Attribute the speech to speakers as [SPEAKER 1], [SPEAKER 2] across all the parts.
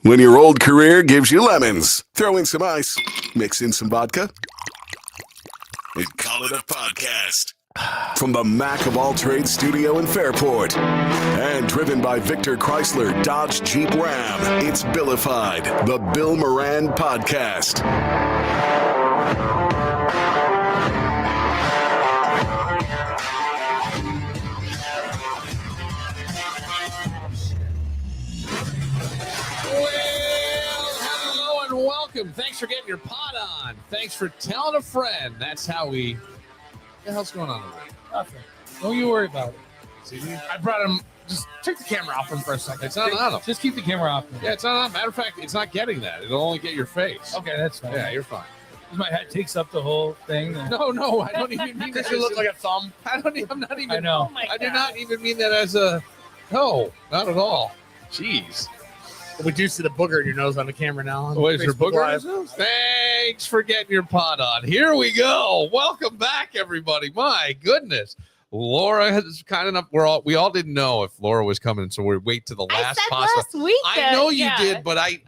[SPEAKER 1] When your old career gives you lemons, throw in some ice, mix in some vodka, and call it a podcast. From the Mac of All Trades studio in Fairport, and driven by Victor Chrysler Dodge Jeep Ram, it's Billified, the Bill Moran Podcast.
[SPEAKER 2] Welcome. Thanks for getting your pot on. Thanks for telling a friend. That's how we. What the hell's going on over there?
[SPEAKER 3] Nothing. Don't you worry about it.
[SPEAKER 2] See,
[SPEAKER 3] I brought him. Just take the camera off him for a second.
[SPEAKER 2] it's not on him.
[SPEAKER 3] Just keep the camera off him.
[SPEAKER 2] Yeah, it's not on. Matter of fact, it's not getting that. It'll only get your face.
[SPEAKER 3] Okay, that's fine.
[SPEAKER 2] Yeah, you're fine.
[SPEAKER 3] My head takes up the whole thing.
[SPEAKER 2] No, I don't even mean that.
[SPEAKER 3] Does it look like a thumb?
[SPEAKER 2] I'm not even.
[SPEAKER 3] I know.
[SPEAKER 2] I do not even mean that as a. No, not at all. Jeez.
[SPEAKER 3] We do see the booger in your nose on the camera now.
[SPEAKER 2] Oh, is there
[SPEAKER 3] Facebook
[SPEAKER 2] booger?
[SPEAKER 3] Live.
[SPEAKER 2] Thanks for getting your pot on. Here we go. Welcome back, everybody. My goodness. Laura is kind enough. We all didn't know if Laura was coming, so we wait to the last possible.
[SPEAKER 4] Last week.
[SPEAKER 2] I know you did, but I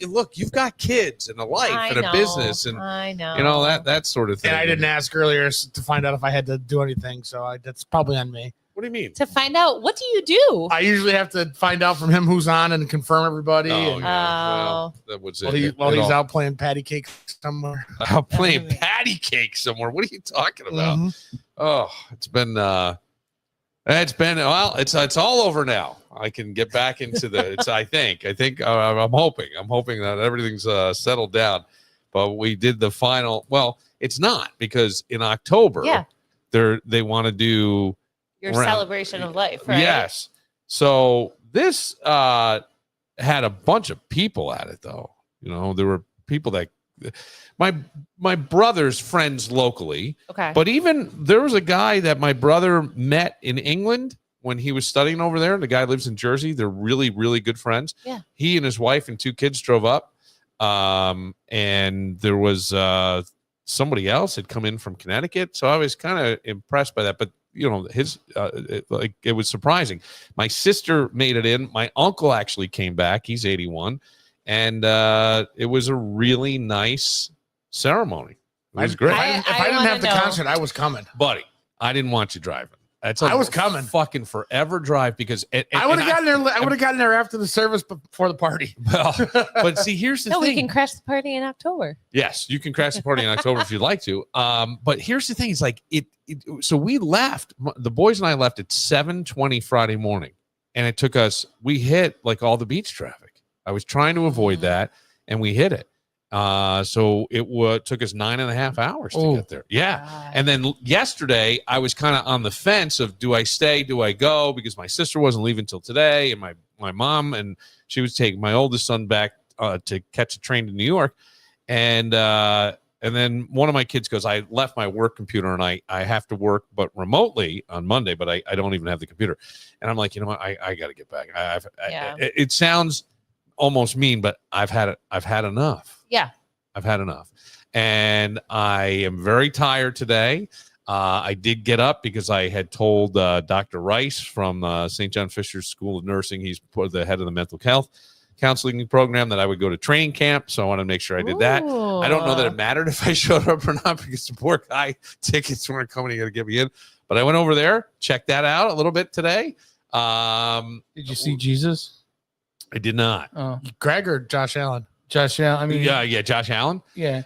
[SPEAKER 2] look. You've got kids and a life and a business, and
[SPEAKER 4] I know.
[SPEAKER 2] you know that sort of thing.
[SPEAKER 3] And I didn't ask earlier to find out if I had to do anything, so that's probably on me.
[SPEAKER 2] What do you mean?
[SPEAKER 4] To find out, what do you do?
[SPEAKER 3] I usually have to find out from him who's on and confirm everybody.
[SPEAKER 2] Oh,
[SPEAKER 3] and,
[SPEAKER 2] yeah. Well, that was it.
[SPEAKER 3] while he's out playing patty cake somewhere.
[SPEAKER 2] Out playing patty cake somewhere. What are you talking about?
[SPEAKER 3] Mhm.
[SPEAKER 2] Oh, it's been well, it's all over now. I can get back into the I think I'm hoping that everything's settled down. But we did the final. Well, it's not, because in October they want to do
[SPEAKER 4] Your celebration of life, right?
[SPEAKER 2] Yes. So this had a bunch of people at it, though. You know, there were people that my brother's friends locally.
[SPEAKER 4] Okay.
[SPEAKER 2] But even there was a guy that my brother met in England when he was studying over there. The guy lives in Jersey. They're really, really good friends.
[SPEAKER 4] Yeah. He
[SPEAKER 2] and his wife and two kids drove up. And there was somebody else had come in from Connecticut. So I was kind of impressed by that. But you know, it was surprising. My sister made it in. My uncle actually came back. He's 81. And it was a really nice ceremony. It was great.
[SPEAKER 3] If I didn't have the concert, I was coming.
[SPEAKER 2] Buddy, I didn't want you driving.
[SPEAKER 3] I was coming.
[SPEAKER 2] Fucking forever drive, because
[SPEAKER 3] I would have gotten there. I would have gotten there after the service before the party.
[SPEAKER 2] Well, but see, here's the thing.
[SPEAKER 4] we can crash the party in October.
[SPEAKER 2] Yes, you can crash the party in October if you'd like to. But here's the thing: it's like so we left. The boys and I left at 7:20 Friday morning, and it took us. We hit like all the beach traffic. I was trying to avoid that, and we hit it. So it took us 9.5 hours to get there. Yeah.
[SPEAKER 4] God.
[SPEAKER 2] And then yesterday I was kind of on the fence of, do I stay? Do I go? Because my sister wasn't leaving till today, and my mom, and she was taking my oldest son back to catch a train to New York. And then one of my kids goes, I left my work computer and I have to work, but remotely on Monday, but I don't even have the computer. And I'm like, you know what? I got to get back. It sounds almost mean, but I've had enough.
[SPEAKER 4] Yeah.
[SPEAKER 2] I've had enough. And I am very tired today. I did get up because I had told Dr. Rice from St. John Fisher School of Nursing, he's the head of the mental health counseling program, that I would go to training camp. So I wanted to make sure I did that. I don't know that it mattered if I showed up or not, because the poor guy, tickets weren't coming. You got to get me in. But I went over there, checked that out a little bit today.
[SPEAKER 3] Did you see Jesus?
[SPEAKER 2] I did not.
[SPEAKER 3] Oh. Greg or Josh Allen?
[SPEAKER 5] Josh Allen. I mean,
[SPEAKER 2] yeah, Josh Allen.
[SPEAKER 5] Yeah.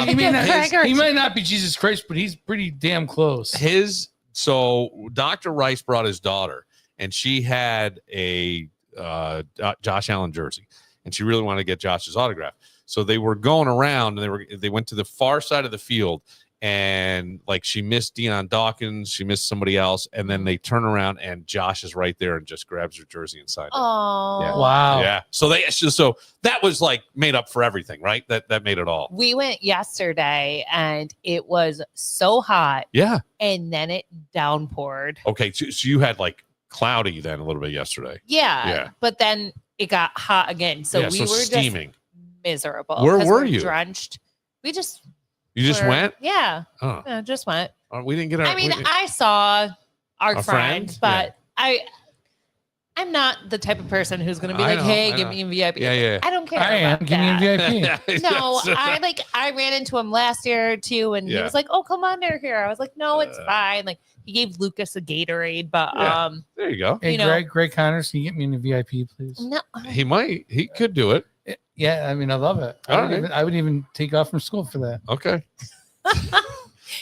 [SPEAKER 5] He might not be Jesus Christ, but he's pretty damn close.
[SPEAKER 2] So Dr. Rice brought his daughter, and she had a Josh Allen jersey, and she really wanted to get Josh's autograph. So they were going around, and they went to the far side of the field, and like she missed Deion Dawkins, she missed somebody else, and then they turn around and Josh is right there and just grabs her jersey and signs it.
[SPEAKER 4] Oh,
[SPEAKER 2] Yeah.
[SPEAKER 5] Wow.
[SPEAKER 2] Yeah. So that was like made up for everything, right? That made it all.
[SPEAKER 4] we went yesterday and it was so hot,
[SPEAKER 2] Yeah.
[SPEAKER 4] and then it downpoured.
[SPEAKER 2] Okay. So you had like cloudy then a little bit yesterday.
[SPEAKER 4] Yeah. But then it got hot again. So we were
[SPEAKER 2] steaming.
[SPEAKER 4] just miserable.
[SPEAKER 2] Where
[SPEAKER 4] 'cause
[SPEAKER 2] were
[SPEAKER 4] we're
[SPEAKER 2] you?
[SPEAKER 4] Drenched. We just
[SPEAKER 2] You just went?
[SPEAKER 4] Yeah.
[SPEAKER 2] Oh.
[SPEAKER 4] Yeah, just went.
[SPEAKER 2] We didn't get our.
[SPEAKER 4] I mean, I saw our
[SPEAKER 2] A friend?
[SPEAKER 4] friend, but I'm not the type of person who's going to be
[SPEAKER 2] I
[SPEAKER 4] like,
[SPEAKER 2] know,
[SPEAKER 4] "Hey,
[SPEAKER 2] I
[SPEAKER 4] give
[SPEAKER 2] know.
[SPEAKER 4] me a VIP."
[SPEAKER 2] Yeah.
[SPEAKER 4] I don't care.
[SPEAKER 5] I am.
[SPEAKER 4] about
[SPEAKER 5] Give me a
[SPEAKER 4] that.
[SPEAKER 5] VIP.
[SPEAKER 4] No, I ran into him last year too, and he
[SPEAKER 2] Yeah.
[SPEAKER 4] was like, "Oh, come on, they're here." I was like, "No, it's fine." Like he gave Lucas a Gatorade, but
[SPEAKER 2] Yeah. There you go.
[SPEAKER 5] Hey,
[SPEAKER 4] You know-
[SPEAKER 5] Greg Connors, can you get me in the VIP, please?
[SPEAKER 4] no.
[SPEAKER 2] He could do it.
[SPEAKER 5] Yeah, I mean, I love it.
[SPEAKER 2] All right.
[SPEAKER 5] I would even take off from school for that.
[SPEAKER 2] Okay.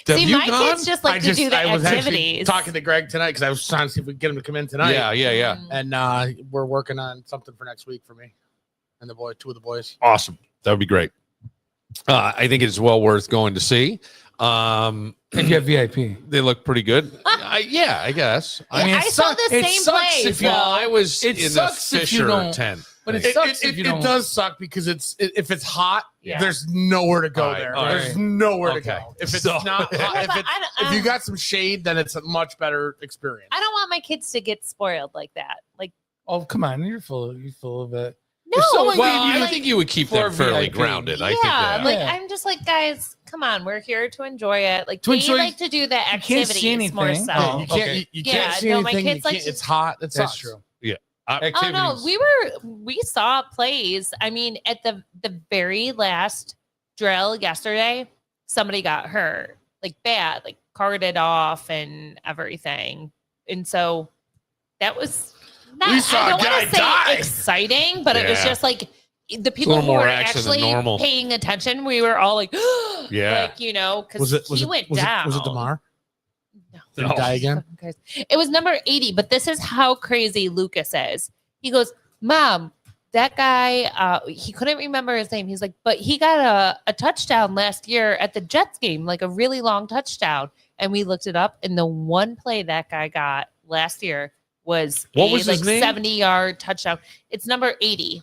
[SPEAKER 4] See,
[SPEAKER 2] you
[SPEAKER 4] my kids just like to do the
[SPEAKER 3] I was actually
[SPEAKER 4] activities.
[SPEAKER 3] talking to Greg tonight because I was trying to see if we could get him to come in tonight.
[SPEAKER 2] Yeah.
[SPEAKER 3] And we're working on something for next week for me and two of the boys.
[SPEAKER 2] Awesome. That would be great. I think it's well worth going to see.
[SPEAKER 5] If you have VIP.
[SPEAKER 2] They look pretty good. I guess.
[SPEAKER 4] I mean, I saw the
[SPEAKER 5] it
[SPEAKER 4] same
[SPEAKER 5] sucks
[SPEAKER 4] place.
[SPEAKER 5] if you-
[SPEAKER 2] Well, I was
[SPEAKER 5] It
[SPEAKER 2] in the
[SPEAKER 5] sucks if you
[SPEAKER 2] Fisher
[SPEAKER 5] don't-
[SPEAKER 2] tent.
[SPEAKER 5] But
[SPEAKER 2] thing.
[SPEAKER 5] it sucks if you don't.
[SPEAKER 3] It does suck because if it's hot,
[SPEAKER 4] Yeah.
[SPEAKER 3] there's nowhere to go
[SPEAKER 2] All right,
[SPEAKER 3] there.
[SPEAKER 2] all
[SPEAKER 3] There's
[SPEAKER 5] right.
[SPEAKER 3] nowhere to
[SPEAKER 2] Okay.
[SPEAKER 3] go. If it's
[SPEAKER 2] So-
[SPEAKER 3] not hot,
[SPEAKER 4] Yeah, but
[SPEAKER 3] if you got some shade, then it's a much better experience.
[SPEAKER 4] I don't want my kids to get spoiled like that. Like,
[SPEAKER 5] Oh, come on. You're full of it.
[SPEAKER 4] no,
[SPEAKER 5] someone
[SPEAKER 2] Well,
[SPEAKER 5] gave you,
[SPEAKER 2] I
[SPEAKER 4] like,
[SPEAKER 2] think you would keep
[SPEAKER 5] for
[SPEAKER 2] them fairly
[SPEAKER 5] VIP.
[SPEAKER 2] grounded. I
[SPEAKER 4] yeah,
[SPEAKER 2] think that.
[SPEAKER 4] like
[SPEAKER 5] Yeah.
[SPEAKER 4] I'm just like, guys, come on, we're here to enjoy it. Like
[SPEAKER 5] To
[SPEAKER 4] they
[SPEAKER 5] enjoy-
[SPEAKER 4] like to do the
[SPEAKER 5] can't see
[SPEAKER 4] activities more
[SPEAKER 5] anything.
[SPEAKER 4] so.
[SPEAKER 5] Oh,
[SPEAKER 3] you can't,
[SPEAKER 5] okay.
[SPEAKER 3] you
[SPEAKER 4] Yeah,
[SPEAKER 3] can't see
[SPEAKER 4] no, my
[SPEAKER 3] anything.
[SPEAKER 4] kids like to-
[SPEAKER 3] It's hot. It
[SPEAKER 5] That's
[SPEAKER 3] sucks.
[SPEAKER 5] true.
[SPEAKER 4] Oh no, we saw plays. I mean, at the very last drill yesterday, somebody got hurt, like bad, like carted off and everything. And so that was not,
[SPEAKER 3] We saw
[SPEAKER 4] I
[SPEAKER 3] a
[SPEAKER 4] don't
[SPEAKER 3] guy
[SPEAKER 4] want to say
[SPEAKER 3] die.
[SPEAKER 4] exciting, but it was
[SPEAKER 2] Yeah.
[SPEAKER 4] just like the people
[SPEAKER 2] little
[SPEAKER 4] who
[SPEAKER 2] more
[SPEAKER 4] were
[SPEAKER 2] action than
[SPEAKER 4] actually
[SPEAKER 2] normal.
[SPEAKER 4] paying attention. We were all like,
[SPEAKER 2] Yeah.
[SPEAKER 4] like, you know,
[SPEAKER 3] Was
[SPEAKER 4] because
[SPEAKER 3] it?
[SPEAKER 4] he went
[SPEAKER 3] was
[SPEAKER 4] down.
[SPEAKER 3] It, was it Damar?
[SPEAKER 4] No.
[SPEAKER 3] Did he die again?
[SPEAKER 4] Fucking crazy. It was number 80, but this is how crazy Lucas is. He goes, "Mom, that guy, he couldn't remember his name." He's like, "But he got a touchdown last year at the Jets game, like a really long touchdown." And we looked it up, and the one play that guy got last year was
[SPEAKER 2] What
[SPEAKER 4] a
[SPEAKER 2] was his name?
[SPEAKER 4] 70-yard touchdown. It's number 80.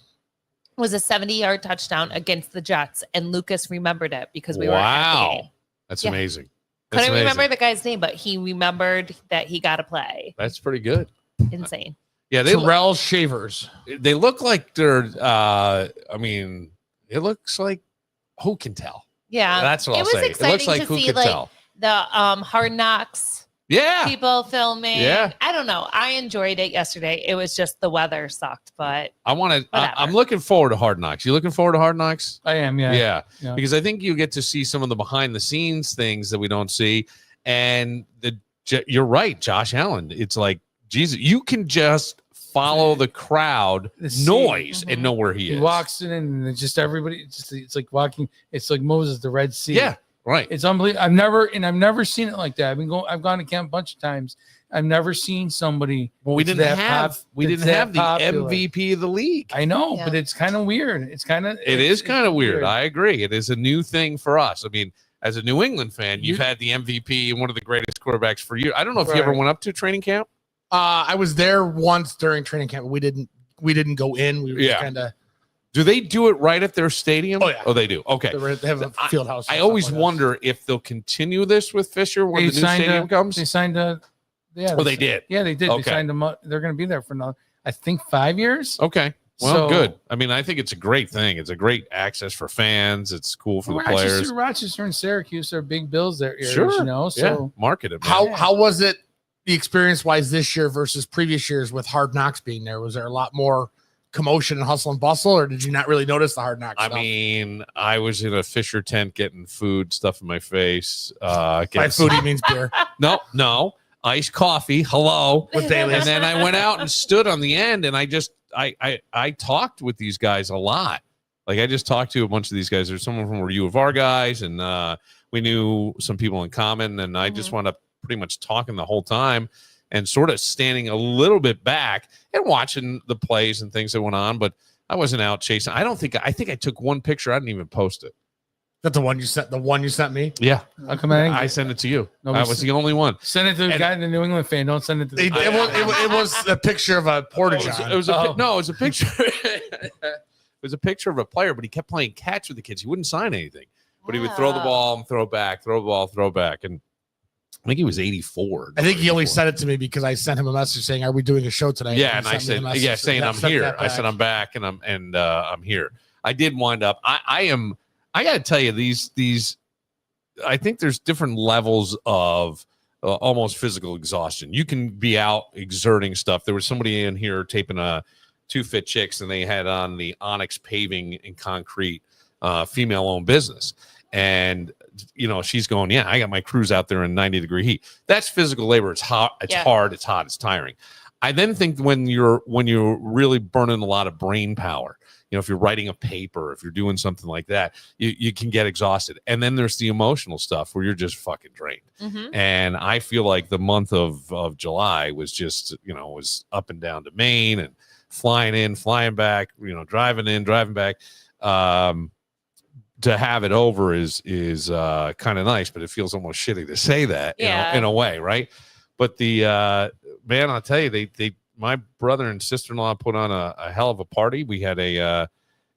[SPEAKER 4] Was a 70-yard touchdown against the Jets, and Lucas remembered it because we were at the game.
[SPEAKER 2] That's
[SPEAKER 4] Yeah.
[SPEAKER 2] amazing. That's
[SPEAKER 4] Couldn't
[SPEAKER 2] amazing.
[SPEAKER 4] remember the guy's name, but he remembered that he got to play.
[SPEAKER 2] That's pretty good.
[SPEAKER 4] Insane.
[SPEAKER 2] Yeah,
[SPEAKER 3] Terrell Shavers.
[SPEAKER 2] they look like they're. I mean, it looks like who can tell?
[SPEAKER 4] Yeah,
[SPEAKER 2] That's what
[SPEAKER 4] it
[SPEAKER 2] I'll
[SPEAKER 4] was
[SPEAKER 2] say. It
[SPEAKER 4] exciting
[SPEAKER 2] looks like
[SPEAKER 4] to
[SPEAKER 2] who
[SPEAKER 4] see
[SPEAKER 2] can
[SPEAKER 4] like
[SPEAKER 2] tell.
[SPEAKER 4] the Hard Knocks
[SPEAKER 2] Yeah,
[SPEAKER 4] people filming.
[SPEAKER 2] Yeah.
[SPEAKER 4] I don't know. I enjoyed it yesterday. It was just the weather sucked, but
[SPEAKER 2] I want to.
[SPEAKER 4] Whatever.
[SPEAKER 2] I'm looking forward to Hard Knocks. You looking forward to Hard Knocks?
[SPEAKER 5] I am, yeah.
[SPEAKER 2] Yeah, because I think you get to see some of the behind the scenes things that we don't see. And you're right, Josh Allen. It's like Jesus. You can just follow the crowd
[SPEAKER 5] The scene.
[SPEAKER 2] noise
[SPEAKER 4] Mhm.
[SPEAKER 2] and know where he
[SPEAKER 5] He
[SPEAKER 2] is.
[SPEAKER 5] walks in and it's just everybody. It's like walking. It's like Moses, the Red Sea.
[SPEAKER 2] Yeah, right.
[SPEAKER 5] It's unbelievable. I've never seen it like that. I've gone to camp a bunch of times. I've never seen somebody.
[SPEAKER 2] Well, we
[SPEAKER 5] it's
[SPEAKER 2] didn't
[SPEAKER 5] that
[SPEAKER 2] have
[SPEAKER 5] pop-
[SPEAKER 2] we
[SPEAKER 5] it's
[SPEAKER 2] didn't
[SPEAKER 5] that
[SPEAKER 2] have the
[SPEAKER 5] popular.
[SPEAKER 2] MVP of the league.
[SPEAKER 5] I know,
[SPEAKER 4] Yeah.
[SPEAKER 5] but it's kind of weird. It's kind of.
[SPEAKER 2] It is kind of weird. I agree. It is a new thing for us. I mean, as a New England fan, you've had the MVP and one of the greatest quarterbacks for years. I don't know if you ever
[SPEAKER 5] Right.
[SPEAKER 2] went up to training camp.
[SPEAKER 3] I was there once during training camp. We didn't go in. We were
[SPEAKER 2] Yeah.
[SPEAKER 3] kind of.
[SPEAKER 2] Do they do it right at their stadium?
[SPEAKER 3] Oh, yeah.
[SPEAKER 2] Oh, they do. Okay.
[SPEAKER 3] They have a field house.
[SPEAKER 2] I always wonder if they'll continue this with Fisher when
[SPEAKER 5] They
[SPEAKER 2] the new stadium comes.
[SPEAKER 5] They signed a. Yeah.
[SPEAKER 2] Oh, they did.
[SPEAKER 5] Yeah, they did.
[SPEAKER 2] Okay.
[SPEAKER 5] They signed them up. They're going to be there for another, I think, 5 years.
[SPEAKER 2] Okay. Well,
[SPEAKER 5] So-
[SPEAKER 2] good. I mean, I think it's a great thing. It's a great access for fans. It's cool for the players.
[SPEAKER 5] Rochester and Syracuse are big bills there.
[SPEAKER 2] Sure.
[SPEAKER 5] You know. So
[SPEAKER 2] Yeah. Market it. man.
[SPEAKER 3] How was it the experience wise this year versus previous years with Hard Knocks being there? Was there a lot more commotion and hustle and bustle, or did you not really notice the Hard Knocks?
[SPEAKER 2] I
[SPEAKER 3] stuff?
[SPEAKER 2] mean, I was in a Fisher tent getting food, stuff in my face.
[SPEAKER 3] by
[SPEAKER 2] Getting
[SPEAKER 3] food he means beer.
[SPEAKER 2] No, iced coffee. Hello.
[SPEAKER 3] With Dailies.
[SPEAKER 2] And then I went out and stood on the end, and I talked with these guys a lot. Like I just talked to a bunch of these guys. There's someone from U of R guys, and we knew some people in common. And I just wound up pretty much talking the whole time, and sort of standing a little bit back and watching the plays and things that went on. But I wasn't out chasing. I think I took one picture. I didn't even post it.
[SPEAKER 3] That's the one you sent. The one you sent me.
[SPEAKER 2] Yeah,
[SPEAKER 5] I'll come in.
[SPEAKER 2] I sent it to you.
[SPEAKER 5] No,
[SPEAKER 2] I was the only one.
[SPEAKER 5] Send it to the
[SPEAKER 3] And-
[SPEAKER 5] guy, the New England fan. Don't send it to.
[SPEAKER 3] It was a picture of a porta john.
[SPEAKER 2] It was a picture. It was a picture of a player, but he kept playing catch with the kids. He wouldn't sign anything, but he would throw the
[SPEAKER 4] Wow.
[SPEAKER 2] ball and throw back, throw the ball, throw back, and I think he was 84.
[SPEAKER 3] I think he only sent it to me because I sent him a message saying, "Are we doing a show tonight?"
[SPEAKER 2] Yeah,
[SPEAKER 3] And
[SPEAKER 2] and
[SPEAKER 3] he
[SPEAKER 2] I
[SPEAKER 3] sent me
[SPEAKER 2] said,
[SPEAKER 3] the message,
[SPEAKER 2] yeah,
[SPEAKER 3] so
[SPEAKER 2] saying
[SPEAKER 3] that
[SPEAKER 2] I'm
[SPEAKER 3] sent
[SPEAKER 2] here.
[SPEAKER 3] that
[SPEAKER 2] I said
[SPEAKER 3] back.
[SPEAKER 2] I'm back, and I'm here. I did wind up. I got to tell you these. I think there's different levels of almost physical exhaustion. You can be out exerting stuff. There was somebody in here taping Two Fit Chicks, and they had on the Onyx Paving and Concrete female-owned business. And, she's going, yeah, I got my crews out there in 90-degree heat. That's physical labor. It's hot. It's hard. It's hot. It's tiring. I then think when you're really burning a lot of brain power, if you're writing a paper, if you're doing something like that, you can get exhausted. And then there's the emotional stuff where you're just fucking drained.
[SPEAKER 4] Mm-hmm.
[SPEAKER 2] And I feel like the month of July was just, was up and down to Maine and flying in, flying back, driving in, driving back. To have it over is kind of nice, but it feels almost shitty to say that in a way, right? But the man, I'll tell you, my brother and sister-in-law put on a hell of a party. We had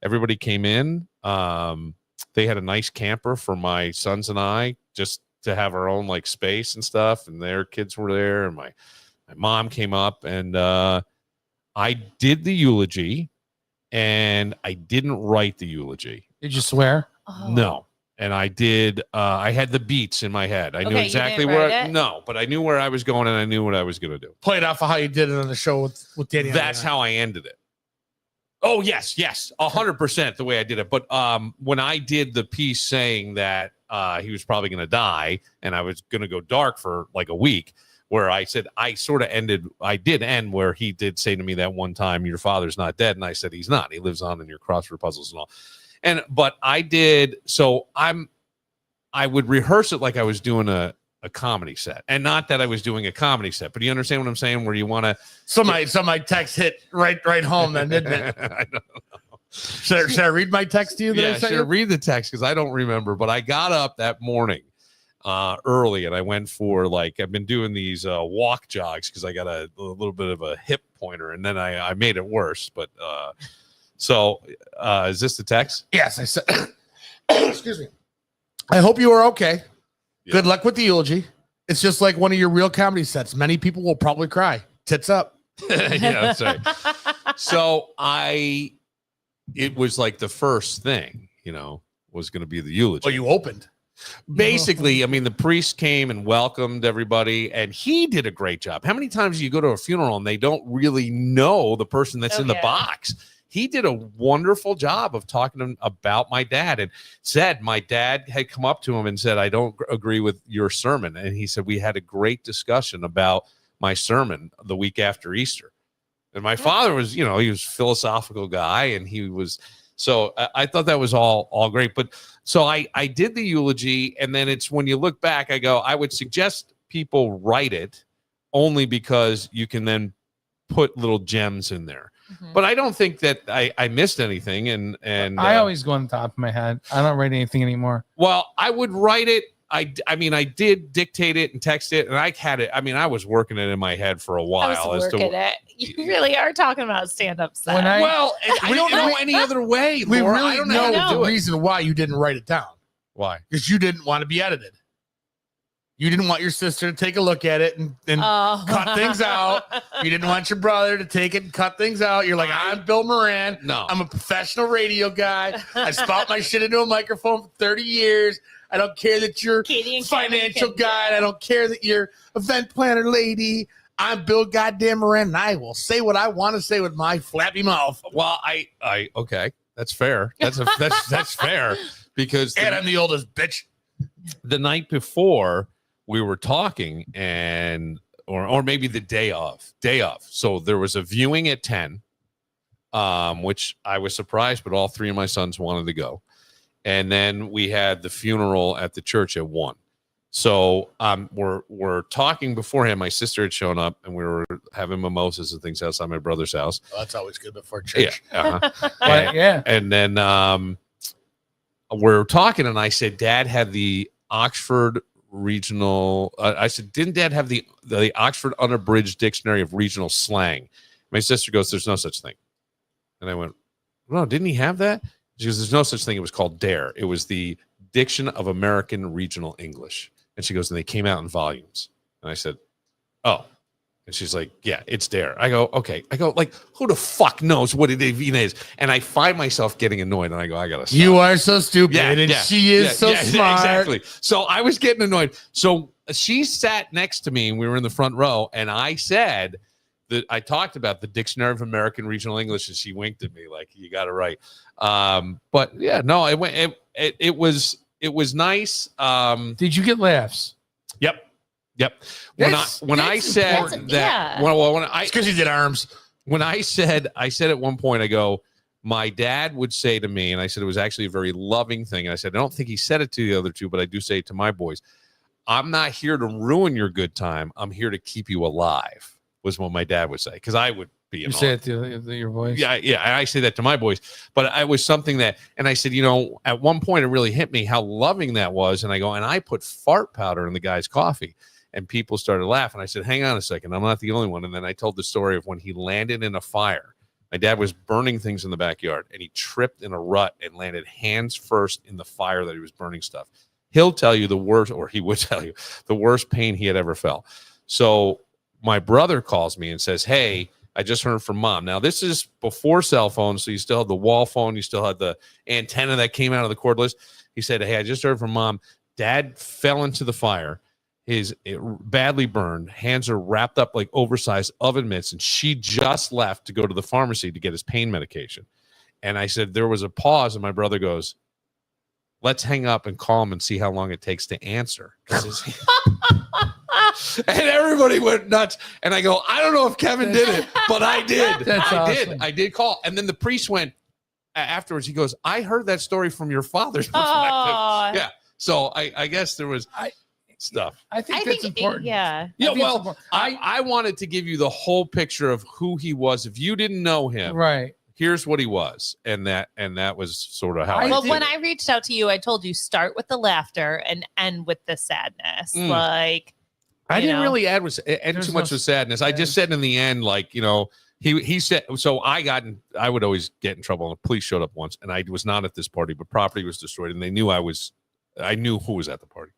[SPEAKER 2] everybody came in. They had a nice camper for my sons and I, just to have our own like space and stuff. And their kids were there, and my mom came up, and I did the eulogy, and I didn't write the eulogy.
[SPEAKER 5] Did you swear?
[SPEAKER 4] Oh.
[SPEAKER 2] No. And I did. I had the beats in my head. I knew exactly where. No, but I knew where I was going, and I knew what I was going to do.
[SPEAKER 3] Played off of how you did it on the show with Danny.
[SPEAKER 2] That's how I ended it. Oh yes, 100% the way I did it. But when I did the piece saying that he was probably going to die, and I was going to go dark for like a week, where I said I sort of ended. I did end where he did say to me that one time, "Your father's not dead," and I said, "He's not. He lives on in your crossword puzzles and all." But I did. So I would rehearse it like I was doing a comedy set, and not that I was doing a comedy set, but you understand what I'm saying, where you want to.
[SPEAKER 3] So my text hit right home then, didn't it?
[SPEAKER 2] I don't know.
[SPEAKER 3] Should I read my text to you?
[SPEAKER 2] Yeah, sure. Read the text, because I don't remember, but I got up that morning early, and I went for I've been doing these walk jogs because I got a little bit of a hip pointer, and then I made it worse. But so is this the text?
[SPEAKER 3] Yes, I said. Excuse me. I hope you are okay.
[SPEAKER 2] Yeah.
[SPEAKER 3] Good luck with the eulogy. It's just like one of your real comedy sets. Many people will probably cry. Tits up.
[SPEAKER 2] Yeah, that's right. So it was like the first thing, was going to be the eulogy.
[SPEAKER 3] Well, you opened.
[SPEAKER 2] Basically, I mean, the priest came and welcomed everybody, and he did a great job. How many times do you go to a funeral and they don't really know the person that's in the box? He did a wonderful job of talking to him about my dad, and said my dad had come up to him and said, "I don't agree with your sermon." And he said, "We had a great discussion about my sermon the week after Easter." And my father was, he was a philosophical guy, and he was, so I thought that was all great. But so I did the eulogy, and then it's when you look back, I go, I would suggest people write it only because you can then put little gems in there. Mm-hmm. But I don't think that I missed anything. And
[SPEAKER 5] I always go on the top of my head. I don't write anything anymore.
[SPEAKER 2] Well, I would write it. I mean, I did dictate it and text it, and I had it. I mean, I was working it in my head for a while.
[SPEAKER 4] I was working it. You really are talking about stand-up set.
[SPEAKER 2] I don't know any other way.
[SPEAKER 3] We
[SPEAKER 2] Laura.
[SPEAKER 3] really
[SPEAKER 2] I don't
[SPEAKER 3] know the reason why you didn't write it down.
[SPEAKER 2] Why?
[SPEAKER 3] Because you didn't want to be edited. You didn't want your sister to take a look at it and cut things out. You didn't want your brother to take it and cut things out. You're like, I'm Bill Moran.
[SPEAKER 2] No.
[SPEAKER 3] I'm a professional radio guy. I spout my shit into a microphone for 30 years. I don't care that you're a financial guy. I don't care that you're event planner lady. I'm Bill goddamn Moran, and I will say what I want to say with my flappy mouth.
[SPEAKER 2] Well, I okay. That's fair. That's fair, because
[SPEAKER 3] and I'm the oldest bitch.
[SPEAKER 2] The night before, we were talking, and or maybe the day of. So there was a viewing at 10, which I was surprised, but all three of my sons wanted to go. And then we had the funeral at the church at 1. So we're talking beforehand. My sister had shown up, and we were having mimosas and things outside my brother's house.
[SPEAKER 3] Oh, that's always good before church.
[SPEAKER 2] Yeah. Uh-huh. And then we're talking, and I said, Dad had the Oxford regional. I said, didn't Dad have the Oxford Unabridged Dictionary of Regional Slang? My sister goes, there's no such thing. And I went, no, didn't he have that? She goes, there's no such thing. It was called DARE. It was the Diction of American Regional English. And she goes, and they came out in volumes. And I said, oh. And she's like, yeah, it's there. I go, okay. I go, like, who the fuck knows what it even is? And I find myself getting annoyed, and I go, I gotta stop.
[SPEAKER 3] You are so stupid, and she is so smart.
[SPEAKER 2] Exactly. So I was getting annoyed. So she sat next to me, and we were in the front row, and I said that I talked about the Dictionary of American Regional English, and she winked at me like, you got it right. But yeah, no, it was nice.
[SPEAKER 5] Did you get laughs?
[SPEAKER 2] Yep. When I said that,
[SPEAKER 4] yeah.
[SPEAKER 2] when I,
[SPEAKER 3] It's because you did arms.
[SPEAKER 2] when I said at one point, I go, my dad would say to me, and I said it was actually a very loving thing. And I said, I don't think he said it to the other two, but I do say it to my boys. I'm not here to ruin your good time. I'm here to keep you alive, was what my dad would say. Because I would be
[SPEAKER 5] You say it to your voice?
[SPEAKER 2] Yeah. I say that to my boys. But it was something that, and I said, at one point it really hit me how loving that was. And I go, and I put fart powder in the guy's coffee. And people started laughing. I said, hang on a second. I'm not the only one. And then I told the story of when he landed in a fire. My dad was burning things in the backyard, and he tripped in a rut and landed hands first in the fire that he was burning stuff. He'll tell you the worst, or he would tell you the worst pain he had ever felt. So my brother calls me and says, hey, I just heard from mom. Now, this is before cell phones, so you still had the wall phone. You still had the antenna that came out of the cordless. He said, hey, I just heard from mom. Dad fell into the fire. Is badly burned. Hands are wrapped up like oversized oven mitts, and she just left to go to the pharmacy to get his pain medication. And I said, there was a pause, and my brother goes, let's hang up and call him and see how long it takes to answer. And everybody went nuts. And I go, I don't know if Kevin did it, but I did. I did call. And then the priest went afterwards. He goes, I heard that story from your father's perspective. Yeah. So I guess there was stuff.
[SPEAKER 5] I think that's important.
[SPEAKER 4] Yeah.
[SPEAKER 2] Yeah. Well, I wanted to give you the whole picture of who he was. If you didn't know him,
[SPEAKER 5] Right.
[SPEAKER 2] here's what he was. And that was sort of how
[SPEAKER 4] Well, when I reached out to you, I told you start with the laughter and end with the sadness. Like,
[SPEAKER 2] I didn't
[SPEAKER 4] know.
[SPEAKER 2] really add too much with sadness. I just said in the end, like, he said, so I would always get in trouble. And the police showed up once, and I was not at this party, but property was destroyed, and they knew I knew who was at the party.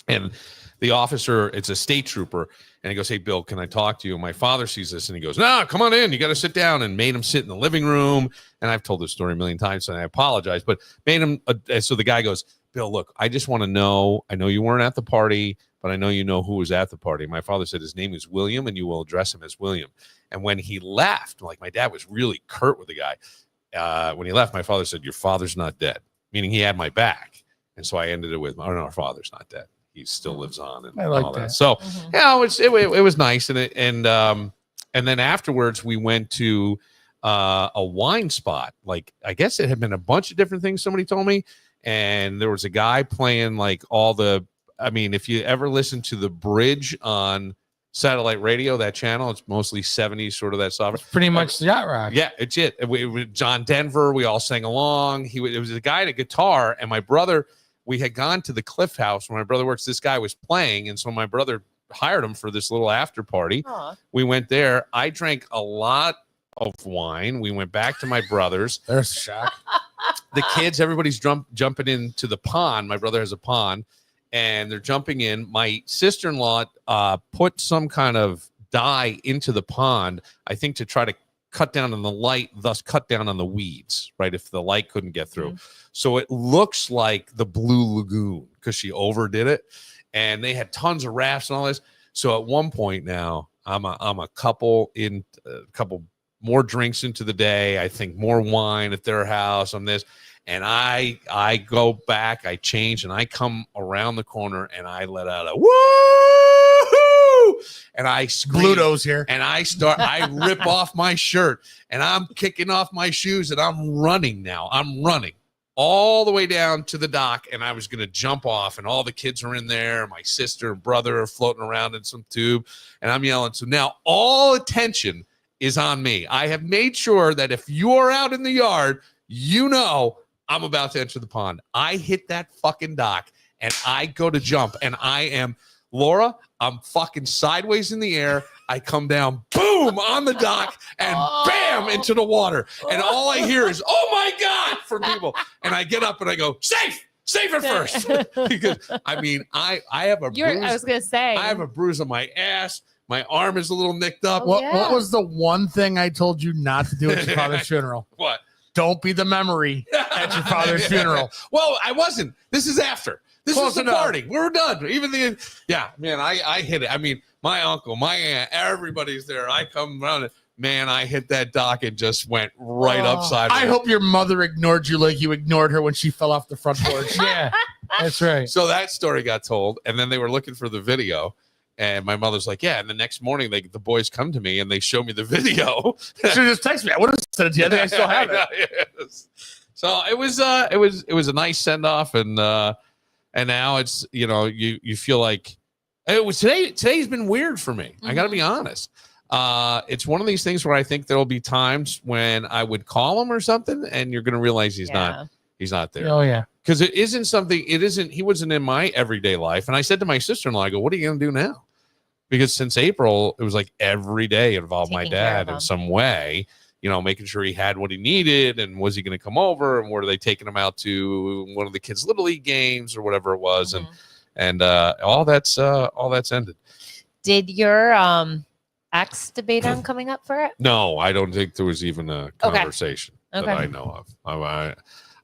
[SPEAKER 2] And the officer, it's a state trooper, and he goes, hey, Bill, can I talk to you? And my father sees this, and he goes, no, come on in. You got to sit down, and made him sit in the living room. And I've told this story a million times, and I apologize, but made him. So the guy goes, Bill, look, I just want to know. I know you weren't at the party, but I know you know who was at the party. My father said his name is William, and you will address him as William. And when he left, like my dad was really curt with the guy. When he left, my father said, your father's not dead, meaning he had my back. And so I ended it with, oh, no, our father's not dead. He still lives on, and
[SPEAKER 5] I like
[SPEAKER 2] all
[SPEAKER 5] that.
[SPEAKER 2] So, it was nice, and then afterwards we went to a wine spot. Like, I guess it had been a bunch of different things. Somebody told me, and there was a guy playing like all the. I mean, if you ever listen to The Bridge on satellite radio, that channel, it's mostly 70s, sort of that stuff.
[SPEAKER 5] Pretty much yacht rock.
[SPEAKER 2] Yeah, it's it. John Denver. We all sang along. It was a guy at a guitar, and my brother. We had gone to the Cliff House where my brother works. This guy was playing, and so my brother hired him for this little after party.
[SPEAKER 4] Aww.
[SPEAKER 2] We went there. I drank a lot of wine. We went back to my brother's.
[SPEAKER 3] There's a shock.
[SPEAKER 2] The kids, everybody's jumping into the pond. My brother has a pond, and they're jumping in. My sister-in-law put some kind of dye into the pond, I think, to try to cut down on the light, thus cut down on the weeds, right? If the light couldn't get through. So it looks like the Blue Lagoon because she overdid it. And they had tons of rafts and all this. So at one point now, I'm a couple more drinks into the day. I think more wine at their house on this. And I go back, I change, and I come around the corner and I let out a woo! And I scream.
[SPEAKER 3] Bluto's here.
[SPEAKER 2] And I rip off my shirt, and I'm kicking off my shoes, and I'm running now. I'm running all the way down to the dock, and I was going to jump off, and all the kids are in there. My sister and brother are floating around in some tube, and I'm yelling. So now all attention is on me. I have made sure that if you're out in the yard, I'm about to enter the pond. I hit that fucking dock, and I go to jump, and I am, Laura, I'm fucking sideways in the air. I come down, boom, on the dock, and bam, into the water. And all I hear is, oh my God, from people. And I get up and I go, save it first. Because, I mean, I have a bruise.
[SPEAKER 4] I was going to say.
[SPEAKER 2] I have a bruise on my ass. My arm is a little nicked up.
[SPEAKER 4] Oh,
[SPEAKER 3] What was the one thing I told you not to do at your father's funeral?
[SPEAKER 2] What?
[SPEAKER 3] Don't be the memory at your father's funeral.
[SPEAKER 2] Well, I wasn't. This is after. This
[SPEAKER 3] Close
[SPEAKER 2] was the
[SPEAKER 3] enough.
[SPEAKER 2] party. We were done. Even man, I hit it. I mean, my uncle, my aunt, everybody's there. I come around and man, I hit that dock and just went right upside.
[SPEAKER 3] I hope your mother ignored you like you ignored her when she fell off the front porch.
[SPEAKER 5] Yeah, that's right.
[SPEAKER 2] So that story got told, and then they were looking for the video. And my mother's like, yeah. And the next morning, the boys come to me and they show me the video.
[SPEAKER 3] Should have just texted me. I would have sent it to you. I think I still have it.
[SPEAKER 2] Yes. So it was a nice send off, and now it's you feel like it was today. Today's been weird for me. I got to be honest. It's one of these things where I think there'll be times when I would call him or something, and you're going to realize he's not there.
[SPEAKER 5] Oh yeah.
[SPEAKER 2] Because he wasn't in my everyday life. And I said to my sister-in-law, I go, what are you going to do now? Because since April, it was like every day involved my
[SPEAKER 4] Taking care
[SPEAKER 2] dad
[SPEAKER 4] of
[SPEAKER 2] in
[SPEAKER 4] him.
[SPEAKER 2] some way, making sure he had what he needed. And was he going to come over? And were they taking him out to one of the kids' Little League games or whatever it was?
[SPEAKER 4] Mhm.
[SPEAKER 2] And all that's ended.
[SPEAKER 4] Did your ex debate on coming up for it?
[SPEAKER 2] No, I don't think there was even a conversation that I know of.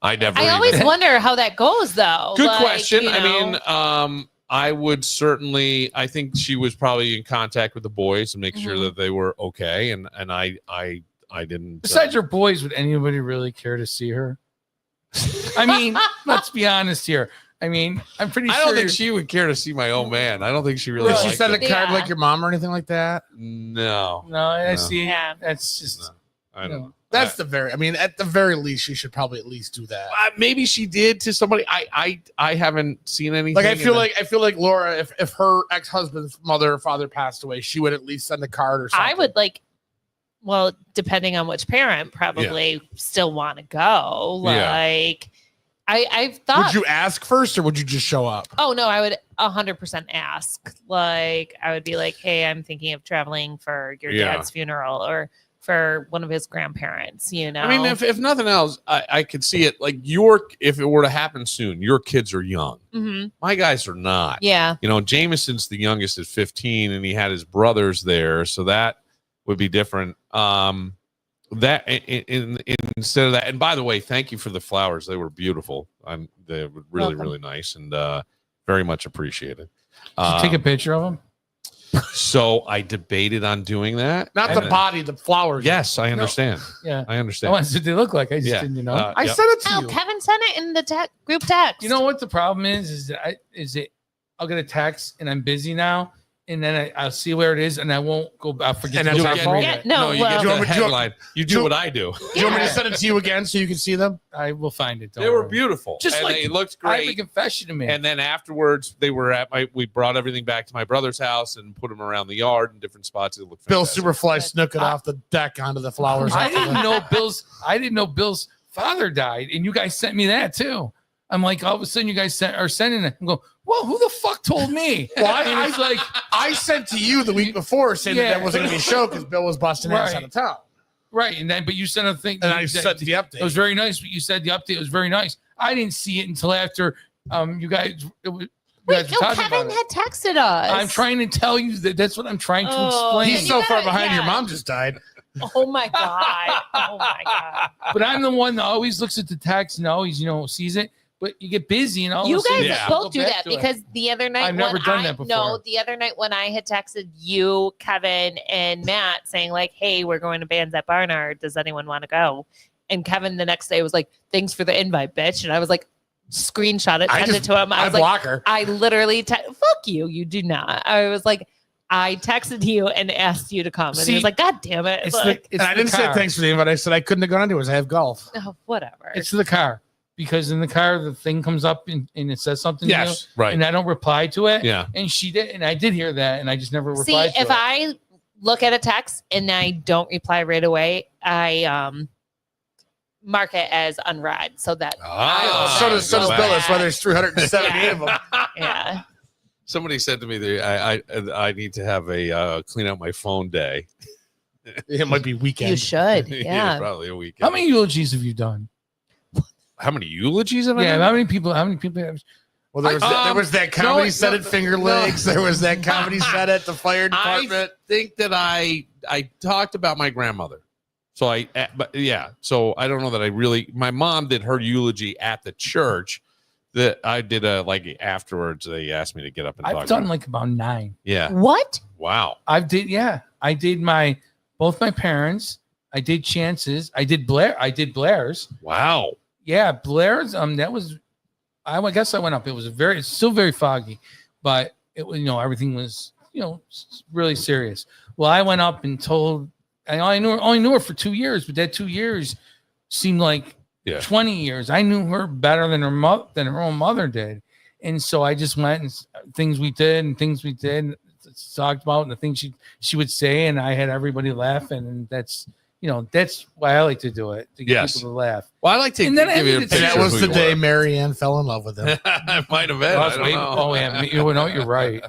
[SPEAKER 2] I never.
[SPEAKER 4] I always wonder how that goes, though.
[SPEAKER 2] Good
[SPEAKER 4] Like,
[SPEAKER 2] question.
[SPEAKER 4] you
[SPEAKER 2] I
[SPEAKER 4] know.
[SPEAKER 2] mean, I would certainly. I think she was probably in contact with the boys and make sure that they were okay. And I didn't.
[SPEAKER 5] Besides your boys, would anybody really care to see her? I mean, let's be honest here. I mean, I'm pretty
[SPEAKER 2] I
[SPEAKER 5] sure.
[SPEAKER 2] don't think she would care to see my old man. I don't think she really.
[SPEAKER 3] Did she
[SPEAKER 2] liked
[SPEAKER 3] send a
[SPEAKER 2] him.
[SPEAKER 3] card
[SPEAKER 4] Yeah.
[SPEAKER 3] like your mom or anything like that?
[SPEAKER 2] No,
[SPEAKER 5] No, I
[SPEAKER 2] No.
[SPEAKER 5] see.
[SPEAKER 4] Yeah.
[SPEAKER 5] That's just.
[SPEAKER 2] I don't know.
[SPEAKER 3] That's at the very least, she should probably at least do that.
[SPEAKER 2] Maybe she did to somebody. I haven't seen anything.
[SPEAKER 3] Like I feel like Laura, if her ex-husband's mother or father passed away, she would at least send a card or something.
[SPEAKER 4] I would well, depending on which parent, probably still want to go.
[SPEAKER 2] Yeah.
[SPEAKER 4] Like, I've thought.
[SPEAKER 3] Would you ask first, or would you just show up?
[SPEAKER 4] Oh no, I would 100% ask. Like, I would be like, "Hey, I'm thinking of traveling for your
[SPEAKER 2] Yeah.
[SPEAKER 4] dad's funeral or for one of his grandparents." You know,
[SPEAKER 2] I mean, if nothing else, I could see it. Like if it were to happen soon, your kids are young.
[SPEAKER 4] Mhm.
[SPEAKER 2] My guys are not.
[SPEAKER 4] Yeah,
[SPEAKER 2] Jameson's the youngest at 15, and he had his brothers there, so that would be different. That instead of that, and by the way, thank you for the flowers; they were beautiful. They were really,
[SPEAKER 4] Welcome.
[SPEAKER 2] really nice, and very much appreciated.
[SPEAKER 5] Did you take a picture of them?
[SPEAKER 2] So I debated on doing that.
[SPEAKER 3] Not
[SPEAKER 2] and
[SPEAKER 3] the body, the flowers.
[SPEAKER 2] Yes, I understand.
[SPEAKER 5] Yeah.
[SPEAKER 2] I
[SPEAKER 5] I
[SPEAKER 2] understand.
[SPEAKER 5] want to see what they look like. I just didn't,
[SPEAKER 3] I
[SPEAKER 2] Yep.
[SPEAKER 3] sent it to
[SPEAKER 4] oh,
[SPEAKER 3] you.
[SPEAKER 4] Kevin sent it in the group text.
[SPEAKER 5] You know what the problem is that I'll get a text and I'm busy now, and then I'll see where it is, and I won't go. I'll forget
[SPEAKER 3] And
[SPEAKER 5] to
[SPEAKER 3] then
[SPEAKER 5] go
[SPEAKER 3] you'll
[SPEAKER 5] back
[SPEAKER 3] get-
[SPEAKER 5] and read
[SPEAKER 4] Yeah,
[SPEAKER 5] it.
[SPEAKER 4] no,
[SPEAKER 2] you
[SPEAKER 4] well,
[SPEAKER 2] get
[SPEAKER 3] Do you want
[SPEAKER 2] the
[SPEAKER 3] me- do you-
[SPEAKER 2] headline. You do what I do.
[SPEAKER 3] Do you want me to send it to you again so you can see them?
[SPEAKER 5] I will find it. Don't
[SPEAKER 2] They were
[SPEAKER 5] worry.
[SPEAKER 2] beautiful.
[SPEAKER 5] Just
[SPEAKER 2] and
[SPEAKER 5] like-
[SPEAKER 2] they looked
[SPEAKER 5] I have a
[SPEAKER 2] great.
[SPEAKER 5] confession to make.
[SPEAKER 2] And then afterwards, they were we brought everything back to my brother's house and put them around the yard in different spots. It looked
[SPEAKER 3] Bill
[SPEAKER 2] fantastic.
[SPEAKER 3] Superfly snook it off the deck onto the flowers.
[SPEAKER 5] I didn't know Bill's father died, and you guys sent me that too. I'm like, all of a sudden, you guys are sending it. I'm going, well, who the fuck told me?
[SPEAKER 3] Well,
[SPEAKER 5] And it's like,
[SPEAKER 3] I sent to you the week before saying that
[SPEAKER 5] Yeah.
[SPEAKER 3] wasn't going to be a show because Bill was busting ass
[SPEAKER 5] Right.
[SPEAKER 3] out of town.
[SPEAKER 5] right, and then but you sent a thing,
[SPEAKER 3] And I
[SPEAKER 5] that-
[SPEAKER 3] sent the update.
[SPEAKER 5] It was very nice. But you said the update was very nice. I didn't see it until after you guys. You
[SPEAKER 4] wait,
[SPEAKER 5] guys were
[SPEAKER 4] no,
[SPEAKER 5] talking
[SPEAKER 4] Kevin
[SPEAKER 5] about
[SPEAKER 4] had texted us.
[SPEAKER 5] I'm trying to tell you that's what I'm trying to
[SPEAKER 4] Oh,
[SPEAKER 5] explain.
[SPEAKER 3] He's
[SPEAKER 4] you
[SPEAKER 3] so far
[SPEAKER 4] gotta-
[SPEAKER 3] behind.
[SPEAKER 4] yeah.
[SPEAKER 3] Your mom just died.
[SPEAKER 4] Oh my god! Oh my god!
[SPEAKER 5] But I'm the one that always looks at the text and always, sees it. But you get busy and all
[SPEAKER 4] You
[SPEAKER 5] of a sudden
[SPEAKER 4] guys
[SPEAKER 2] Yeah.
[SPEAKER 5] go
[SPEAKER 4] both do
[SPEAKER 5] back
[SPEAKER 4] that
[SPEAKER 5] to it.
[SPEAKER 4] because the other night
[SPEAKER 5] I've never
[SPEAKER 4] when
[SPEAKER 5] done that before.
[SPEAKER 4] No, the other night when I had texted you, Kevin, and Matt saying like, "Hey, we're going to Bands at Barnard. Does anyone want to go?" And Kevin the next day was like, "Thanks for the invite, bitch." And I was like, screenshot it, send it to him. I
[SPEAKER 3] I
[SPEAKER 4] was like,
[SPEAKER 3] block her.
[SPEAKER 4] I literally fuck you. You do not. I was like, I texted you and asked you to come, and he
[SPEAKER 5] See,
[SPEAKER 4] was like, "God damn it!"
[SPEAKER 5] It's
[SPEAKER 4] Like,
[SPEAKER 5] the, it's
[SPEAKER 3] And I
[SPEAKER 5] the
[SPEAKER 3] didn't say
[SPEAKER 5] car.
[SPEAKER 3] thanks for the invite. I said I couldn't have gone into it. I have golf.
[SPEAKER 4] oh, whatever.
[SPEAKER 5] It's the car. Because in the car, the thing comes up and it says something to
[SPEAKER 3] Yes.
[SPEAKER 5] you,
[SPEAKER 2] Right.
[SPEAKER 5] and I don't reply to it.
[SPEAKER 2] Yeah.
[SPEAKER 5] And she did, and I did hear that, and I just never
[SPEAKER 4] See,
[SPEAKER 5] replied to
[SPEAKER 4] if
[SPEAKER 5] it.
[SPEAKER 4] I look at a text and I don't reply right away, I mark it as unread so that
[SPEAKER 2] Ah,
[SPEAKER 3] so does
[SPEAKER 4] so
[SPEAKER 3] Bill. That's why
[SPEAKER 4] bad.
[SPEAKER 3] there's 378 of them.
[SPEAKER 4] yeah.
[SPEAKER 2] Somebody said to me that I need to have a clean out my phone day.
[SPEAKER 3] It might be weekend.
[SPEAKER 4] You should. Yeah.
[SPEAKER 2] Probably a weekend.
[SPEAKER 5] How many eulogies have you done?
[SPEAKER 2] How many eulogies have I
[SPEAKER 5] Yeah,
[SPEAKER 2] done?
[SPEAKER 5] how many people have
[SPEAKER 3] Well, there was that comedy set at Finger
[SPEAKER 2] no.
[SPEAKER 3] Lakes. There was that comedy set at the fire
[SPEAKER 2] I
[SPEAKER 3] department.
[SPEAKER 2] think that I talked about my grandmother. So but yeah. So I don't know that I really. My mom did her eulogy at the church. That I did like afterwards. They asked me to get up and talk.
[SPEAKER 5] I've done
[SPEAKER 2] about
[SPEAKER 5] like about 9.
[SPEAKER 2] Yeah.
[SPEAKER 4] What?
[SPEAKER 2] Wow.
[SPEAKER 5] I did both my parents. I did Chance's. I did Blair's.
[SPEAKER 2] Wow.
[SPEAKER 5] Yeah, Blair's. That was. I guess I went up. It's still very foggy, but it was everything was really serious. Well, I went up and told. I only knew her for 2 years, but that 2 years seemed like 20 years. I knew her better than her own mother did, and so I just went and things we did, talked about, and the things she would say, and I had everybody laughing, and that's why I like to do it, to get people to laugh.
[SPEAKER 2] Well, I like to
[SPEAKER 5] And then I
[SPEAKER 2] give you a
[SPEAKER 5] ended it-
[SPEAKER 2] picture.
[SPEAKER 3] And that was
[SPEAKER 2] of
[SPEAKER 3] the
[SPEAKER 2] who you
[SPEAKER 3] day
[SPEAKER 2] were.
[SPEAKER 3] Marianne fell in love with him.
[SPEAKER 2] I might have been. I don't know.
[SPEAKER 5] Oh yeah, you're right.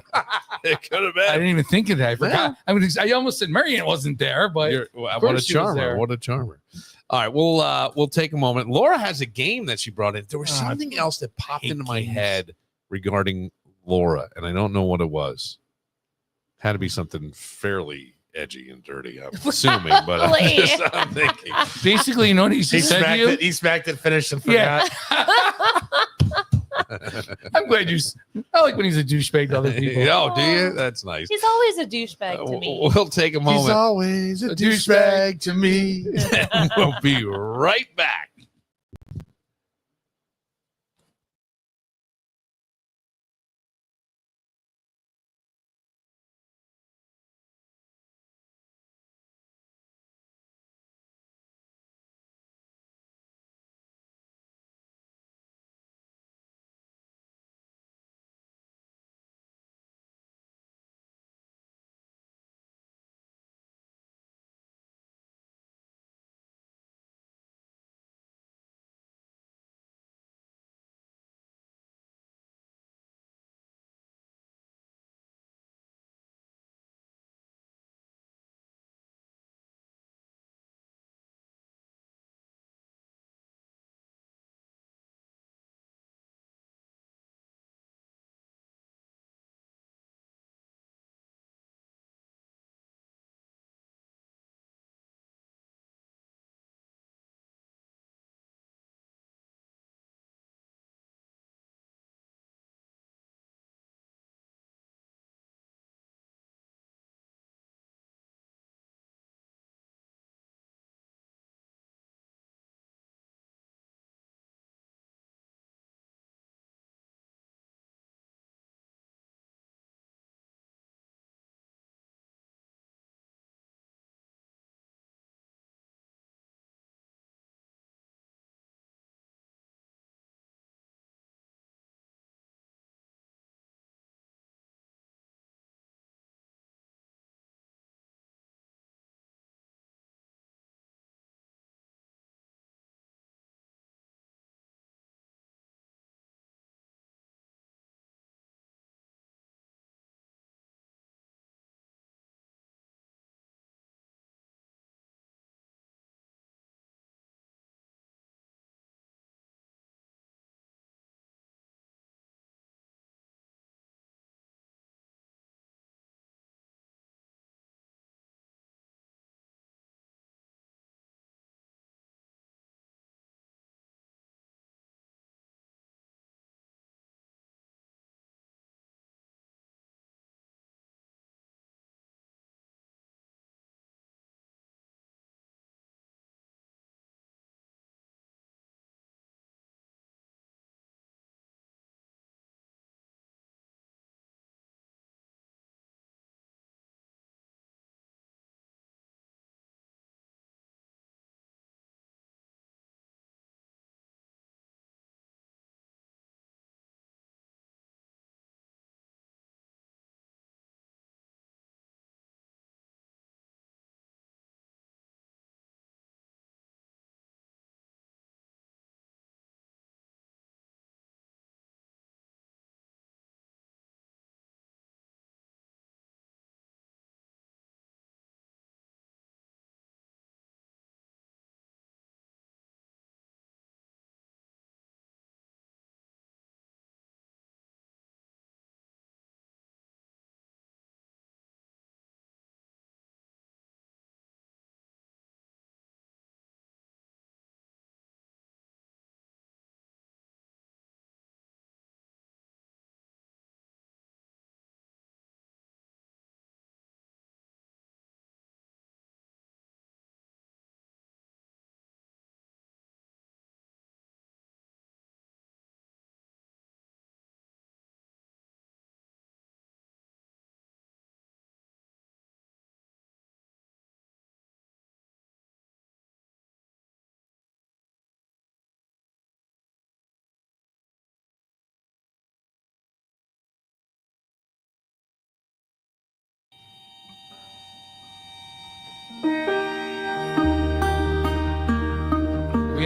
[SPEAKER 2] It could have
[SPEAKER 5] I
[SPEAKER 2] been.
[SPEAKER 5] didn't even think of that. I forgot. I almost said Marianne wasn't there, but
[SPEAKER 2] What a
[SPEAKER 5] course she was
[SPEAKER 2] charmer!
[SPEAKER 5] there.
[SPEAKER 2] What a charmer! All right, we'll take a moment. Laura has a game that she brought in. There was something else that popped
[SPEAKER 5] hate
[SPEAKER 2] into my
[SPEAKER 5] games.
[SPEAKER 2] head regarding Laura, and I don't know what it was. Had to be something fairly edgy and dirty, I'm assuming, but I'm thinking.
[SPEAKER 5] basically, you know what he said to you?
[SPEAKER 3] He smacked it, finished, and
[SPEAKER 5] Yeah.
[SPEAKER 3] forgot.
[SPEAKER 5] I'm glad I like when he's a douchebag to other people.
[SPEAKER 2] Oh, do you? That's nice.
[SPEAKER 4] He's always a douchebag to me.
[SPEAKER 2] We'll take a
[SPEAKER 3] He's
[SPEAKER 2] moment.
[SPEAKER 3] always a
[SPEAKER 5] A
[SPEAKER 3] douchebag to me.
[SPEAKER 2] We'll be right back.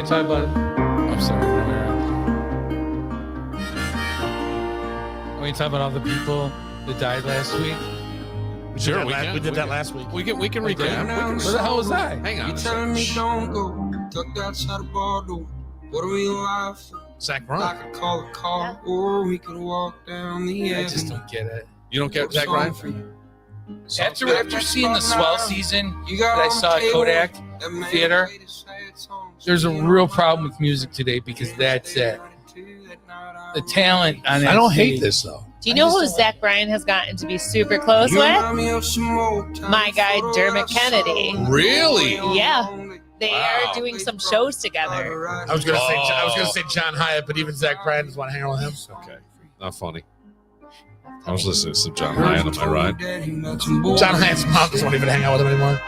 [SPEAKER 5] can talk about it. I'm sorry. We can talk about all the people that died last week.
[SPEAKER 2] Sure,
[SPEAKER 3] we did that last week.
[SPEAKER 2] We can recap.
[SPEAKER 5] Where the hell was I?
[SPEAKER 2] Hang on.
[SPEAKER 6] You telling me don't go, tucked outside the bar door. What are we alive for?
[SPEAKER 2] Zach
[SPEAKER 6] I
[SPEAKER 2] Bryan.
[SPEAKER 6] could call a car, or we could walk down the
[SPEAKER 5] I just
[SPEAKER 6] avenue.
[SPEAKER 5] don't get it.
[SPEAKER 2] You don't get Zach Bryan?
[SPEAKER 5] After seeing the Swell season
[SPEAKER 6] You got
[SPEAKER 5] that I
[SPEAKER 6] on
[SPEAKER 5] saw at
[SPEAKER 6] the
[SPEAKER 5] Kodak
[SPEAKER 6] table, that man
[SPEAKER 5] Theater,
[SPEAKER 6] played his sad songs.
[SPEAKER 5] there's a real problem with music today because that's it. The talent on that
[SPEAKER 3] I don't hate
[SPEAKER 5] stage.
[SPEAKER 3] this though.
[SPEAKER 4] Do you know who Zach Bryan has gotten to be super close with? My guy, Dermot Kennedy.
[SPEAKER 2] Really?
[SPEAKER 4] Yeah. They
[SPEAKER 2] Wow.
[SPEAKER 4] are doing some shows together.
[SPEAKER 3] I was gonna say John Hyatt, but even Zach Bryan doesn't want to hang out with him.
[SPEAKER 2] Okay. Not funny. I was listening to some John Hyatt on my ride.
[SPEAKER 3] John Hyatt's mom doesn't want to even hang out with him anymore.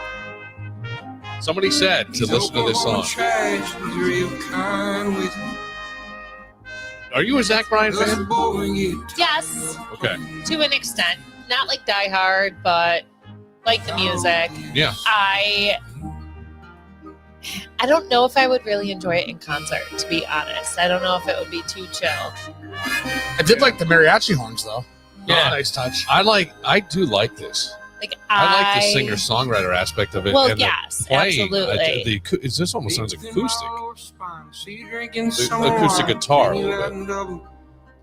[SPEAKER 2] Somebody said to listen to this song. Are you a Zach Bryan fan?
[SPEAKER 4] Yes,
[SPEAKER 2] Okay.
[SPEAKER 4] to an extent. Not like Die Hard, but like the music.
[SPEAKER 2] Yeah.
[SPEAKER 4] I don't know if I would really enjoy it in concert, to be honest. I don't know if it would be too chill.
[SPEAKER 3] I did like the mariachi horns though.
[SPEAKER 5] Yeah.
[SPEAKER 3] Nice touch.
[SPEAKER 2] I do like this.
[SPEAKER 4] Like
[SPEAKER 2] I like the singer-songwriter aspect of it.
[SPEAKER 4] Well,
[SPEAKER 2] and the
[SPEAKER 4] yes,
[SPEAKER 2] playing.
[SPEAKER 4] absolutely.
[SPEAKER 2] This almost sounds acoustic.
[SPEAKER 6] The
[SPEAKER 2] acoustic guitar a little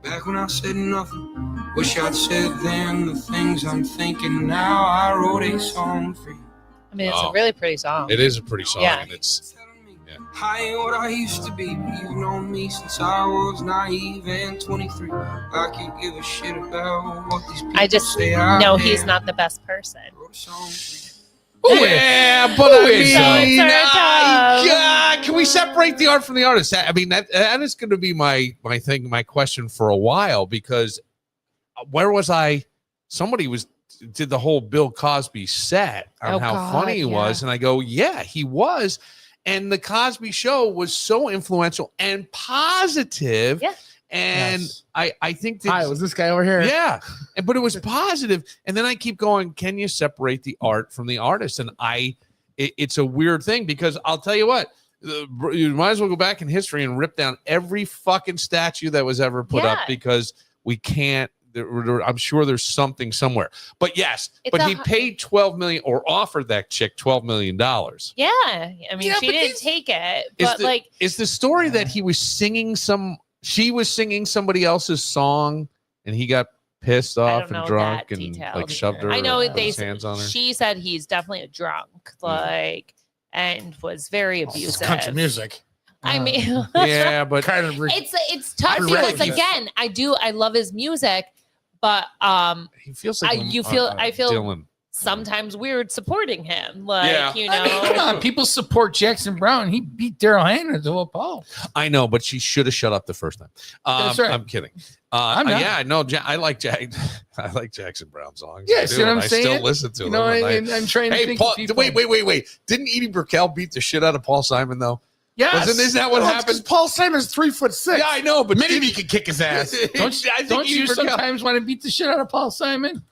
[SPEAKER 6] Back when I said nothing, wish I'd said then the things I'm thinking now. I wrote a song for you.
[SPEAKER 4] I mean, it's
[SPEAKER 2] Oh.
[SPEAKER 4] a really pretty song.
[SPEAKER 2] It is a pretty song,
[SPEAKER 4] Yeah.
[SPEAKER 2] and it's
[SPEAKER 6] I ain't what I used to be, but you've known me since I was naive and 23. I could give a shit about what these people
[SPEAKER 4] I just
[SPEAKER 6] say. I
[SPEAKER 4] know
[SPEAKER 6] am.
[SPEAKER 4] he's not the best person.
[SPEAKER 6] Wrote a song for you.
[SPEAKER 2] yeah, but
[SPEAKER 5] Who
[SPEAKER 2] I
[SPEAKER 5] is
[SPEAKER 2] mean,
[SPEAKER 4] that?
[SPEAKER 2] God, can we separate the art from the artist? I mean, that is going to be my thing, my question for a while, because where was I? Somebody did the whole Bill Cosby set on
[SPEAKER 4] Oh,
[SPEAKER 2] how
[SPEAKER 4] God,
[SPEAKER 2] funny he was, and I go, yeah, he was. And the Cosby Show was so influential and positive.
[SPEAKER 4] Yeah.
[SPEAKER 2] And
[SPEAKER 3] Yes.
[SPEAKER 2] I think that
[SPEAKER 3] Hi, it was this guy over here.
[SPEAKER 2] yeah, but it was positive. And then I keep going, can you separate the art from the artist? And it's a weird thing, because I'll tell you what, you might as well go back in history and rip down every fucking statue that was ever put up,
[SPEAKER 4] Yeah.
[SPEAKER 2] because we can't. I'm sure there's something somewhere. But yes,
[SPEAKER 4] It's
[SPEAKER 2] but
[SPEAKER 4] a
[SPEAKER 2] he
[SPEAKER 4] hu-
[SPEAKER 2] paid $12 million, or offered that chick $12 million.
[SPEAKER 4] Yeah. I mean,
[SPEAKER 2] Yeah,
[SPEAKER 4] she
[SPEAKER 2] but
[SPEAKER 4] didn't
[SPEAKER 2] these-
[SPEAKER 4] take it,
[SPEAKER 2] Is
[SPEAKER 4] but
[SPEAKER 2] the-
[SPEAKER 4] like,
[SPEAKER 2] Is the story that he was singing she was singing somebody else's song, and he got pissed
[SPEAKER 4] I
[SPEAKER 2] off
[SPEAKER 4] don't
[SPEAKER 2] and
[SPEAKER 4] know
[SPEAKER 2] drunk
[SPEAKER 4] that
[SPEAKER 2] and
[SPEAKER 4] detail.
[SPEAKER 2] like shoved her?
[SPEAKER 4] I know
[SPEAKER 2] or put
[SPEAKER 4] they
[SPEAKER 2] his hands on her.
[SPEAKER 4] she said he's definitely a drunk, like, and was very
[SPEAKER 3] It's
[SPEAKER 4] abusive.
[SPEAKER 3] country music.
[SPEAKER 4] I mean,
[SPEAKER 2] Yeah, but
[SPEAKER 3] Kind of
[SPEAKER 4] it's tough
[SPEAKER 3] I
[SPEAKER 4] because
[SPEAKER 3] recognize-
[SPEAKER 4] again, I love his music, but
[SPEAKER 2] he feels like
[SPEAKER 4] I feel
[SPEAKER 2] Dylan.
[SPEAKER 4] sometimes weird supporting him, like
[SPEAKER 2] Yeah.
[SPEAKER 4] you
[SPEAKER 5] I mean, come
[SPEAKER 4] know.
[SPEAKER 5] on, people support Jackson Brown. He beat Daryl Hannah to a pulp.
[SPEAKER 2] I know, but she should have shut up the first time.
[SPEAKER 5] That's right.
[SPEAKER 2] I'm kidding.
[SPEAKER 5] I'm not.
[SPEAKER 2] Yeah, no, I like I like Jackson Brown songs.
[SPEAKER 5] Yeah,
[SPEAKER 2] I
[SPEAKER 5] see
[SPEAKER 2] do,
[SPEAKER 5] what I'm
[SPEAKER 2] and I
[SPEAKER 5] saying?
[SPEAKER 2] still listen to
[SPEAKER 5] You
[SPEAKER 2] them.
[SPEAKER 5] know,
[SPEAKER 2] and
[SPEAKER 5] I'm trying to
[SPEAKER 2] hey,
[SPEAKER 5] think.
[SPEAKER 2] Paul,
[SPEAKER 5] of people.
[SPEAKER 2] wait. Didn't Edie Brickell beat the shit out of Paul Simon though?
[SPEAKER 3] yes.
[SPEAKER 2] Isn't that what
[SPEAKER 3] Well, it's
[SPEAKER 2] happened?
[SPEAKER 3] 'cause Paul Simon's 3'6".
[SPEAKER 2] Yeah, I know, but
[SPEAKER 3] Maybe he could kick his ass.
[SPEAKER 5] Don't,
[SPEAKER 2] I think
[SPEAKER 5] don't
[SPEAKER 2] Edie
[SPEAKER 5] you
[SPEAKER 2] Brickell-
[SPEAKER 5] sometimes want to beat the shit out of Paul Simon?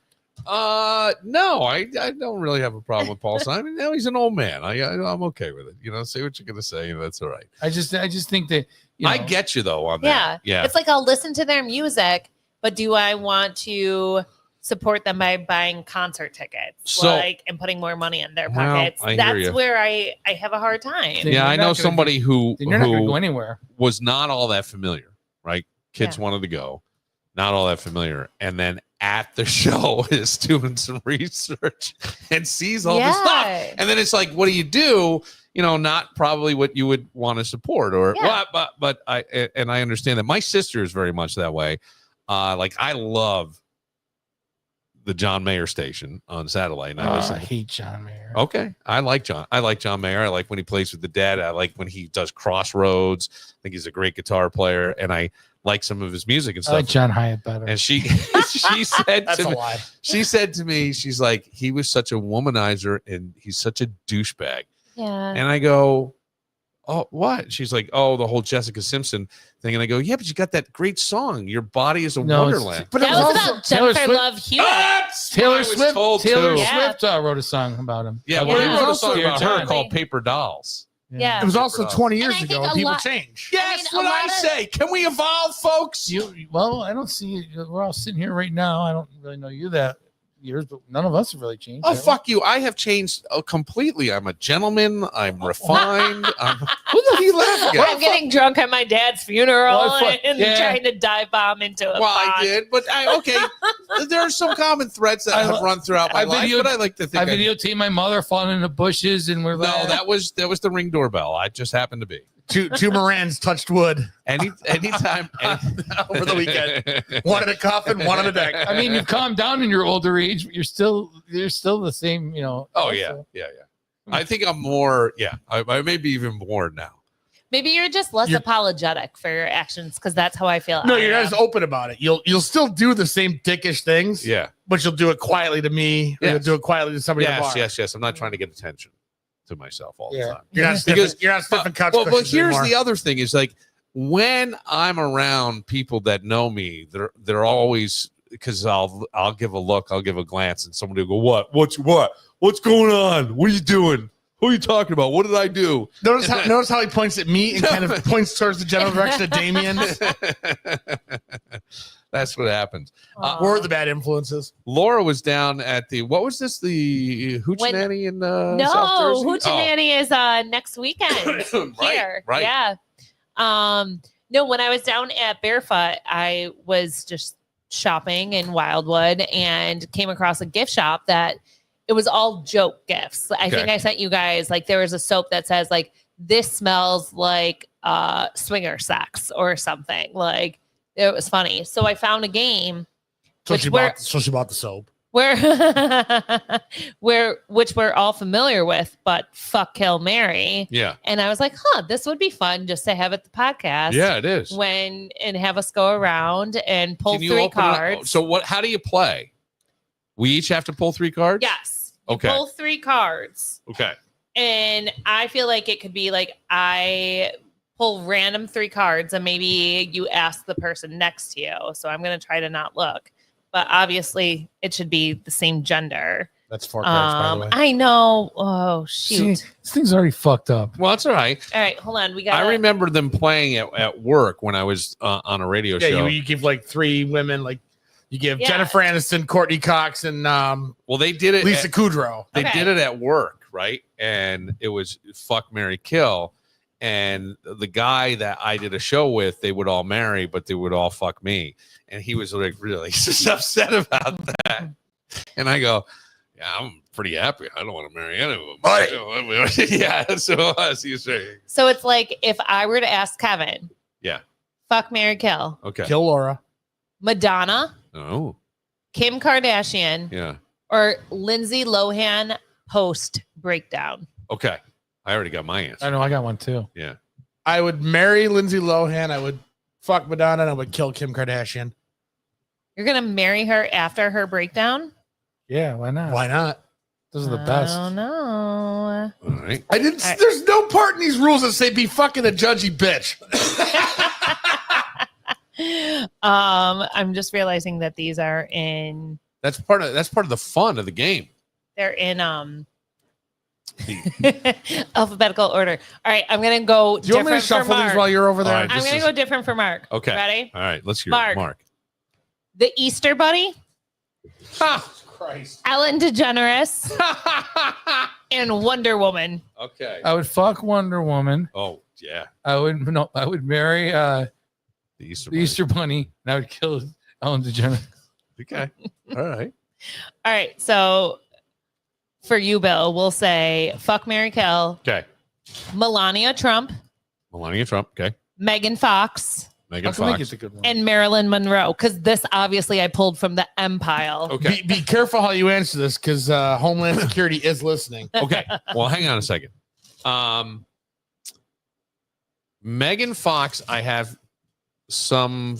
[SPEAKER 2] No, I don't really have a problem with Paul Simon. No, he's an old man. I'm okay with it. Say what you're gonna say, and that's all right.
[SPEAKER 5] I just think that
[SPEAKER 2] I get you though on
[SPEAKER 4] Yeah.
[SPEAKER 2] that. Yeah.
[SPEAKER 4] It's like I'll listen to their music, but do I want to support them by buying concert tickets,
[SPEAKER 2] So-
[SPEAKER 4] and putting more money in their
[SPEAKER 2] Well,
[SPEAKER 4] pockets?
[SPEAKER 2] I hear
[SPEAKER 4] That's
[SPEAKER 2] you.
[SPEAKER 4] where I have a hard time.
[SPEAKER 5] Then
[SPEAKER 2] Yeah,
[SPEAKER 5] you're
[SPEAKER 2] I
[SPEAKER 5] not
[SPEAKER 2] know
[SPEAKER 5] gonna
[SPEAKER 2] somebody who
[SPEAKER 5] Then you're not going to go anywhere.
[SPEAKER 2] was not all that familiar, right? Kids
[SPEAKER 4] Yeah.
[SPEAKER 2] wanted to go, not all that familiar. And then at the show is doing some research and sees all this stuff.
[SPEAKER 4] Yeah.
[SPEAKER 2] And then it's like, what do you do? Not probably what you would want to support or
[SPEAKER 4] Yeah.
[SPEAKER 2] but I understand that. My sister is very much that way. I love the John Mayer station on satellite. And I listen.
[SPEAKER 5] I hate John Mayer.
[SPEAKER 2] Okay. I like John Mayer. I like when he plays with the Dead. I like when he does Crossroads. I think he's a great guitar player, and I like some of his music and
[SPEAKER 5] I like
[SPEAKER 2] stuff.
[SPEAKER 5] John Hyatt better.
[SPEAKER 2] And she said
[SPEAKER 3] That's
[SPEAKER 2] to
[SPEAKER 3] a
[SPEAKER 2] me,
[SPEAKER 3] lie.
[SPEAKER 2] she said to me, she's like, he was such a womanizer and he's such a douchebag.
[SPEAKER 4] Yeah.
[SPEAKER 2] And I go, oh, what? She's like, oh, the whole Jessica Simpson thing. And I go, yeah, but you got that great song. Your body is a
[SPEAKER 5] No, it's-
[SPEAKER 2] wonderland.
[SPEAKER 3] But
[SPEAKER 4] that
[SPEAKER 3] it
[SPEAKER 4] was
[SPEAKER 3] also-
[SPEAKER 4] about
[SPEAKER 5] Taylor
[SPEAKER 4] Jennifer
[SPEAKER 5] Swift-
[SPEAKER 4] Love Hewitt.
[SPEAKER 2] That's
[SPEAKER 5] Taylor
[SPEAKER 2] what I was
[SPEAKER 5] Swift.
[SPEAKER 2] told,
[SPEAKER 5] Taylor
[SPEAKER 2] too.
[SPEAKER 4] Yeah.
[SPEAKER 5] Swift wrote a song about him.
[SPEAKER 2] Yeah,
[SPEAKER 4] Yeah.
[SPEAKER 2] well, he wrote a
[SPEAKER 5] Also
[SPEAKER 2] song
[SPEAKER 5] Dear
[SPEAKER 2] about her
[SPEAKER 5] John.
[SPEAKER 2] called Paper Dolls.
[SPEAKER 4] Yeah.
[SPEAKER 3] It was also 20 years
[SPEAKER 4] And I
[SPEAKER 3] ago,
[SPEAKER 4] think
[SPEAKER 3] and
[SPEAKER 4] a
[SPEAKER 3] people
[SPEAKER 4] lot-
[SPEAKER 3] change.
[SPEAKER 2] Yes,
[SPEAKER 4] I mean,
[SPEAKER 2] what
[SPEAKER 4] a
[SPEAKER 2] I
[SPEAKER 4] lot of-
[SPEAKER 2] say. Can we evolve, folks?
[SPEAKER 5] Well, I don't see. We're all sitting here right now. I don't really know you that years, but none of us have really changed.
[SPEAKER 2] Oh,
[SPEAKER 5] have we?
[SPEAKER 2] fuck you. I have changed completely. I'm a gentleman. I'm refined. I'm, who the hell are you laughing at?
[SPEAKER 4] I'm getting drunk at my dad's funeral
[SPEAKER 5] Well, fuck-
[SPEAKER 4] and
[SPEAKER 5] yeah.
[SPEAKER 4] trying to dive bomb into a
[SPEAKER 2] Well, I
[SPEAKER 4] pond.
[SPEAKER 2] did, but okay. There are some common threads that
[SPEAKER 5] I
[SPEAKER 2] have
[SPEAKER 5] lo-
[SPEAKER 2] run throughout my
[SPEAKER 5] I
[SPEAKER 2] life,
[SPEAKER 5] videoed-
[SPEAKER 2] but I like to think
[SPEAKER 5] I videotaped my mother falling in the bushes, and we're
[SPEAKER 2] No,
[SPEAKER 5] like,
[SPEAKER 2] that was the Ring doorbell. I just happened to be.
[SPEAKER 3] Two Morans touched wood
[SPEAKER 2] Anytime
[SPEAKER 3] over the weekend. One in a coffin, one on a deck.
[SPEAKER 5] I mean, you've calmed down in your older age, but you're still the same,
[SPEAKER 2] Oh yeah. I think I'm more. Yeah, I may be even more now.
[SPEAKER 4] Maybe you're just less
[SPEAKER 3] You're-
[SPEAKER 4] apologetic for your actions because that's how I feel.
[SPEAKER 3] No,
[SPEAKER 4] I
[SPEAKER 3] you're not
[SPEAKER 4] am.
[SPEAKER 3] as open about it. You'll still do the same dickish things,
[SPEAKER 2] Yeah.
[SPEAKER 3] but you'll do it quietly to me. Or you'll
[SPEAKER 2] Yes.
[SPEAKER 3] do it quietly to somebody at the bar.
[SPEAKER 2] Yes. I'm not trying to get attention to myself all the
[SPEAKER 5] Yeah.
[SPEAKER 2] time.
[SPEAKER 3] You're not sniffing,
[SPEAKER 2] Because-
[SPEAKER 3] you're not sniffing couch
[SPEAKER 2] Well, but
[SPEAKER 3] cushions
[SPEAKER 2] here's
[SPEAKER 3] anymore.
[SPEAKER 2] the other thing: is like when I'm around people that know me, they're always because I'll give a look, I'll give a glance, and somebody will go, What's going on? What are you doing? Who are you talking about? What did I do?
[SPEAKER 3] Notice how he points at me and kind of points towards the general direction of Damien.
[SPEAKER 2] That's what happens.
[SPEAKER 4] Aw.
[SPEAKER 3] We're the bad influences.
[SPEAKER 2] Laura was down at the what was this? The Hoochie-Nanny in South
[SPEAKER 4] No,
[SPEAKER 2] Jersey?
[SPEAKER 4] Hoochie-Nanny is next weekend here.
[SPEAKER 2] right.
[SPEAKER 4] Yeah. No, when I was down at Barefoot, I was just shopping in Wildwood and came across a gift shop that it was all joke gifts. I think
[SPEAKER 2] Okay.
[SPEAKER 4] I sent you guys like there was a soap that says like this smells like swinger sex or something. Like it was funny. So I found a game
[SPEAKER 3] So
[SPEAKER 4] Which
[SPEAKER 3] she
[SPEAKER 4] we're-
[SPEAKER 3] bought the soap.
[SPEAKER 4] where which we're all familiar with, but fuck, kill, marry.
[SPEAKER 2] Yeah.
[SPEAKER 4] And I was like, this would be fun just to have at the podcast.
[SPEAKER 2] Yeah, it is.
[SPEAKER 4] And have us go around and pull
[SPEAKER 2] Can you
[SPEAKER 4] 3
[SPEAKER 2] open it up?
[SPEAKER 4] cards.
[SPEAKER 2] So what? How do you play? We each have to pull 3 cards.
[SPEAKER 4] Yes. You
[SPEAKER 2] Okay.
[SPEAKER 4] pull 3 cards.
[SPEAKER 2] Okay.
[SPEAKER 4] And I feel like it could be like I pull random 3 cards and maybe you ask the person next to you. So I'm gonna try to not look. But obviously it should be the same gender.
[SPEAKER 3] That's 4 cards, by the way.
[SPEAKER 4] I know. Oh shoot.
[SPEAKER 5] See, this thing's already fucked up.
[SPEAKER 2] Well, that's all right.
[SPEAKER 4] All right, hold on. We got
[SPEAKER 2] I remember them playing at work when I was on a radio
[SPEAKER 3] Yeah,
[SPEAKER 2] show.
[SPEAKER 3] you give like 3 women, like you give
[SPEAKER 4] Yeah.
[SPEAKER 3] Jennifer Aniston, Courtney Cox, and
[SPEAKER 2] Well, they did it.
[SPEAKER 3] Lisa Kudrow.
[SPEAKER 2] They
[SPEAKER 4] Okay.
[SPEAKER 2] did it at work, right? And it was fuck, marry, kill. And the guy that I did a show with, they would all marry, but they would all fuck me. And he was like really just upset about that. And I go, yeah, I'm pretty happy. I don't want to marry any of them. Yeah, that's what it was. He was saying.
[SPEAKER 4] So it's like if I were to ask Kevin,
[SPEAKER 2] Yeah.
[SPEAKER 4] fuck, marry, kill,
[SPEAKER 2] Okay.
[SPEAKER 3] Kill Laura.
[SPEAKER 4] Madonna,
[SPEAKER 2] Oh,
[SPEAKER 4] Kim Kardashian,
[SPEAKER 2] yeah.
[SPEAKER 4] or Lindsay Lohan post breakdown.
[SPEAKER 2] Okay. I already got my answer.
[SPEAKER 5] I know I got one too.
[SPEAKER 2] Yeah.
[SPEAKER 3] I would marry Lindsay Lohan. I would fuck Madonna, and I would kill Kim Kardashian.
[SPEAKER 4] You're gonna marry her after her breakdown?
[SPEAKER 5] Yeah, why not?
[SPEAKER 3] Why not?
[SPEAKER 5] Those are the best.
[SPEAKER 4] I don't know.
[SPEAKER 2] All right.
[SPEAKER 3] I didn't.
[SPEAKER 4] All right.
[SPEAKER 3] There's no part in these rules that say be fucking a judgy bitch.
[SPEAKER 4] I'm just realizing that these are in
[SPEAKER 2] That's part of the fun of the game.
[SPEAKER 4] they're in alphabetical order. All right, I'm gonna go
[SPEAKER 3] Do you want me to
[SPEAKER 4] different for
[SPEAKER 3] shuffle these
[SPEAKER 4] Mark.
[SPEAKER 3] while you're over there?
[SPEAKER 2] All right.
[SPEAKER 4] I'm
[SPEAKER 2] This
[SPEAKER 4] gonna
[SPEAKER 2] is-
[SPEAKER 4] go different for Mark.
[SPEAKER 2] Okay.
[SPEAKER 4] Ready?
[SPEAKER 2] All right. Let's hear
[SPEAKER 4] Mark.
[SPEAKER 2] it. Mark.
[SPEAKER 4] The Easter Bunny,
[SPEAKER 3] Christ.
[SPEAKER 4] Ellen DeGeneres, and Wonder Woman.
[SPEAKER 2] Okay.
[SPEAKER 5] I would fuck Wonder Woman.
[SPEAKER 2] Oh, yeah.
[SPEAKER 5] I would marry
[SPEAKER 2] The Easter
[SPEAKER 5] the Easter Bunny, and I would kill Ellen DeGeneres.
[SPEAKER 2] Okay. All right.
[SPEAKER 4] All right, so for you, Bill, we'll say fuck, marry, kill,
[SPEAKER 2] Okay.
[SPEAKER 4] Melania Trump,
[SPEAKER 2] Melania Trump. Okay.
[SPEAKER 4] Megan Fox,
[SPEAKER 2] Megan
[SPEAKER 5] How come I
[SPEAKER 2] Fox.
[SPEAKER 5] get the good one?
[SPEAKER 4] and Marilyn Monroe. Because this obviously I pulled from the Empire.
[SPEAKER 2] Okay.
[SPEAKER 3] Be careful how you answer this, because Homeland Security is listening.
[SPEAKER 2] Okay. Well, hang on a second. Megan Fox, I have some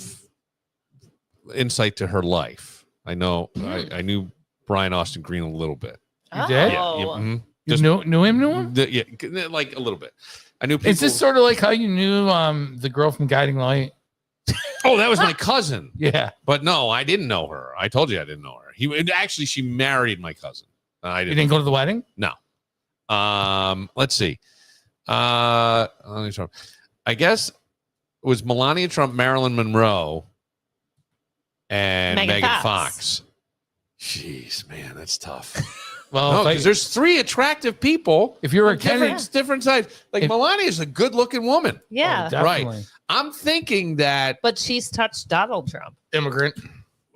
[SPEAKER 2] insight to her life. I know. I knew Brian Austin Green a little bit.
[SPEAKER 5] You did?
[SPEAKER 4] Oh.
[SPEAKER 2] mhm.
[SPEAKER 5] You
[SPEAKER 2] Just-
[SPEAKER 5] knew him?
[SPEAKER 2] Yeah, like a little bit. I knew people.
[SPEAKER 5] Is this sort of like how you knew the girl from Guiding Light?
[SPEAKER 2] Oh, that was my cousin.
[SPEAKER 5] Yeah.
[SPEAKER 2] But no, I didn't know her. I told you I didn't know her. Actually, she married my cousin. I
[SPEAKER 5] You
[SPEAKER 2] didn't.
[SPEAKER 5] didn't go to the wedding?
[SPEAKER 2] Let's see. Melania Trump. I guess it was Melania Trump, Marilyn Monroe, and
[SPEAKER 4] Megan
[SPEAKER 2] Megan
[SPEAKER 4] Fox.
[SPEAKER 2] Fox. Jeez, man, that's tough.
[SPEAKER 5] Well,
[SPEAKER 2] No,
[SPEAKER 5] if I-
[SPEAKER 2] because there's three attractive people.
[SPEAKER 5] if you're a
[SPEAKER 2] on different,
[SPEAKER 5] Kennedy,
[SPEAKER 2] different sides. Like
[SPEAKER 5] If-
[SPEAKER 2] Melania is a good-looking woman.
[SPEAKER 4] Yeah.
[SPEAKER 5] definitely.
[SPEAKER 2] I'm thinking that
[SPEAKER 4] But she's touched Donald Trump.
[SPEAKER 3] Immigrant.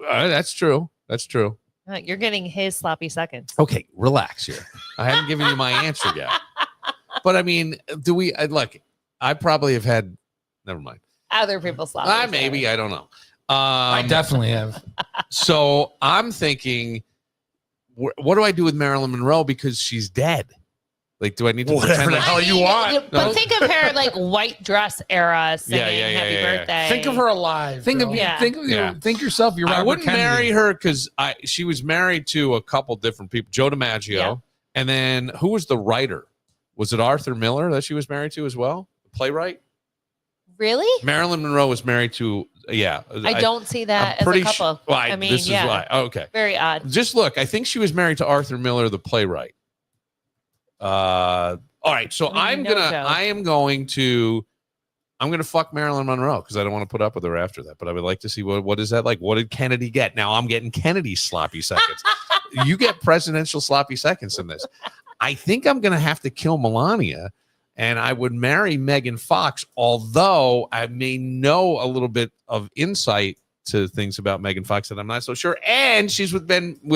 [SPEAKER 2] that's true. That's true.
[SPEAKER 4] You're getting his sloppy seconds.
[SPEAKER 2] Okay, relax here. I haven't given you my answer yet. But I mean, do we look? I probably have had. Never mind.
[SPEAKER 4] Other people's sloppy.
[SPEAKER 2] Maybe I don't know.
[SPEAKER 5] I definitely have.
[SPEAKER 2] So I'm thinking, what do I do with Marilyn Monroe because she's dead? Like, do I need to
[SPEAKER 3] Whatever
[SPEAKER 2] pretend
[SPEAKER 3] the
[SPEAKER 2] like-
[SPEAKER 3] hell you want.
[SPEAKER 4] But
[SPEAKER 2] No.
[SPEAKER 4] think of her like white dress era singing Happy
[SPEAKER 2] yeah.
[SPEAKER 4] Birthday.
[SPEAKER 3] Think of her alive.
[SPEAKER 5] Think of
[SPEAKER 3] bro.
[SPEAKER 4] Yeah.
[SPEAKER 5] think yourself. You're Robert
[SPEAKER 2] I wouldn't
[SPEAKER 5] Kennedy.
[SPEAKER 2] marry her because she was married to a couple different people. Joe DiMaggio,
[SPEAKER 4] Yeah.
[SPEAKER 2] and then who was the writer? Was it Arthur Miller that she was married to as well? The playwright.
[SPEAKER 4] Really?
[SPEAKER 2] Marilyn Monroe was married to. Yeah,
[SPEAKER 4] I don't see that
[SPEAKER 2] I'm pretty
[SPEAKER 4] as a couple.
[SPEAKER 2] Well,
[SPEAKER 4] I mean,
[SPEAKER 2] this
[SPEAKER 4] yeah.
[SPEAKER 2] is why. Oh, okay.
[SPEAKER 4] Very odd.
[SPEAKER 2] Just look. I think she was married to Arthur Miller, the playwright. All right. So
[SPEAKER 4] I
[SPEAKER 2] I'm
[SPEAKER 4] mean, no
[SPEAKER 2] gonna.
[SPEAKER 4] joke.
[SPEAKER 2] I am going to. I'm gonna fuck Marilyn Monroe because I don't want to put up with her after that. But I would like to see what is that like? What did Kennedy get? Now I'm getting Kennedy's sloppy seconds. You get presidential sloppy seconds in this. I think I'm gonna have to kill Melania, and I would marry Megan Fox. Although I may know a little bit of insight to things about Megan Fox that I'm not so sure. And she's with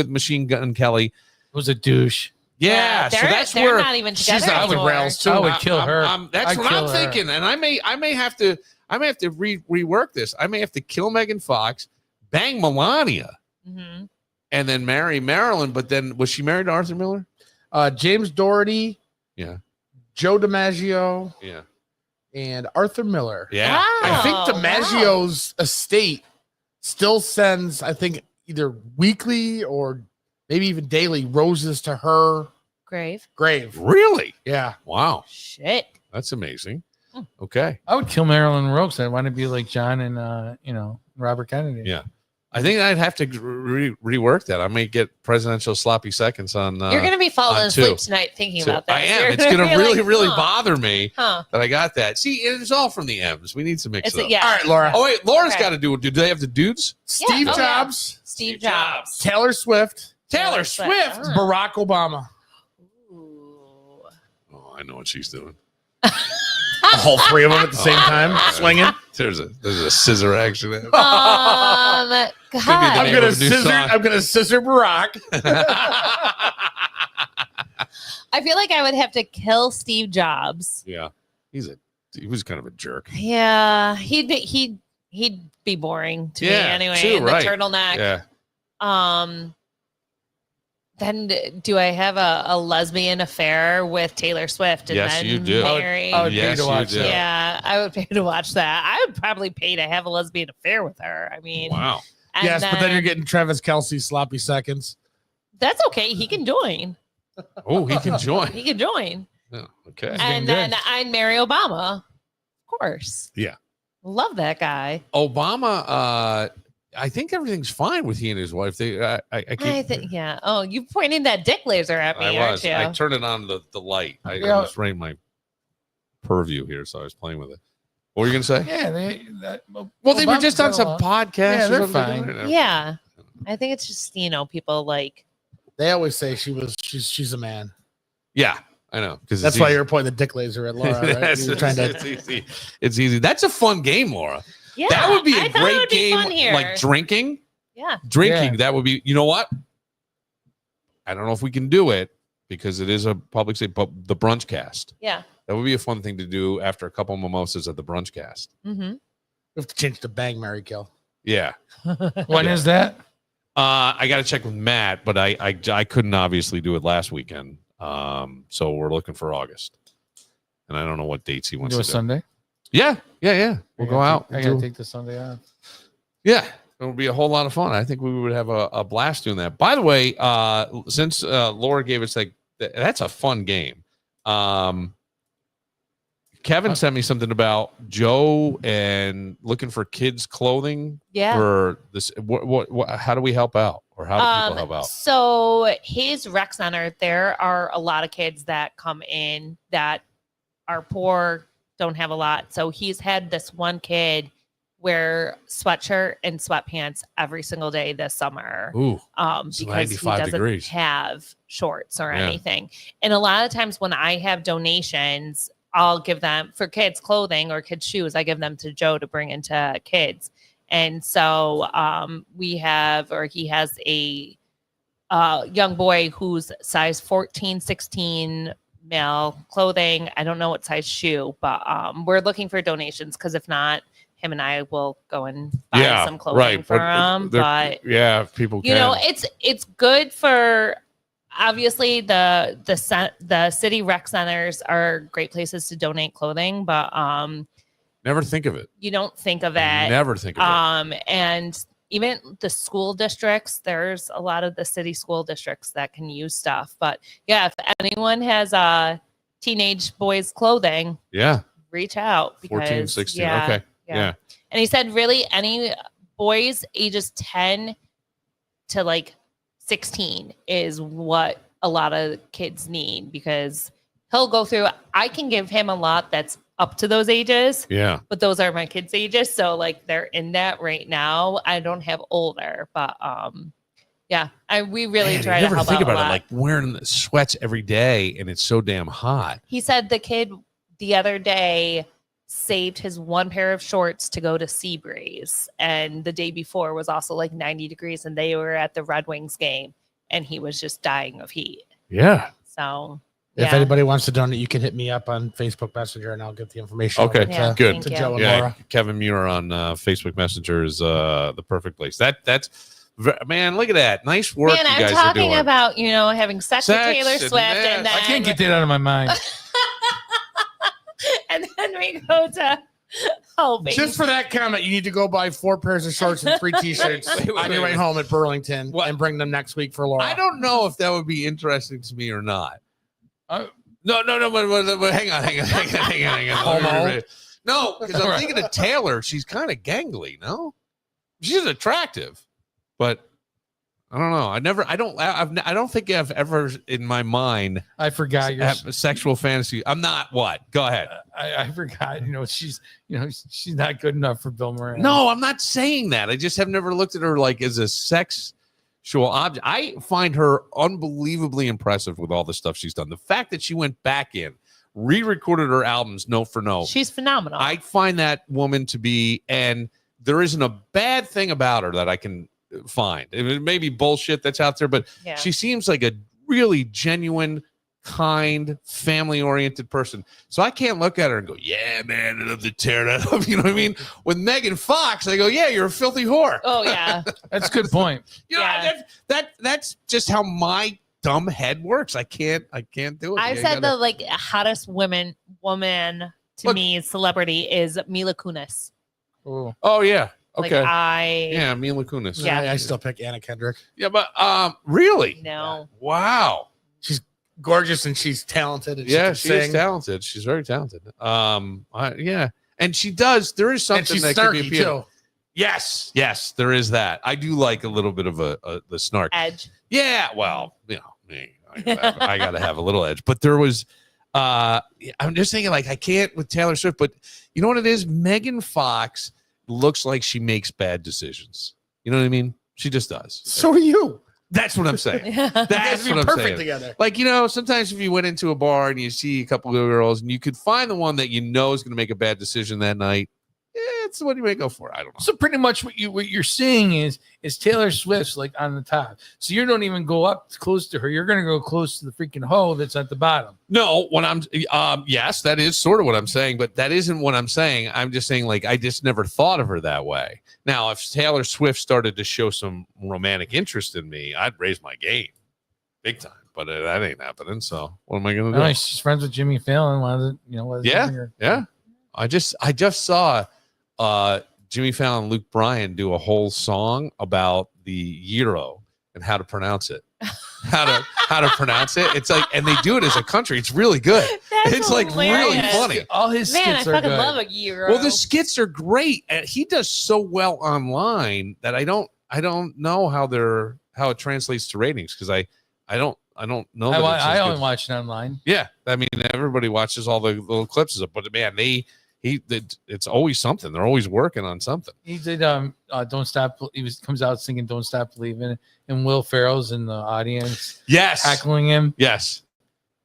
[SPEAKER 2] Machine Gun Kelly.
[SPEAKER 5] It was a douche.
[SPEAKER 2] Yeah, so
[SPEAKER 4] they're,
[SPEAKER 2] that's
[SPEAKER 4] they're
[SPEAKER 2] where
[SPEAKER 4] not even
[SPEAKER 3] she's
[SPEAKER 4] together
[SPEAKER 3] out with
[SPEAKER 4] anymore.
[SPEAKER 3] rails, too.
[SPEAKER 5] I would kill her.
[SPEAKER 2] That's
[SPEAKER 5] I'd
[SPEAKER 2] what
[SPEAKER 5] kill
[SPEAKER 2] I'm
[SPEAKER 5] her.
[SPEAKER 2] thinking, and I may have to rework this. I may have to kill Megan Fox, bang Melania,
[SPEAKER 4] Mhm.
[SPEAKER 2] and then marry Marilyn. But then was she married to Arthur Miller?
[SPEAKER 3] James Doherty,
[SPEAKER 2] Yeah,
[SPEAKER 3] Joe DiMaggio,
[SPEAKER 2] yeah,
[SPEAKER 3] and Arthur Miller.
[SPEAKER 2] yeah.
[SPEAKER 4] Wow.
[SPEAKER 3] I think
[SPEAKER 4] wow.
[SPEAKER 3] DiMaggio's estate still sends, I think, either weekly or maybe even daily roses to her
[SPEAKER 4] Grave.
[SPEAKER 3] grave.
[SPEAKER 2] Really?
[SPEAKER 3] Yeah.
[SPEAKER 2] Wow,
[SPEAKER 4] Shit.
[SPEAKER 2] that's amazing.
[SPEAKER 4] Hmm.
[SPEAKER 2] Okay,
[SPEAKER 5] I would kill Marilyn Monroe because I want to be like John and Robert Kennedy.
[SPEAKER 2] Yeah. I think I'd have to rework that. I may get presidential sloppy seconds on.
[SPEAKER 4] You're going to be falling
[SPEAKER 2] on
[SPEAKER 4] asleep
[SPEAKER 2] two.
[SPEAKER 4] tonight thinking
[SPEAKER 2] So
[SPEAKER 4] about that.
[SPEAKER 2] I am.
[SPEAKER 4] You're
[SPEAKER 2] It's going to
[SPEAKER 4] be
[SPEAKER 2] really,
[SPEAKER 4] like,
[SPEAKER 2] really
[SPEAKER 4] huh,
[SPEAKER 2] bother me
[SPEAKER 4] Huh.
[SPEAKER 2] that I got that. See, it's all from the M's. We need to mix
[SPEAKER 4] It's
[SPEAKER 2] it up.
[SPEAKER 4] yeah.
[SPEAKER 3] All right, Laura.
[SPEAKER 2] Oh wait, Laura's
[SPEAKER 4] Okay.
[SPEAKER 2] got to do it. Do they have the dudes?
[SPEAKER 3] Steve
[SPEAKER 4] Oh, yeah.
[SPEAKER 3] Jobs,
[SPEAKER 4] Steve Jobs.
[SPEAKER 3] Taylor Swift,
[SPEAKER 2] Taylor
[SPEAKER 4] Taylor
[SPEAKER 2] Swift.
[SPEAKER 4] Swift.
[SPEAKER 3] Barack Obama.
[SPEAKER 4] Ooh.
[SPEAKER 2] Oh, I know what she's doing.
[SPEAKER 3] All three of them at the same time, swinging.
[SPEAKER 2] There's a scissor action there.
[SPEAKER 4] God.
[SPEAKER 3] I'm
[SPEAKER 2] name
[SPEAKER 3] gonna
[SPEAKER 2] of a new
[SPEAKER 3] scissor.
[SPEAKER 2] song.
[SPEAKER 3] I'm gonna scissor Barack.
[SPEAKER 4] I feel like I would have to kill Steve Jobs.
[SPEAKER 2] Yeah, he was kind of a jerk.
[SPEAKER 4] Yeah, he'd be boring to me
[SPEAKER 2] Yeah,
[SPEAKER 4] anyway.
[SPEAKER 2] too,
[SPEAKER 4] in
[SPEAKER 2] right.
[SPEAKER 4] The turtleneck.
[SPEAKER 2] Yeah,
[SPEAKER 4] Then do I have a lesbian affair with Taylor Swift? And
[SPEAKER 2] Yes,
[SPEAKER 4] then
[SPEAKER 2] you do.
[SPEAKER 4] marry?
[SPEAKER 5] I would pay
[SPEAKER 2] Yes,
[SPEAKER 5] to
[SPEAKER 2] you
[SPEAKER 5] watch
[SPEAKER 2] do.
[SPEAKER 5] that.
[SPEAKER 4] Yeah, I would pay to watch that. I would probably pay to have a lesbian affair with her. I mean,
[SPEAKER 2] wow.
[SPEAKER 4] and
[SPEAKER 3] Yes, but then you're getting Travis Kelce sloppy seconds.
[SPEAKER 4] that's okay. He can join.
[SPEAKER 2] Oh, he can join.
[SPEAKER 4] He can join.
[SPEAKER 2] Oh, okay.
[SPEAKER 4] And
[SPEAKER 5] getting
[SPEAKER 4] then I'd marry Obama. Of course.
[SPEAKER 2] Yeah.
[SPEAKER 4] Love that guy.
[SPEAKER 2] Obama. I think everything's fine with he and his wife. They. I keep.
[SPEAKER 4] I think, yeah. Oh, you pointing that dick laser at me,
[SPEAKER 2] I
[SPEAKER 4] aren't
[SPEAKER 2] was.
[SPEAKER 4] you?
[SPEAKER 2] I turned it on the light. I
[SPEAKER 5] Yeah.
[SPEAKER 2] was running my purview here, so I was playing with it. What were you gonna say?
[SPEAKER 5] Yeah,
[SPEAKER 2] Well, they were
[SPEAKER 5] Obama's
[SPEAKER 2] just on
[SPEAKER 5] got a
[SPEAKER 2] some
[SPEAKER 5] lot.
[SPEAKER 2] podcast.
[SPEAKER 5] Yeah,
[SPEAKER 2] or
[SPEAKER 5] they're
[SPEAKER 2] something.
[SPEAKER 5] fine.
[SPEAKER 4] Yeah. I think it's just, people like,
[SPEAKER 3] They always say she's a man.
[SPEAKER 2] Yeah, I know. Because
[SPEAKER 3] That's why you're pointing the dick laser at Laura. Right?
[SPEAKER 2] That's,
[SPEAKER 3] You're trying to.
[SPEAKER 2] it's easy. It's easy. That's a fun game, Laura.
[SPEAKER 4] yeah.
[SPEAKER 2] That would be
[SPEAKER 4] I
[SPEAKER 2] a
[SPEAKER 4] thought it
[SPEAKER 2] great
[SPEAKER 4] would be
[SPEAKER 2] game.
[SPEAKER 4] fun here.
[SPEAKER 2] Like drinking.
[SPEAKER 4] Yeah.
[SPEAKER 2] Drinking.
[SPEAKER 5] Yeah.
[SPEAKER 2] That would be. You know what? I don't know if we can do it because it is a public state, but the brunch cast.
[SPEAKER 4] Yeah.
[SPEAKER 2] That would be a fun thing to do after a couple mimosas at the brunch cast.
[SPEAKER 4] Mm-hmm.
[SPEAKER 3] We have to change to bang, marry, kill.
[SPEAKER 2] Yeah.
[SPEAKER 5] When is that?
[SPEAKER 2] I got to check with Matt, but I couldn't obviously do it last weekend. So we're looking for August, and I don't know what dates he wants
[SPEAKER 5] Do
[SPEAKER 2] to
[SPEAKER 5] a
[SPEAKER 2] do.
[SPEAKER 5] Sunday.
[SPEAKER 2] Yeah. We'll go out.
[SPEAKER 5] I gotta take the Sunday off.
[SPEAKER 2] Yeah, it would be a whole lot of fun. I think we would have a blast doing that. By the way, since Laura gave us that's a fun game. Kevin sent me something about Joe and looking for kids' clothing
[SPEAKER 4] Yeah.
[SPEAKER 2] for this. What? How do we help out, or how do people help out?
[SPEAKER 4] So his rec center, there are a lot of kids that come in that are poor, don't have a lot. So he's had this one kid wear sweatshirt and sweatpants every single day this summer.
[SPEAKER 2] Ooh,
[SPEAKER 4] Because he
[SPEAKER 2] 95
[SPEAKER 4] doesn't
[SPEAKER 2] degrees.
[SPEAKER 4] have shorts or
[SPEAKER 2] Yeah.
[SPEAKER 4] anything. And a lot of times when I have donations, I'll give them for kids clothing or kids shoes. I give them to Joe to bring into kids. And so he has a young boy who's size 14, 16 male clothing. I don't know what size shoe, but we're looking for donations because if not, him and I will go and buy some clothing for him. But
[SPEAKER 2] yeah, if people can.
[SPEAKER 4] you know, it's good for obviously the city rec centers are great places to donate clothing, but
[SPEAKER 2] never think of it.
[SPEAKER 4] you don't think of it.
[SPEAKER 2] Never think of it.
[SPEAKER 4] And even the school districts, there's a lot of the city school districts that can use stuff. But yeah, if anyone has teenage boys clothing,
[SPEAKER 2] Yeah,
[SPEAKER 4] reach out.
[SPEAKER 2] 14, 16. Okay. Yeah.
[SPEAKER 4] And he said really any boys ages 10 to like 16 is what a lot of kids need, because he'll go through, I can give him a lot that's up to those ages,
[SPEAKER 2] Yeah.
[SPEAKER 4] but those are my kids' ages. So like they're in that right now. I don't have older, but yeah, we really
[SPEAKER 2] Man,
[SPEAKER 4] try
[SPEAKER 2] you
[SPEAKER 4] to
[SPEAKER 2] never
[SPEAKER 4] help
[SPEAKER 2] think
[SPEAKER 4] out a
[SPEAKER 2] about
[SPEAKER 4] lot.
[SPEAKER 2] it, like wearing sweats every day and it's so damn hot.
[SPEAKER 4] He said the kid the other day saved his one pair of shorts to go to Seabreeze, and the day before was also like 90 degrees, and they were at the Red Wings game, and he was just dying of heat.
[SPEAKER 2] Yeah.
[SPEAKER 4] So
[SPEAKER 3] If
[SPEAKER 4] yeah.
[SPEAKER 3] anybody wants to donate, you can hit me up on Facebook Messenger and I'll get the information.
[SPEAKER 2] Okay,
[SPEAKER 3] over
[SPEAKER 4] Yeah,
[SPEAKER 3] to,
[SPEAKER 2] good.
[SPEAKER 4] thank
[SPEAKER 3] to
[SPEAKER 4] you.
[SPEAKER 3] Joe and
[SPEAKER 2] Yeah,
[SPEAKER 3] Laura.
[SPEAKER 2] Kevin Muir on Facebook Messenger is the perfect place. Man, look at that. Nice work
[SPEAKER 4] Man,
[SPEAKER 2] you
[SPEAKER 4] I'm
[SPEAKER 2] guys are
[SPEAKER 4] talking
[SPEAKER 2] doing.
[SPEAKER 4] about, having sex with
[SPEAKER 2] Sex
[SPEAKER 4] Taylor
[SPEAKER 2] and
[SPEAKER 4] Swift,
[SPEAKER 2] that.
[SPEAKER 4] and then
[SPEAKER 5] I can't get that out of my mind.
[SPEAKER 4] and then we go to hoping.
[SPEAKER 3] Just for that comment, you need to go buy 4 pairs of shorts and 3 t-shirts
[SPEAKER 2] Wait,
[SPEAKER 3] on your way
[SPEAKER 2] wait.
[SPEAKER 3] home at Burlington
[SPEAKER 2] What?
[SPEAKER 3] and bring them next week for Laura.
[SPEAKER 2] I don't know if that would be interesting to me or not.
[SPEAKER 5] Uh,
[SPEAKER 2] No, but hang on.
[SPEAKER 3] Homo?
[SPEAKER 2] No, because I'm thinking of Taylor. She's kind of gangly, no? She's attractive, but I don't know. I don't think I've ever in my mind
[SPEAKER 5] I forgot your.
[SPEAKER 2] have a sexual fantasy. I'm not what? Go ahead.
[SPEAKER 5] I forgot. She's not good enough for Bill Murray.
[SPEAKER 2] No, I'm not saying that. I just have never looked at her like as a sexual object. I find her unbelievably impressive with all the stuff she's done. The fact that she went back in, re-recorded her albums note for note.
[SPEAKER 4] She's phenomenal.
[SPEAKER 2] I find that woman to be, and there isn't a bad thing about her that I can find. It may be bullshit that's out there, but
[SPEAKER 4] yeah.
[SPEAKER 2] she seems like a really genuine, kind, family-oriented person. So I can't look at her and go, yeah, man, I love to tear that up. You know what I mean? With Megan Fox, I go, yeah, you're a filthy whore.
[SPEAKER 4] Oh yeah.
[SPEAKER 5] That's a good point.
[SPEAKER 2] You know,
[SPEAKER 4] Yeah.
[SPEAKER 2] that's just how my dumb head works. I can't do it.
[SPEAKER 4] I
[SPEAKER 2] You
[SPEAKER 4] said
[SPEAKER 2] gotta-
[SPEAKER 4] the hottest woman to
[SPEAKER 2] Look-
[SPEAKER 4] me celebrity is Mila Kunis.
[SPEAKER 5] Ooh.
[SPEAKER 2] Oh yeah. Okay.
[SPEAKER 4] Like
[SPEAKER 2] Yeah, Mila Kunis.
[SPEAKER 4] Yeah.
[SPEAKER 3] I still pick Anna Kendrick.
[SPEAKER 2] Yeah, but really?
[SPEAKER 4] no.
[SPEAKER 2] Wow.
[SPEAKER 3] She's gorgeous and she's talented. And
[SPEAKER 2] Yeah,
[SPEAKER 3] she
[SPEAKER 2] she
[SPEAKER 3] can
[SPEAKER 2] is
[SPEAKER 3] sing.
[SPEAKER 2] talented. She's very talented. Yeah, and she does. There is
[SPEAKER 3] And
[SPEAKER 2] something
[SPEAKER 3] she's
[SPEAKER 2] that can be
[SPEAKER 3] snarky
[SPEAKER 2] appealing.
[SPEAKER 3] too.
[SPEAKER 2] Yes, there is that. I do like a little bit of the snark.
[SPEAKER 4] Edge.
[SPEAKER 2] Yeah, well, me, I gotta have a little edge. But there was, I'm just thinking like I can't with Taylor Swift, but you know what it is? Megan Fox looks like she makes bad decisions. You know what I mean? She just does.
[SPEAKER 3] So do you.
[SPEAKER 2] That's what I'm saying.
[SPEAKER 3] You guys
[SPEAKER 2] That's
[SPEAKER 3] would be
[SPEAKER 2] what I'm
[SPEAKER 3] perfect
[SPEAKER 2] saying.
[SPEAKER 3] together.
[SPEAKER 2] Like, sometimes if you went into a bar and you see a couple of girls and you could find the one that you know is going to make a bad decision that night, it's the one you may go for. I don't know.
[SPEAKER 5] So pretty much what you're seeing is Taylor Swift's like on the top. So you don't even go up close to her. You're gonna go close to the freaking hoe that's at the bottom.
[SPEAKER 2] No, when I'm, yes, that is sort of what I'm saying, but that isn't what I'm saying. I'm just saying, like, I just never thought of her that way. Now, if Taylor Swift started to show some romantic interest in me, I'd raise my game big time, but that ain't happening. So what am I going to do?
[SPEAKER 5] She's friends with Jimmy Fallon.
[SPEAKER 2] Yeah. I just saw Jimmy Fallon and Luke Bryan do a whole song about the gyro and how to pronounce it. How to pronounce it. It's like, and they do it as a country. It's really good.
[SPEAKER 4] That's
[SPEAKER 2] It's like really
[SPEAKER 4] hilarious.
[SPEAKER 2] funny.
[SPEAKER 5] All his
[SPEAKER 4] Man, I
[SPEAKER 5] skits are
[SPEAKER 4] fucking
[SPEAKER 5] good.
[SPEAKER 4] love a gyro.
[SPEAKER 2] Well, the skits are great, and he does so well online that I don't know how it translates to ratings because I don't I don't know.
[SPEAKER 5] I,
[SPEAKER 2] That
[SPEAKER 5] wa-
[SPEAKER 2] it's
[SPEAKER 5] I
[SPEAKER 2] as
[SPEAKER 5] only
[SPEAKER 2] good.
[SPEAKER 5] watch it online.
[SPEAKER 2] Yeah, I mean, everybody watches all the little clips of it, but man, it's always something. They're always working on something.
[SPEAKER 5] He did Don't Stop. He comes out singing Don't Stop Believing, and Will Ferrell's in the audience
[SPEAKER 2] Yes,
[SPEAKER 5] tackling him.
[SPEAKER 2] yes,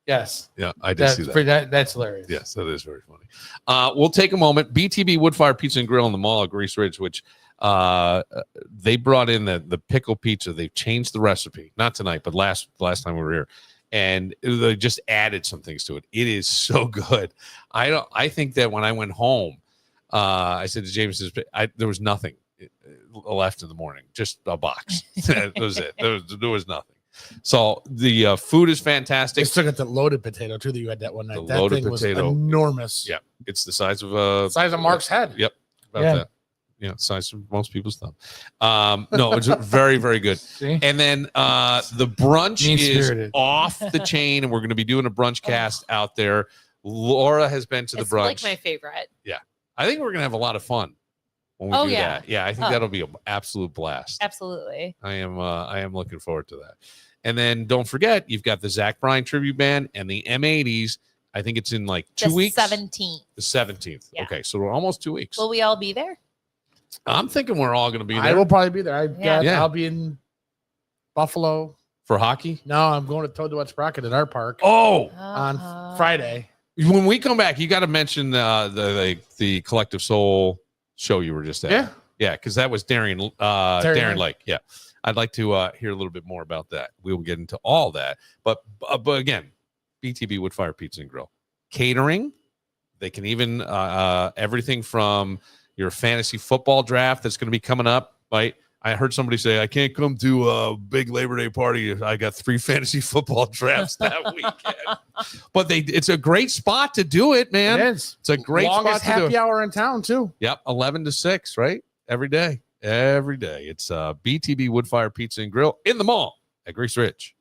[SPEAKER 5] Yes.
[SPEAKER 2] yeah, I did see that.
[SPEAKER 5] That's hilarious.
[SPEAKER 2] Yes, that is very funny. We'll take a moment. BTB Woodfire Pizza and Grill in the mall at Grease Ridge, which they brought in the pickle pizza. They've changed the recipe, not tonight, but last time we were here, and they just added some things to it. It is so good. I think that when I went home, I said to James, there was nothing left in the morning, just a box. That was it. There was nothing. So the food is
[SPEAKER 3] They
[SPEAKER 2] fantastic.
[SPEAKER 3] still got the loaded potato too that you had that one night.
[SPEAKER 2] The
[SPEAKER 3] That
[SPEAKER 2] loaded
[SPEAKER 3] thing
[SPEAKER 2] potato.
[SPEAKER 3] was enormous.
[SPEAKER 2] Yeah, it's the size of
[SPEAKER 3] Size of Mark's head.
[SPEAKER 2] Yep, about
[SPEAKER 5] Yeah.
[SPEAKER 2] that. Yeah, size of most people's thumb. No, it's very, very good.
[SPEAKER 5] See?
[SPEAKER 2] And then the brunch is
[SPEAKER 5] Mean-spirited.
[SPEAKER 2] off the chain, and we're going to be doing a brunch cast out there. Laura has been to the
[SPEAKER 4] It's
[SPEAKER 2] brunch.
[SPEAKER 4] like my favorite.
[SPEAKER 2] I think we're going to have a lot of fun when we
[SPEAKER 4] Oh,
[SPEAKER 2] do
[SPEAKER 4] yeah.
[SPEAKER 2] that. Yeah, I think
[SPEAKER 4] Oh.
[SPEAKER 2] that'll be an absolute blast.
[SPEAKER 4] Absolutely.
[SPEAKER 2] I am looking forward to that. And then don't forget, you've got the Zach Bryan tribute band and the M80s. I think it's in like 2 weeks.
[SPEAKER 4] 17th.
[SPEAKER 2] The 17th.
[SPEAKER 4] Yeah.
[SPEAKER 2] Okay, so we're almost 2 weeks.
[SPEAKER 4] Will we all be there?
[SPEAKER 2] I'm thinking we're all going to be
[SPEAKER 3] I
[SPEAKER 2] there
[SPEAKER 3] will probably be there.
[SPEAKER 2] Yeah.
[SPEAKER 3] I'll be in Buffalo.
[SPEAKER 2] for hockey.
[SPEAKER 3] No, I'm going to Toad the Wet Sprocket at our park
[SPEAKER 2] Oh,
[SPEAKER 3] on
[SPEAKER 4] Uh-huh.
[SPEAKER 3] Friday.
[SPEAKER 2] when we come back, you got to mention the Collective Soul show you were just at. Yeah, because that was Darren
[SPEAKER 3] Lake.
[SPEAKER 2] Lake. Yeah, I'd like to hear a little bit more about that. We will get into all that, but again, BTB Woodfire Pizza and Grill catering. They can even everything from your fantasy football draft that's going to be coming up. Right? I heard somebody say I can't come to a big Labor Day party. I got 3 fantasy football drafts that weekend. But it's a great spot to do it, man.
[SPEAKER 3] It is.
[SPEAKER 2] It's a great
[SPEAKER 3] Longest
[SPEAKER 2] spot to do
[SPEAKER 3] happy
[SPEAKER 2] it.
[SPEAKER 3] hour in town too.
[SPEAKER 2] Yep, 11 to 6, right? Every day. It's BTB Woodfire Pizza and Grill in the mall at Grease Ridge.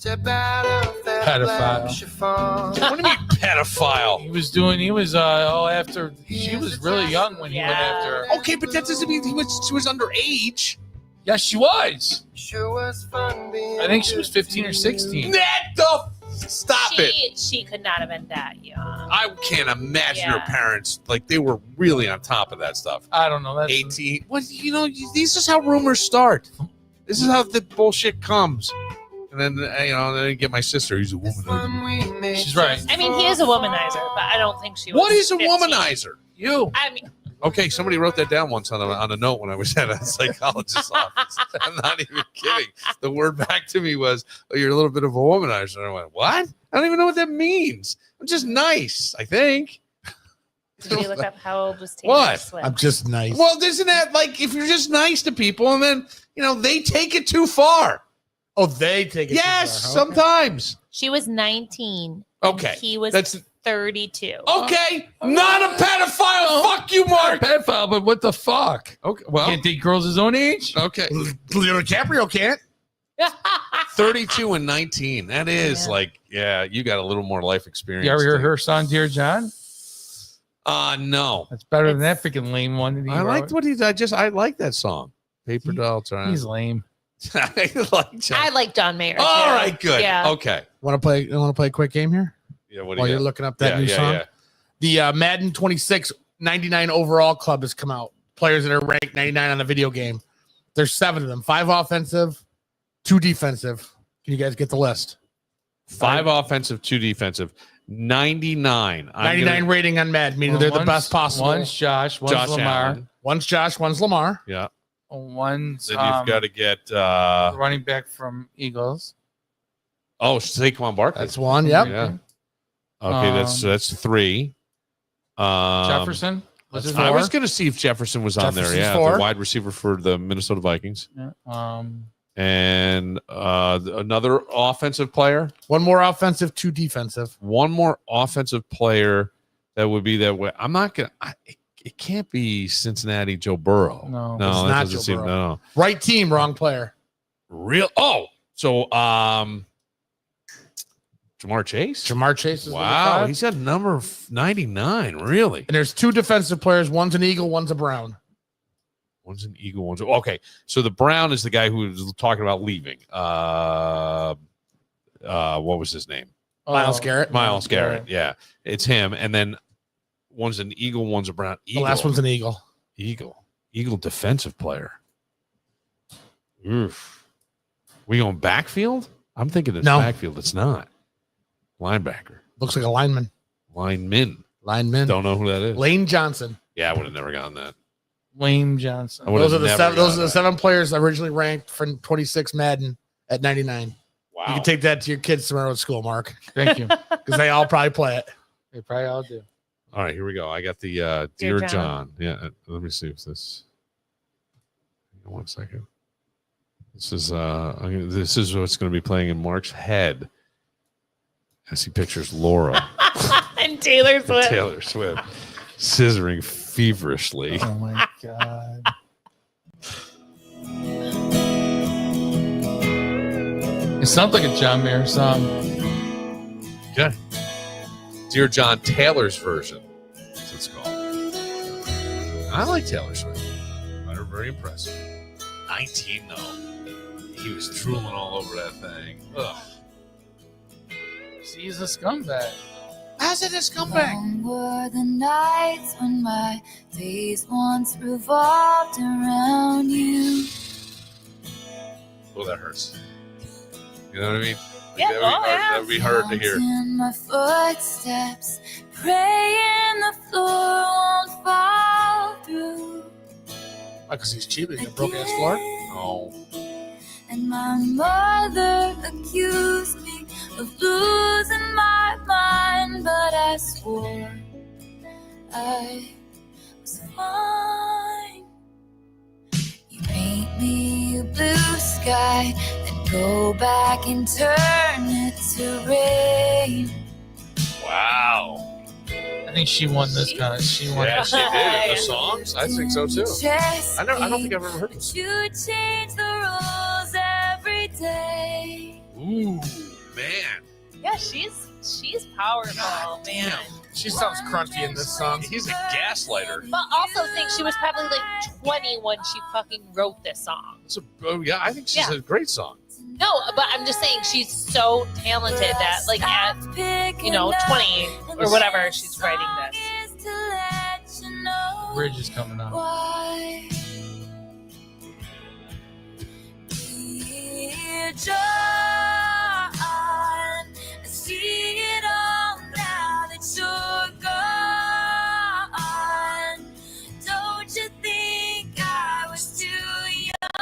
[SPEAKER 6] Step out of that
[SPEAKER 5] Pedophile.
[SPEAKER 6] black chiffon.
[SPEAKER 2] What do you mean pedophile?
[SPEAKER 5] He was after, she was really young when he went after her.
[SPEAKER 2] Okay, but that doesn't mean she was underage.
[SPEAKER 5] Yes, she was.
[SPEAKER 6] Sure was fun being
[SPEAKER 5] I think she was 15 or 16.
[SPEAKER 2] Stop it.
[SPEAKER 4] She could not have been that young.
[SPEAKER 2] I can't imagine her
[SPEAKER 4] Yeah.
[SPEAKER 2] parents, like, they were really on top of that stuff.
[SPEAKER 5] I don't know. That's
[SPEAKER 2] 18. Well, this is how rumors start. This is how the bullshit comes. And then, then I get my sister, who's a woman.
[SPEAKER 5] She's right.
[SPEAKER 4] I mean, he is a womanizer, but I don't think she was.
[SPEAKER 2] What is a
[SPEAKER 4] 15.
[SPEAKER 2] womanizer?
[SPEAKER 5] You.
[SPEAKER 4] I mean,
[SPEAKER 2] Okay, somebody wrote that down once on a note when I was at a psychologist's office. I'm not even kidding. The word back to me was, "Oh, you're a little bit of a womanizer." And I went, "What? I don't even know what that means. I'm just nice, I think."
[SPEAKER 4] did you look up how old was Taylor
[SPEAKER 2] What?
[SPEAKER 4] Swift?
[SPEAKER 3] I'm just nice.
[SPEAKER 2] Well, isn't that like if you're just nice to people and then they take it too far?
[SPEAKER 3] Oh, they take it.
[SPEAKER 2] Yes,
[SPEAKER 3] too far, huh?
[SPEAKER 2] sometimes.
[SPEAKER 4] She was 19. and
[SPEAKER 2] Okay,
[SPEAKER 4] He was
[SPEAKER 2] that's
[SPEAKER 4] 32.
[SPEAKER 2] okay. Not a pedophile. Fuck you, Mark.
[SPEAKER 5] Pedophile, but what the fuck?
[SPEAKER 2] Okay, well,
[SPEAKER 5] Can't date girls his own age?
[SPEAKER 2] okay.
[SPEAKER 3] Leonardo DiCaprio can't.
[SPEAKER 2] 32 and 19. That is you got a little more life experience.
[SPEAKER 5] You ever hear
[SPEAKER 2] too.
[SPEAKER 5] her song, Dear John?
[SPEAKER 2] No.
[SPEAKER 5] That's better than that freaking lame one. That he
[SPEAKER 2] I liked
[SPEAKER 5] wrote.
[SPEAKER 2] what I like that song. Paper Doll.
[SPEAKER 5] He's lame.
[SPEAKER 2] I like John.
[SPEAKER 4] I like John Mayer.
[SPEAKER 2] All
[SPEAKER 4] too.
[SPEAKER 2] right, good.
[SPEAKER 4] Yeah.
[SPEAKER 2] Okay.
[SPEAKER 3] Want to play a quick game here?
[SPEAKER 2] Yeah, what do
[SPEAKER 3] While
[SPEAKER 2] you
[SPEAKER 3] you're
[SPEAKER 2] got?
[SPEAKER 3] looking up that new
[SPEAKER 2] yeah,
[SPEAKER 3] song.
[SPEAKER 2] yeah.
[SPEAKER 3] The Madden 26 99 overall club has come out. Players that are ranked 99 on the video game. There's 7 of them. 5 offensive, 2 defensive. Can you guys get the list?
[SPEAKER 2] 5 offensive, 2 defensive. 99.
[SPEAKER 3] 99 rating on Madden, meaning they're the best possible.
[SPEAKER 5] One's Josh, one's
[SPEAKER 2] Josh
[SPEAKER 5] Lamar,
[SPEAKER 2] Allen.
[SPEAKER 3] One's Josh, one's Lamar.
[SPEAKER 2] Yeah.
[SPEAKER 5] one's
[SPEAKER 2] Then you've got to get
[SPEAKER 5] running back from Eagles.
[SPEAKER 2] Saquon Barkley.
[SPEAKER 3] That's one. Yep.
[SPEAKER 2] Yeah. Okay, that's 3.
[SPEAKER 5] Jefferson. Was it
[SPEAKER 2] I was
[SPEAKER 5] 4?
[SPEAKER 2] going to see if Jefferson was on there.
[SPEAKER 3] Jefferson's
[SPEAKER 2] Yeah,
[SPEAKER 3] 4.
[SPEAKER 2] the wide receiver for the Minnesota Vikings.
[SPEAKER 5] Yeah.
[SPEAKER 2] And another offensive player.
[SPEAKER 3] 1 more offensive, 2 defensive.
[SPEAKER 2] One more offensive player that would be that way. I'm not going to. It can't be Cincinnati Joe Burrow.
[SPEAKER 5] No.
[SPEAKER 3] It's
[SPEAKER 2] that
[SPEAKER 3] not
[SPEAKER 2] doesn't
[SPEAKER 3] Joe
[SPEAKER 2] seem.
[SPEAKER 3] Burrow.
[SPEAKER 2] No.
[SPEAKER 3] Right team, wrong player.
[SPEAKER 2] Real. Oh, so Jamar Chase.
[SPEAKER 3] Jamar Chase is
[SPEAKER 2] Wow,
[SPEAKER 3] number 5.
[SPEAKER 2] he's at number 99. Really?
[SPEAKER 3] And there's 2 defensive players. One's an Eagle, one's a Brown.
[SPEAKER 2] One's an Eagle. One's okay. So the Brown is the guy who was talking about leaving. What was his name?
[SPEAKER 3] Myles Garrett.
[SPEAKER 2] Myles Garrett. Yeah, it's him. And then one's an Eagle, one's a Brown.
[SPEAKER 3] The
[SPEAKER 2] Eagle.
[SPEAKER 3] last one's an Eagle.
[SPEAKER 2] Eagle defensive player. Oof. We going backfield? I'm thinking it's
[SPEAKER 3] No.
[SPEAKER 2] backfield. It's not. Linebacker.
[SPEAKER 3] Looks like a lineman.
[SPEAKER 2] Lineman.
[SPEAKER 3] Lineman.
[SPEAKER 2] Don't know who that is.
[SPEAKER 3] Lane Johnson.
[SPEAKER 2] Yeah, I would have never gotten that.
[SPEAKER 5] Lane Johnson.
[SPEAKER 2] I would have
[SPEAKER 3] Those are the
[SPEAKER 2] never
[SPEAKER 3] 7. Those
[SPEAKER 2] gotten
[SPEAKER 3] are the
[SPEAKER 2] that.
[SPEAKER 3] 7 players originally ranked for 26 Madden at 99.
[SPEAKER 2] Wow.
[SPEAKER 3] You can take that to your kids tomorrow at school, Mark,
[SPEAKER 5] Thank you.
[SPEAKER 3] because they all probably play it.
[SPEAKER 5] They probably all do.
[SPEAKER 2] All right, here we go. I got the Dear
[SPEAKER 4] John.
[SPEAKER 2] John. Yeah, let me see if this. Hang on 1 second. This is what's going to be playing in Mark's head as he pictures Laura
[SPEAKER 4] and Taylor
[SPEAKER 2] and
[SPEAKER 4] Swift.
[SPEAKER 2] Taylor Swift scissoring feverishly.
[SPEAKER 5] Oh my god. It sounds like a John Mayer song.
[SPEAKER 2] Okay. Dear John Taylor's version. That's what it's called. I like Taylor Swift. They're very impressive. 19 though. He was drooling all over that thing. Ugh.
[SPEAKER 5] She's a scumbag.
[SPEAKER 2] How's it a scumbag?
[SPEAKER 7] Long were the nights when my days once revolved around you.
[SPEAKER 2] Oh, that hurts. You know what I mean? Like,
[SPEAKER 4] Yeah,
[SPEAKER 2] that would be hard to hear.
[SPEAKER 7] In my footsteps, praying the floor won't fall through.
[SPEAKER 3] Because he's cheap. He's got a broken ass floor.
[SPEAKER 2] Oh.
[SPEAKER 7] And my mother accused me of losing my mind, but I swore I was fine. You paint me a blue sky, then go back and turn it to rain.
[SPEAKER 2] Wow.
[SPEAKER 5] I think she won this kind of. She won.
[SPEAKER 2] Yeah, she did. The songs? I think so too. I don't think I've ever heard this.
[SPEAKER 7] You change the rules every day.
[SPEAKER 2] Ooh.
[SPEAKER 4] powerful, man.
[SPEAKER 3] She sounds crunchy in this song.
[SPEAKER 2] He's a gaslighter.
[SPEAKER 4] But also think she was probably like 20 when she fucking wrote this song.
[SPEAKER 2] Yeah, I think she's a great song.
[SPEAKER 4] No, but I'm just saying she's so talented that like at 20 or whatever she's writing this.
[SPEAKER 5] Bridge is coming up.
[SPEAKER 7] Why? Dear John, I see it all now that you're gone. Don't you think I was too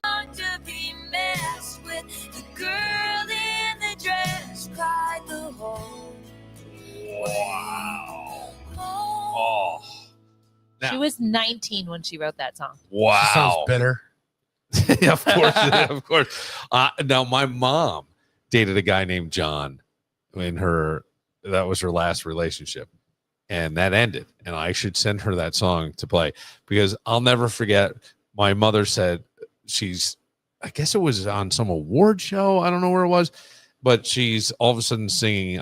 [SPEAKER 7] young to be messed with? The girl in the dress cried the whole
[SPEAKER 2] Wow.
[SPEAKER 7] home.
[SPEAKER 2] Oh.
[SPEAKER 4] She was 19 when she wrote that song.
[SPEAKER 2] Wow.
[SPEAKER 3] She sounds bitter.
[SPEAKER 2] Yeah, of course, of course. Now, my mom dated a guy named John that was her last relationship, and that ended. And I should send her that song to play because I'll never forget. My mother said I guess it was on some award show. I don't know where it was, but she's all of a sudden singing.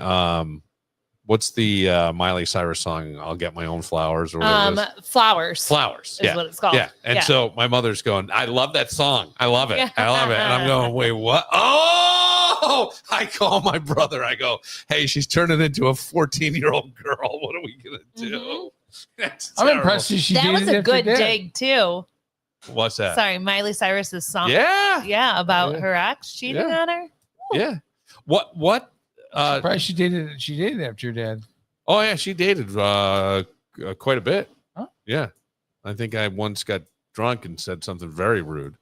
[SPEAKER 2] What's the Miley Cyrus song? I'll get my own flowers or whatever.
[SPEAKER 4] Flowers.
[SPEAKER 2] Flowers.
[SPEAKER 4] Is what it's called.
[SPEAKER 2] Yeah. And so my mother's going, I love that song. I love it.
[SPEAKER 4] Yeah.
[SPEAKER 2] I love it. And I'm going, wait, what? Oh, I call my brother. I go, hey, she's turning into a 14-year-old girl. What are we going to do? That's
[SPEAKER 5] I'm
[SPEAKER 2] terrible.
[SPEAKER 5] impressed she
[SPEAKER 4] That
[SPEAKER 5] dated
[SPEAKER 4] was a
[SPEAKER 5] after
[SPEAKER 4] good
[SPEAKER 5] Dad.
[SPEAKER 4] dig too.
[SPEAKER 2] What's that?
[SPEAKER 4] Sorry, Miley Cyrus's song.
[SPEAKER 2] Yeah.
[SPEAKER 4] Yeah, about
[SPEAKER 2] Yeah.
[SPEAKER 4] her ex cheating
[SPEAKER 2] Yeah.
[SPEAKER 4] on her.
[SPEAKER 2] Yeah. What?
[SPEAKER 5] Surprised she dated after your dad.
[SPEAKER 2] Oh, yeah. She dated quite a bit.
[SPEAKER 5] Huh?
[SPEAKER 2] Yeah. I think I once got drunk and said something very rude.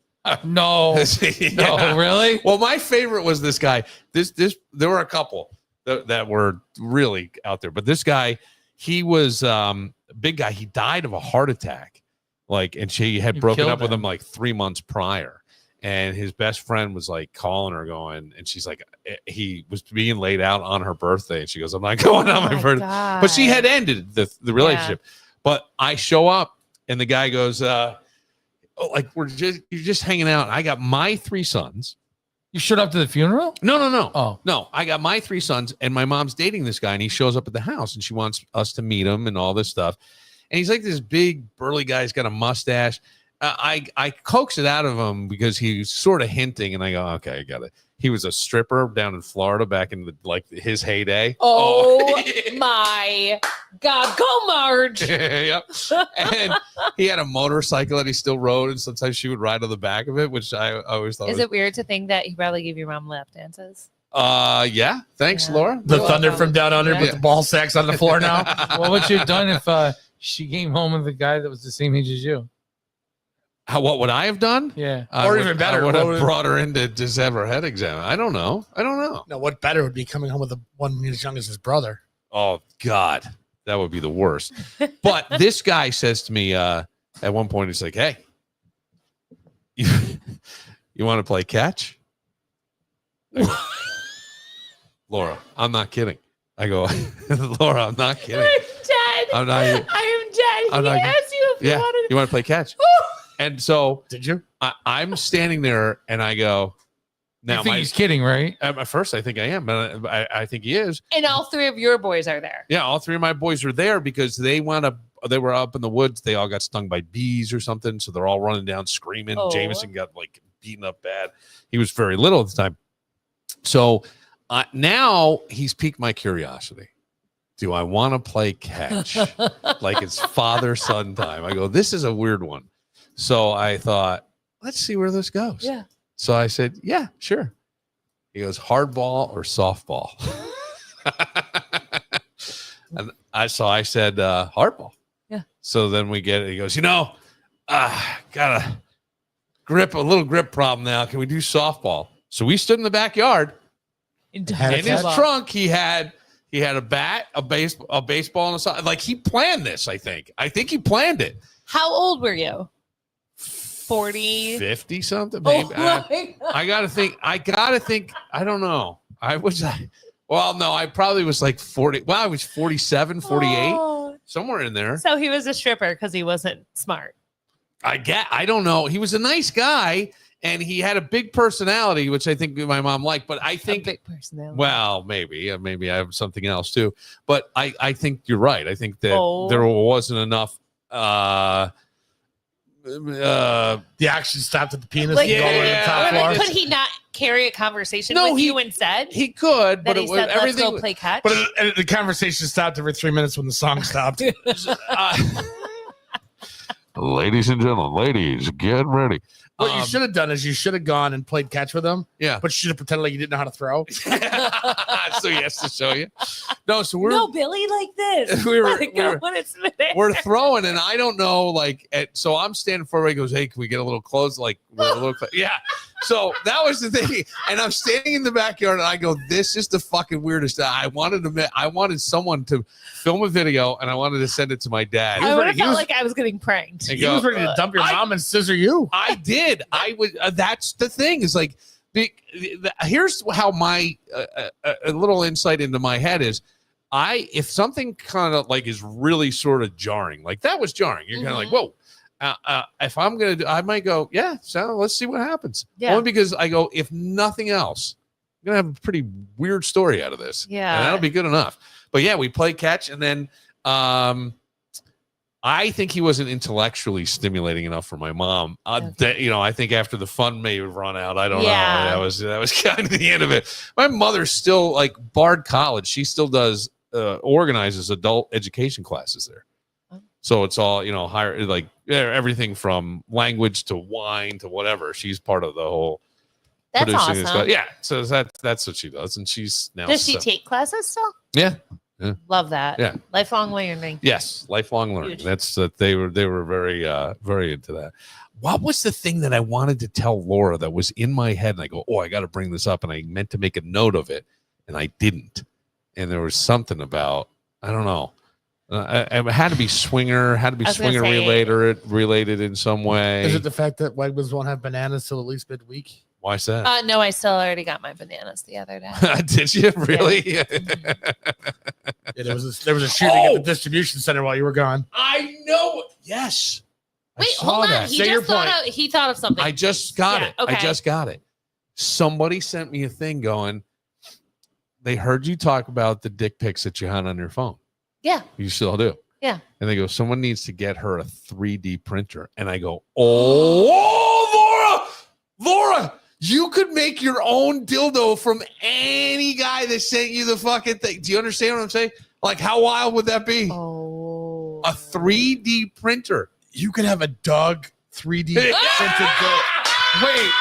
[SPEAKER 5] No.
[SPEAKER 2] Yeah.
[SPEAKER 5] No, really?
[SPEAKER 2] Well, my favorite was this guy. There were a couple that were really out there, but this guy, he was a big guy. He died of a heart attack, and she had
[SPEAKER 5] You
[SPEAKER 2] broken
[SPEAKER 5] killed
[SPEAKER 2] up with
[SPEAKER 5] him.
[SPEAKER 2] him like 3 months prior, and his best friend was like calling her, going, and she's like, he was being laid out on her birthday, and she goes, I'm not going on my birthday, but she had ended the relationship. But I show up, and the guy goes, you're just hanging out. I got my 3 sons.
[SPEAKER 5] You showed up to the funeral?
[SPEAKER 2] No.
[SPEAKER 5] Oh.
[SPEAKER 2] No, I got my 3 sons, and my mom's dating this guy, and he shows up at the house, and she wants us to meet him and all this stuff. And he's like this big, burly guy. He's got a mustache. I coax it out of him because he's sort of hinting, and I go, okay, I got it. He was a stripper down in Florida back in his heyday.
[SPEAKER 4] Oh my God. Go, Marge.
[SPEAKER 2] Yep. And he had a motorcycle that he still rode, and sometimes she would ride on the back of it, which I always thought
[SPEAKER 4] Is it weird to think that he probably gave your mom lap dances?
[SPEAKER 2] Yeah. Thanks,
[SPEAKER 4] Yeah.
[SPEAKER 2] Laura.
[SPEAKER 3] The thunder from down under,
[SPEAKER 4] Yeah.
[SPEAKER 3] but the ball sacks on the floor now.
[SPEAKER 5] What would you have done if she came home with a guy that was the same age as you?
[SPEAKER 2] What would I have done?
[SPEAKER 5] Yeah.
[SPEAKER 3] Or even better,
[SPEAKER 2] I would
[SPEAKER 3] what
[SPEAKER 2] have
[SPEAKER 3] would-
[SPEAKER 2] brought her in to just have her head examined. I don't know.
[SPEAKER 3] No, what better would be coming home with the one as young as his brother?
[SPEAKER 2] Oh God, that would be the worst. But this guy says to me at one point, he's like, "Hey, you want to play catch?" I go, Laura, I'm not kidding. I go, Laura, I'm not kidding.
[SPEAKER 4] I'm dead.
[SPEAKER 2] I'm not.
[SPEAKER 4] I am dead.
[SPEAKER 2] I'm
[SPEAKER 4] He
[SPEAKER 2] not-
[SPEAKER 4] asked you if you
[SPEAKER 2] Yeah,
[SPEAKER 4] wanted
[SPEAKER 2] you want to play catch? And so
[SPEAKER 3] Did you?
[SPEAKER 2] I'm standing there, and I go,
[SPEAKER 5] I think he's kidding, right?
[SPEAKER 2] At first, I think I am, but I think he is.
[SPEAKER 4] And all 3 of your boys are there.
[SPEAKER 2] Yeah, all 3 of my boys are there because they were up in the woods. They all got stung by bees or something, so they're all running down screaming.
[SPEAKER 4] Oh.
[SPEAKER 2] Jameson got beaten up bad. He was very little at the time. So now he's piqued my curiosity. Do I want to play catch? Like it's father-son time. I go, this is a weird one. So I thought, let's see where this goes.
[SPEAKER 4] Yeah.
[SPEAKER 2] So I said, yeah, sure. He goes, hardball or softball? And I said, hardball.
[SPEAKER 4] Yeah.
[SPEAKER 2] So then we get it. He goes, got a little grip problem now. Can we do softball? So we stood in the backyard.
[SPEAKER 4] In
[SPEAKER 2] In his trunk, he had a bat, a baseball, and a softball. Like he planned this, I think. I think he planned it.
[SPEAKER 4] How old were you? 40?
[SPEAKER 2] 50 something, maybe.
[SPEAKER 4] Oh my God.
[SPEAKER 2] I gotta think. I don't know. I probably was like 40. Well, I was 47, 48,
[SPEAKER 4] Oh.
[SPEAKER 2] somewhere in there.
[SPEAKER 4] So he was a stripper because he wasn't smart.
[SPEAKER 2] I don't know. He was a nice guy, and he had a big personality, which I think my mom liked. But I
[SPEAKER 4] A
[SPEAKER 2] think,
[SPEAKER 4] big personality.
[SPEAKER 2] well, maybe I have something else too. But I think you're right. I think that
[SPEAKER 4] Oh.
[SPEAKER 2] there wasn't enough.
[SPEAKER 3] The action stopped at the penis.
[SPEAKER 4] Like,
[SPEAKER 3] and go over the
[SPEAKER 2] yeah,
[SPEAKER 3] top
[SPEAKER 2] I
[SPEAKER 3] floor.
[SPEAKER 2] mean,
[SPEAKER 4] could he not carry a conversation
[SPEAKER 2] No,
[SPEAKER 4] with
[SPEAKER 2] he-
[SPEAKER 4] you instead?
[SPEAKER 2] He could,
[SPEAKER 4] That
[SPEAKER 2] but
[SPEAKER 4] he
[SPEAKER 2] it
[SPEAKER 4] said,
[SPEAKER 2] was
[SPEAKER 4] let's
[SPEAKER 2] everything.
[SPEAKER 4] go play catch?
[SPEAKER 3] But the conversation stopped every 3 minutes when the song stopped.
[SPEAKER 2] Ladies and gentlemen, ladies, get ready.
[SPEAKER 3] What you should have done is you should have gone and played catch with him,
[SPEAKER 2] Yeah.
[SPEAKER 3] but you should have pretended like you didn't know how to throw.
[SPEAKER 2] So he has to show you. No, so we're
[SPEAKER 4] no, Billy, like this.
[SPEAKER 2] we were-
[SPEAKER 4] Let it go
[SPEAKER 2] we were-
[SPEAKER 4] when it's midair.
[SPEAKER 2] we're throwing, and I don't know, like, so I'm standing forward. He goes, "Hey, can we get a little close?" Like, we're a little yeah. So that was the thing, and I'm standing in the backyard, and I go, "This is the fucking weirdest." I wanted someone to film a video, and I wanted to send it to my dad.
[SPEAKER 4] I would have
[SPEAKER 3] he
[SPEAKER 4] felt
[SPEAKER 3] was-
[SPEAKER 4] like I was getting pranked.
[SPEAKER 2] And
[SPEAKER 3] He was ready to dump your mom and scissor you.
[SPEAKER 2] I did. I would. That's the thing. Is like, here's how my a little insight into my head is. If something kind of like is really sort of jarring, like that was jarring. You're kind of like, whoa. If I'm gonna do, I might go, yeah. So let's see what happens.
[SPEAKER 4] Yeah.
[SPEAKER 2] Only because I go, if nothing else, I'm gonna have a pretty weird story out of this.
[SPEAKER 4] Yeah.
[SPEAKER 2] and that'll be good enough. But yeah, we play catch, and then I think he wasn't intellectually stimulating enough for my mom. I think after the fun may have run out. I don't
[SPEAKER 4] Yeah.
[SPEAKER 2] know. That was kind of the end of it. My mother's still like Bard College. She still does organizes adult education classes there. So it's all higher, like everything from language to wine to whatever. She's part of the whole.
[SPEAKER 4] That's
[SPEAKER 2] producing this
[SPEAKER 4] awesome.
[SPEAKER 2] class. Yeah, so that's what she does, and she's now.
[SPEAKER 4] Does she take classes still?
[SPEAKER 2] Yeah.
[SPEAKER 4] Love that.
[SPEAKER 2] Yeah.
[SPEAKER 4] Lifelong learning.
[SPEAKER 2] Yes, lifelong learning.
[SPEAKER 4] Huge.
[SPEAKER 2] That's that they were very very into that. What was the thing that I wanted to tell Laura that was in my head, and I go, oh, I got to bring this up, and I meant to make a note of it, and I didn't. And there was something about I don't know. It had to be swinger,
[SPEAKER 4] I was gonna
[SPEAKER 2] swinger
[SPEAKER 4] say-
[SPEAKER 2] related in some way.
[SPEAKER 3] Is it the fact that Wegmans won't have bananas till at least midweek?
[SPEAKER 2] Why's that?
[SPEAKER 4] No, I still already got my bananas the other day.
[SPEAKER 2] Did you really?
[SPEAKER 3] Yeah, there was a shooting at the distribution center while you were gone.
[SPEAKER 2] I know. Yes. I
[SPEAKER 4] Wait,
[SPEAKER 2] saw
[SPEAKER 4] hold on.
[SPEAKER 2] that.
[SPEAKER 4] He
[SPEAKER 3] Say your
[SPEAKER 4] just thought
[SPEAKER 3] point.
[SPEAKER 4] he thought of something.
[SPEAKER 2] I just got
[SPEAKER 4] Yeah,
[SPEAKER 2] it. I
[SPEAKER 4] okay.
[SPEAKER 2] just got it. Somebody sent me a thing going, they heard you talk about the dick pics that you had on your phone.
[SPEAKER 4] Yeah.
[SPEAKER 2] You still do.
[SPEAKER 4] Yeah.
[SPEAKER 2] And they go, someone needs to get her a 3D printer. And I go, oh, Laura, you could make your own dildo from any guy that sent you the fucking thing. Do you understand what I'm saying? Like, how wild would that be?
[SPEAKER 4] Oh.
[SPEAKER 2] A 3D printer.
[SPEAKER 3] You could have a Doug 3D printed dick.
[SPEAKER 5] Wait,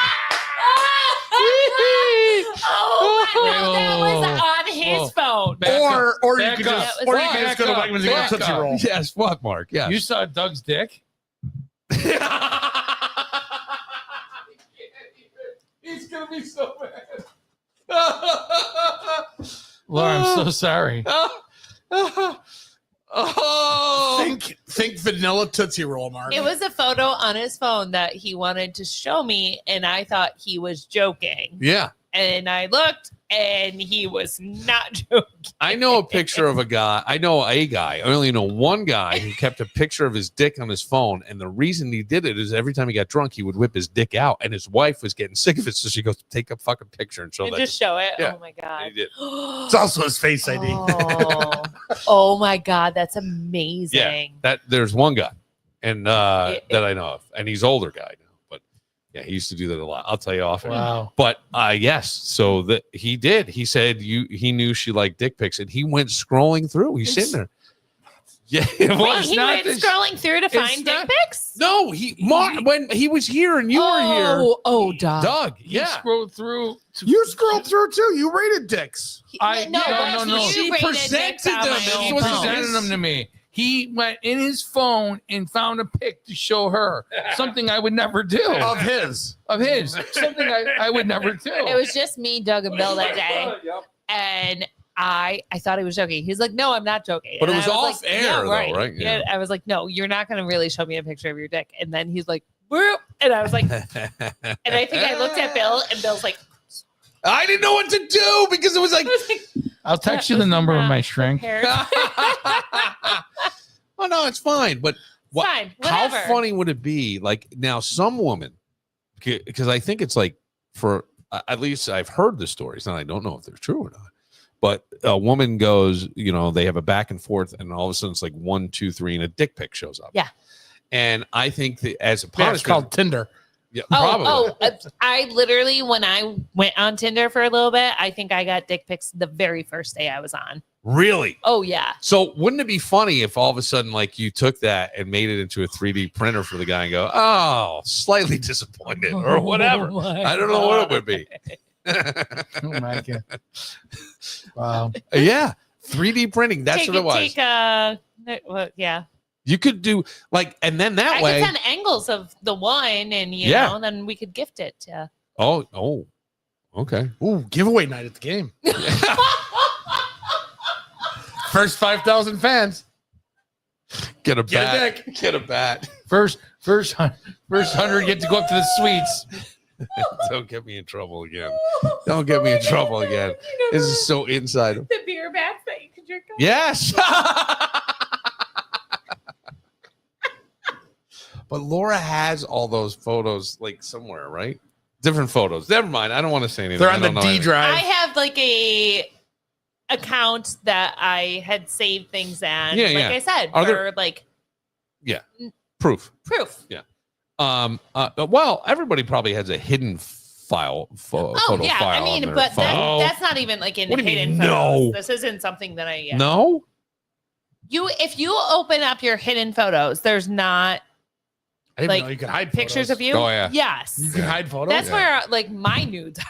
[SPEAKER 4] Oh my God, that was on his
[SPEAKER 5] Whoa.
[SPEAKER 4] phone.
[SPEAKER 5] Back up.
[SPEAKER 3] Or you
[SPEAKER 5] Back
[SPEAKER 3] could
[SPEAKER 5] up.
[SPEAKER 3] just
[SPEAKER 4] That was
[SPEAKER 3] or you could just go to
[SPEAKER 5] Back up.
[SPEAKER 3] Wegmans and get a
[SPEAKER 5] Back
[SPEAKER 3] Tootsie
[SPEAKER 5] up.
[SPEAKER 3] Roll.
[SPEAKER 2] Yes, what, Mark? Yeah.
[SPEAKER 5] you saw Doug's dick?
[SPEAKER 2] He's gonna be so mad.
[SPEAKER 5] Laura, I'm so sorry.
[SPEAKER 2] Oh,
[SPEAKER 3] Think vanilla Tootsie Roll, Mark.
[SPEAKER 4] It was a photo on his phone that he wanted to show me, and I thought he was joking.
[SPEAKER 2] yeah.
[SPEAKER 4] And I looked, and he was not joking.
[SPEAKER 2] I know a picture of a guy. I know a guy. I only know one guy who kept a picture of his dick on his phone. And the reason he did it is every time he got drunk, he would whip his dick out. And his wife was getting sick of it. So she goes, take a fucking picture and show
[SPEAKER 4] And
[SPEAKER 2] that.
[SPEAKER 4] just show it.
[SPEAKER 2] Yeah.
[SPEAKER 4] Oh my
[SPEAKER 2] And
[SPEAKER 4] God.
[SPEAKER 2] he did.
[SPEAKER 3] It's also his Face ID.
[SPEAKER 4] Oh. Oh my God, that's amazing.
[SPEAKER 2] That there's one guy and that I know of. And he's older guy now. But yeah, he used to do that a lot. I'll tell you off.
[SPEAKER 5] Wow.
[SPEAKER 2] But yes, so that he did. He said he knew she liked dick pics, and he went scrolling through. He's sitting there. Yeah, it
[SPEAKER 4] Wait,
[SPEAKER 2] was
[SPEAKER 4] he
[SPEAKER 2] not
[SPEAKER 4] went
[SPEAKER 2] this-
[SPEAKER 4] scrolling through to find dick
[SPEAKER 2] not-
[SPEAKER 4] pics?
[SPEAKER 2] No, when he was here and you were here,
[SPEAKER 4] Oh, Doug.
[SPEAKER 2] Doug.
[SPEAKER 5] He
[SPEAKER 2] Yeah,
[SPEAKER 5] scrolled through.
[SPEAKER 3] You scrolled through too. You rated dicks.
[SPEAKER 4] No,
[SPEAKER 2] She
[SPEAKER 4] you rated
[SPEAKER 2] presented
[SPEAKER 4] dicks on
[SPEAKER 2] them.
[SPEAKER 4] my
[SPEAKER 2] This
[SPEAKER 5] He
[SPEAKER 4] own
[SPEAKER 2] was
[SPEAKER 4] phone.
[SPEAKER 5] presented them to me. He went in his phone and found a pic to show her something I would never do
[SPEAKER 3] Of his.
[SPEAKER 5] of his. Something I would never do.
[SPEAKER 4] It was just me, Doug, and Bill that day. And I thought he was joking. He's like, no, I'm not joking.
[SPEAKER 2] But it
[SPEAKER 4] And
[SPEAKER 2] was
[SPEAKER 4] I
[SPEAKER 2] off
[SPEAKER 4] like,
[SPEAKER 2] air,
[SPEAKER 4] yeah,
[SPEAKER 2] though, right?
[SPEAKER 4] Yeah. I was like, no, you're not going to really show me a picture of your dick. And then he's like, whoop. And I was like, and I think I looked at Bill, and Bill's like,
[SPEAKER 2] I didn't know what to do because it was like,
[SPEAKER 5] I'll text you the number of my shrink.
[SPEAKER 2] oh no, it's fine. But what?
[SPEAKER 4] Fine,
[SPEAKER 2] How
[SPEAKER 4] whatever.
[SPEAKER 2] funny would it be? Like now, some woman because I think it's like for at least I've heard the stories, and I don't know if they're true or not. But a woman goes, they have a back and forth, and all of a sudden it's like 1, 2, 3, and a dick pic shows up.
[SPEAKER 4] Yeah.
[SPEAKER 2] And I think that as a
[SPEAKER 3] Yeah,
[SPEAKER 2] punishment,
[SPEAKER 3] it's called Tinder.
[SPEAKER 2] yeah, probably.
[SPEAKER 4] I literally, when I went on Tinder for a little bit, I think I got dick pics the very first day I was on.
[SPEAKER 2] Really?
[SPEAKER 4] Oh yeah.
[SPEAKER 2] So wouldn't it be funny if all of a sudden, like, you took that and made it into a 3D printer for the guy and go, oh, slightly disappointed or whatever. I don't know what it would be.
[SPEAKER 3] Oh my God. Wow.
[SPEAKER 2] Yeah. 3D printing. That's what it was.
[SPEAKER 4] Yeah.
[SPEAKER 2] You could do like, and then that way.
[SPEAKER 4] I could send angles of the one, and then we could gift it to.
[SPEAKER 2] Oh, okay.
[SPEAKER 3] Ooh, giveaway night at the game. First 5,000 fans.
[SPEAKER 2] Get a
[SPEAKER 3] Get a
[SPEAKER 2] bat.
[SPEAKER 3] dick.
[SPEAKER 2] Get a bat.
[SPEAKER 5] First 100 get to go up to the suites.
[SPEAKER 2] Don't get me in trouble again. Don't get me in trouble again. This is so inside.
[SPEAKER 4] The beer bats that you could drink.
[SPEAKER 2] Yes. But Laura has all those photos like somewhere, right? Different photos. Never mind. I don't want to say anything.
[SPEAKER 3] They're on
[SPEAKER 2] I don't
[SPEAKER 3] the
[SPEAKER 2] know
[SPEAKER 3] D
[SPEAKER 2] anything.
[SPEAKER 3] drive.
[SPEAKER 4] I have like a account that I had saved things in.
[SPEAKER 2] Yeah,
[SPEAKER 4] like
[SPEAKER 2] yeah.
[SPEAKER 4] I said,
[SPEAKER 2] Are
[SPEAKER 4] for
[SPEAKER 2] there-
[SPEAKER 4] like
[SPEAKER 2] Proof.
[SPEAKER 4] proof.
[SPEAKER 2] Well, everybody probably has a hidden file. Photo
[SPEAKER 4] yeah.
[SPEAKER 2] file
[SPEAKER 4] I
[SPEAKER 2] on
[SPEAKER 4] mean,
[SPEAKER 2] their
[SPEAKER 4] but
[SPEAKER 2] phone.
[SPEAKER 4] that's not even like in
[SPEAKER 2] What do you
[SPEAKER 4] hidden
[SPEAKER 2] mean,
[SPEAKER 4] photos.
[SPEAKER 2] no?
[SPEAKER 4] This isn't something that I.
[SPEAKER 2] No.
[SPEAKER 4] If you open up your hidden photos, there's not
[SPEAKER 3] I didn't
[SPEAKER 4] like,
[SPEAKER 3] know you could hide
[SPEAKER 4] pictures
[SPEAKER 3] photos.
[SPEAKER 4] of you.
[SPEAKER 2] Oh, yeah.
[SPEAKER 4] Yes.
[SPEAKER 3] You can hide photos.
[SPEAKER 4] That's where like my nudes are.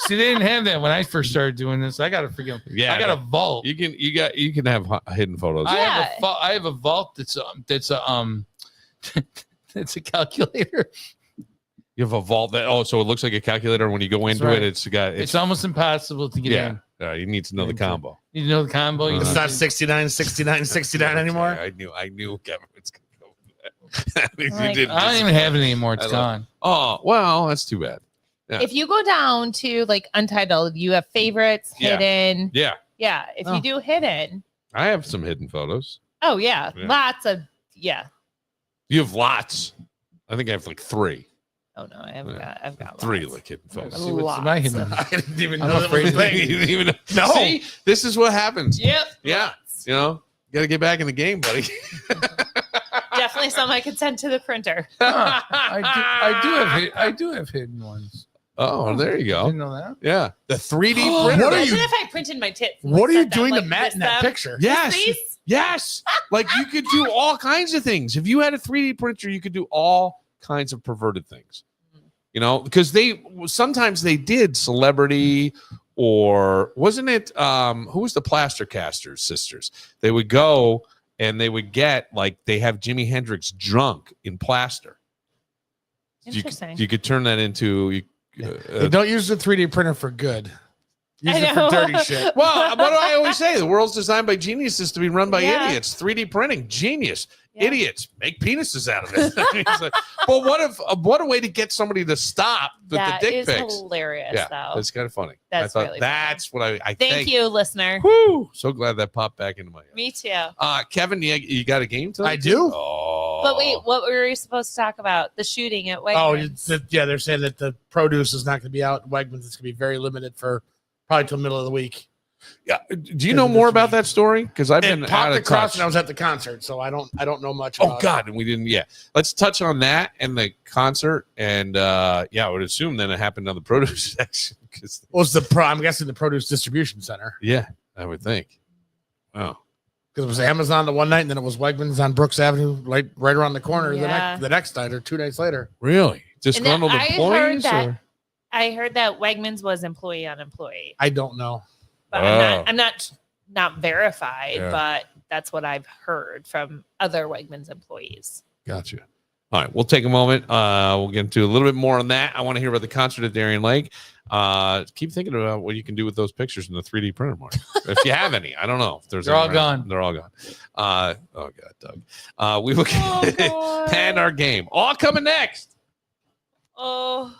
[SPEAKER 5] See, they didn't have that when I first started doing this. I got to freaking.
[SPEAKER 2] Yeah,
[SPEAKER 5] I got a vault.
[SPEAKER 2] You can have hidden photos.
[SPEAKER 5] I have a vault that's it's a calculator.
[SPEAKER 2] You have a vault that so it looks like a calculator. When you go into
[SPEAKER 5] right.
[SPEAKER 2] it,
[SPEAKER 5] It's almost impossible to get in.
[SPEAKER 2] You need to know the combo.
[SPEAKER 5] You know the combo. You
[SPEAKER 3] It's
[SPEAKER 5] know-
[SPEAKER 3] not 69, 69, 69 anymore.
[SPEAKER 2] I knew Kevin was gonna go with that. You
[SPEAKER 4] Like,
[SPEAKER 2] didn't
[SPEAKER 5] I don't even have it anymore. It's
[SPEAKER 2] I love
[SPEAKER 5] gone.
[SPEAKER 2] Oh well, that's too bad. Yeah.
[SPEAKER 4] If you go down to like Untitled, you have favorites,
[SPEAKER 2] Yeah.
[SPEAKER 4] hidden.
[SPEAKER 2] Yeah,
[SPEAKER 4] Yeah. If
[SPEAKER 3] Oh.
[SPEAKER 4] you do hidden,
[SPEAKER 2] I have some hidden photos.
[SPEAKER 4] oh yeah,
[SPEAKER 2] Yeah.
[SPEAKER 4] lots of
[SPEAKER 2] You have lots. I think I have like 3.
[SPEAKER 4] Oh no,
[SPEAKER 2] Yeah.
[SPEAKER 4] I've got
[SPEAKER 2] 3
[SPEAKER 4] lots.
[SPEAKER 2] like hidden
[SPEAKER 5] Let's
[SPEAKER 2] photos.
[SPEAKER 5] see what's
[SPEAKER 4] Lots.
[SPEAKER 5] my hidden.
[SPEAKER 3] I didn't even
[SPEAKER 5] I'm
[SPEAKER 3] know that was
[SPEAKER 5] afraid
[SPEAKER 3] a
[SPEAKER 5] to
[SPEAKER 3] thing.
[SPEAKER 2] You didn't even
[SPEAKER 3] No.
[SPEAKER 2] See, this is what happens.
[SPEAKER 4] Yep.
[SPEAKER 2] Yeah.
[SPEAKER 4] lots.
[SPEAKER 2] You got to get back in the game, buddy.
[SPEAKER 4] Definitely some I could send to the printer.
[SPEAKER 5] Huh, I do have hidden ones.
[SPEAKER 2] Oh, there you
[SPEAKER 5] I
[SPEAKER 2] go.
[SPEAKER 5] didn't know that.
[SPEAKER 2] Yeah, the 3D
[SPEAKER 3] What
[SPEAKER 2] printer.
[SPEAKER 3] are
[SPEAKER 4] Imagine
[SPEAKER 3] you-
[SPEAKER 4] if I printed my tits. and,
[SPEAKER 3] What are you
[SPEAKER 4] set them,
[SPEAKER 3] doing to
[SPEAKER 4] like,
[SPEAKER 3] Matt
[SPEAKER 4] this
[SPEAKER 3] in that
[SPEAKER 4] them,
[SPEAKER 3] picture?
[SPEAKER 2] Yes.
[SPEAKER 4] these?
[SPEAKER 2] Yes. Like you could do all kinds of things. If you had a 3D printer, you could do all kinds of perverted things. Because sometimes they did celebrity, or wasn't it who was the Plastercasters sisters? They would go and they would get like they have Jimi Hendrix drunk in plaster.
[SPEAKER 4] Interesting.
[SPEAKER 2] You could turn that into
[SPEAKER 3] They don't use the 3D printer for good. Use
[SPEAKER 4] I
[SPEAKER 3] it
[SPEAKER 4] know.
[SPEAKER 3] for dirty shit.
[SPEAKER 2] well, what do I always say? The world's designed by geniuses to be run by
[SPEAKER 4] Yeah.
[SPEAKER 2] idiots. 3D printing, genius.
[SPEAKER 4] Yeah.
[SPEAKER 2] Idiots make penises out of it. It's like, but what a way to get somebody to stop with
[SPEAKER 4] That
[SPEAKER 2] the dick
[SPEAKER 4] is
[SPEAKER 2] pics.
[SPEAKER 4] hilarious,
[SPEAKER 2] Yeah,
[SPEAKER 4] though.
[SPEAKER 2] that's kind of funny.
[SPEAKER 4] That's
[SPEAKER 2] I thought
[SPEAKER 4] really
[SPEAKER 2] that's what I
[SPEAKER 4] Thank
[SPEAKER 2] think.
[SPEAKER 4] you, listener.
[SPEAKER 2] Woo! So glad that popped back into my head.
[SPEAKER 4] Me too.
[SPEAKER 2] Kevin, you got a game tonight?
[SPEAKER 3] I do.
[SPEAKER 2] Oh,
[SPEAKER 4] But wait, what were we supposed to talk about? The shooting at
[SPEAKER 3] Oh,
[SPEAKER 4] Wegmans.
[SPEAKER 3] yeah, they're saying that the produce is not going to be out. Wegmans, it's going to be very limited for probably till middle of the week.
[SPEAKER 2] Yeah. Do you know more about that story? Because I've been
[SPEAKER 3] It
[SPEAKER 2] out
[SPEAKER 3] popped
[SPEAKER 2] of
[SPEAKER 3] across,
[SPEAKER 2] touch.
[SPEAKER 3] and I was at the concert, so I don't know much.
[SPEAKER 2] Oh
[SPEAKER 3] about
[SPEAKER 2] God, and we didn't. Yeah, let's touch on that and the concert. And I would assume then it happened on the produce section. Because
[SPEAKER 3] It was I'm guessing the produce distribution center,
[SPEAKER 2] yeah, I would think. Wow.
[SPEAKER 3] because it was Amazon the one night, and then it was Wegmans on Brooks Avenue, right around the corner
[SPEAKER 4] Yeah.
[SPEAKER 3] the next night or 2 nights later.
[SPEAKER 2] Really? Disgruntled
[SPEAKER 4] I heard
[SPEAKER 2] employees?
[SPEAKER 4] that-
[SPEAKER 2] Or?
[SPEAKER 4] I heard that Wegmans was employee on employee,
[SPEAKER 3] I don't know.
[SPEAKER 4] but
[SPEAKER 2] Oh.
[SPEAKER 4] I'm not verified,
[SPEAKER 2] Yeah.
[SPEAKER 4] but that's what I've heard from other Wegmans employees.
[SPEAKER 2] Gotcha. All right, we'll take a moment. We'll get into a little bit more on that. I want to hear about the concert at Darien Lake. Keep thinking about what you can do with those pictures in the 3D printer, Mark. If you have any, I don't know. If there's
[SPEAKER 5] They're
[SPEAKER 2] any
[SPEAKER 5] all
[SPEAKER 2] around.
[SPEAKER 5] gone.
[SPEAKER 2] They're all gone. Oh God, Doug. We will
[SPEAKER 4] Oh, boy.
[SPEAKER 2] and our game all coming next.
[SPEAKER 4] Oh.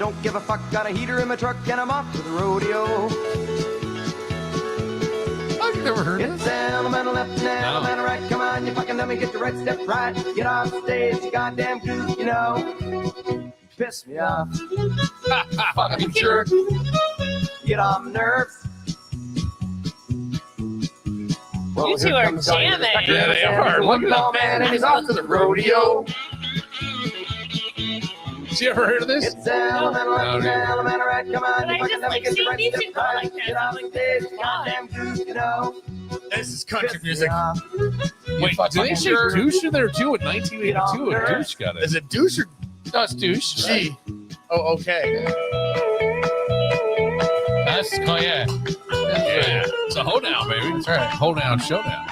[SPEAKER 8] don't give a fuck. Got a heater in my truck and I'm off to the rodeo.
[SPEAKER 5] I've never heard of
[SPEAKER 8] It's
[SPEAKER 5] this.
[SPEAKER 8] elemental left and elemental right. Come on, you fucking let me get the right step right. Get off stage, you goddamn goose, you know. Piss me off.
[SPEAKER 5] Fucking jerk.
[SPEAKER 8] Get on my nerves. Well,
[SPEAKER 4] You two
[SPEAKER 8] here
[SPEAKER 4] are
[SPEAKER 8] comes Johnny with the
[SPEAKER 4] jamming.
[SPEAKER 8] specter in his hand. He's a one tall man and he's off to the rodeo.
[SPEAKER 2] You ever heard of this?
[SPEAKER 8] It's elemental left and elemental right. Come on,
[SPEAKER 4] But
[SPEAKER 8] you
[SPEAKER 4] I
[SPEAKER 8] fucking
[SPEAKER 4] just
[SPEAKER 8] let me
[SPEAKER 4] like
[SPEAKER 8] get the
[SPEAKER 4] seeing
[SPEAKER 8] right
[SPEAKER 4] these
[SPEAKER 8] step
[SPEAKER 4] two go
[SPEAKER 8] right.
[SPEAKER 4] like that.
[SPEAKER 8] Get off stage, you goddamn goose, you know.
[SPEAKER 3] This is country
[SPEAKER 8] Piss me
[SPEAKER 3] music.
[SPEAKER 8] off.
[SPEAKER 2] Wait, do they say douche in there too in 1982? Or douche got
[SPEAKER 3] Is
[SPEAKER 2] it?
[SPEAKER 3] it douche or
[SPEAKER 5] No, it's douche.
[SPEAKER 3] G? Oh, okay.
[SPEAKER 5] That's, oh, yeah.
[SPEAKER 2] Yeah, it's a hoedown, baby. That's right, hoedown showdown.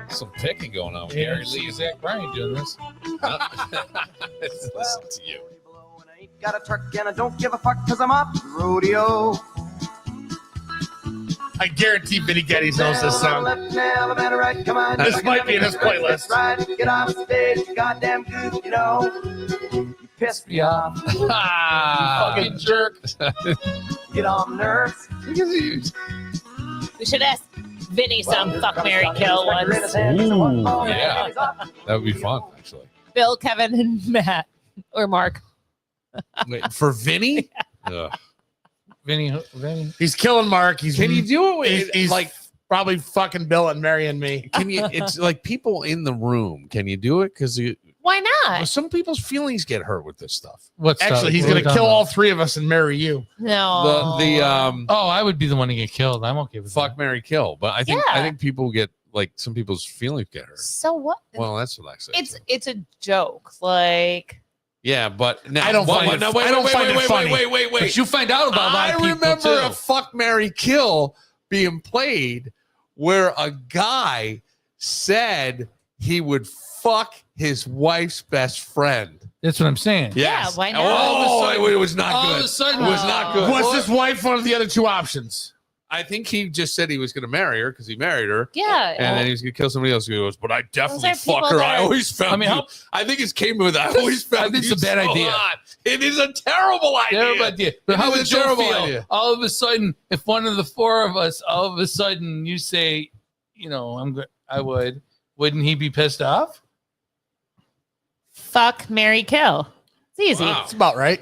[SPEAKER 2] Some picking going on with Gary Lee.
[SPEAKER 5] Zach Bryan doing this.
[SPEAKER 2] Let's listen to you.
[SPEAKER 8] I ain't got a truck and I don't give a fuck because I'm off the rodeo.
[SPEAKER 3] I guarantee Vinny Geddes knows this song.
[SPEAKER 8] Right. Come on,
[SPEAKER 3] This might be in his playlist.
[SPEAKER 8] Right. Get off stage, you goddamn goose, you know. You pissed me off.
[SPEAKER 5] Fucking jerk.
[SPEAKER 8] Get on my nerves.
[SPEAKER 4] We should ask Vinny some fuck, marry, kill ones.
[SPEAKER 2] yeah. That would be fun, actually.
[SPEAKER 4] Bill, Kevin, and Matt. Or Mark.
[SPEAKER 2] Wait, for Vinny? Ugh.
[SPEAKER 5] Vinny.
[SPEAKER 3] He's killing Mark. He's
[SPEAKER 2] Can you do it?
[SPEAKER 3] He's
[SPEAKER 2] like,
[SPEAKER 3] probably fucking Bill and Mary and me.
[SPEAKER 2] can you? It's like people in the room. Can you do it? Because
[SPEAKER 4] Why not?
[SPEAKER 2] some people's feelings get hurt with this stuff.
[SPEAKER 5] What's
[SPEAKER 3] Actually, he's
[SPEAKER 5] what are
[SPEAKER 3] gonna
[SPEAKER 5] we
[SPEAKER 3] kill
[SPEAKER 5] talking
[SPEAKER 3] all
[SPEAKER 5] about?
[SPEAKER 3] three of us and marry you.
[SPEAKER 4] No.
[SPEAKER 2] The
[SPEAKER 5] Oh, I would be the one to get killed. I'm okay with
[SPEAKER 2] fuck, marry, kill. But I think
[SPEAKER 4] Yeah.
[SPEAKER 2] people get like some people's feelings get hurt.
[SPEAKER 4] So what?
[SPEAKER 2] Well, that's what I say.
[SPEAKER 4] It's a joke. Like,
[SPEAKER 2] Yeah, but now
[SPEAKER 3] I don't find it- I don't find it funny.
[SPEAKER 5] that. But you find out about a lot
[SPEAKER 2] I
[SPEAKER 5] of people
[SPEAKER 2] remember
[SPEAKER 5] too.
[SPEAKER 2] a fuck, marry, kill being played where a guy said he would fuck his wife's best friend.
[SPEAKER 5] That's what I'm saying.
[SPEAKER 2] Yes.
[SPEAKER 4] why not?
[SPEAKER 2] All of a sudden, it was not
[SPEAKER 5] all
[SPEAKER 2] good.
[SPEAKER 5] of a sudden-
[SPEAKER 2] it was not good.
[SPEAKER 3] Was his wife one of the other two options?
[SPEAKER 2] I think he just said he was going to marry her because he married her.
[SPEAKER 4] yeah.
[SPEAKER 2] And then he was going to kill somebody else. He goes, but I definitely
[SPEAKER 4] are
[SPEAKER 2] fuck
[SPEAKER 4] people
[SPEAKER 2] her.
[SPEAKER 4] that
[SPEAKER 2] I
[SPEAKER 4] are-
[SPEAKER 2] always found
[SPEAKER 5] I mean,
[SPEAKER 2] you.
[SPEAKER 5] how-
[SPEAKER 2] I think it came with, I always found
[SPEAKER 5] think
[SPEAKER 2] you
[SPEAKER 5] it's a bad
[SPEAKER 2] so
[SPEAKER 5] idea.
[SPEAKER 2] hot. It is a terrible idea.
[SPEAKER 5] Terrible idea. But
[SPEAKER 2] It
[SPEAKER 5] how
[SPEAKER 2] is
[SPEAKER 5] would
[SPEAKER 2] a
[SPEAKER 5] Joe
[SPEAKER 2] terrible
[SPEAKER 5] feel?
[SPEAKER 2] idea.
[SPEAKER 5] All of a sudden, if one of the four of us, all of a sudden, you say, you know, I'm good. I would. Wouldn't he be pissed off?
[SPEAKER 4] Fuck, marry, kill. It's easy.
[SPEAKER 2] Wow.
[SPEAKER 3] That's about right.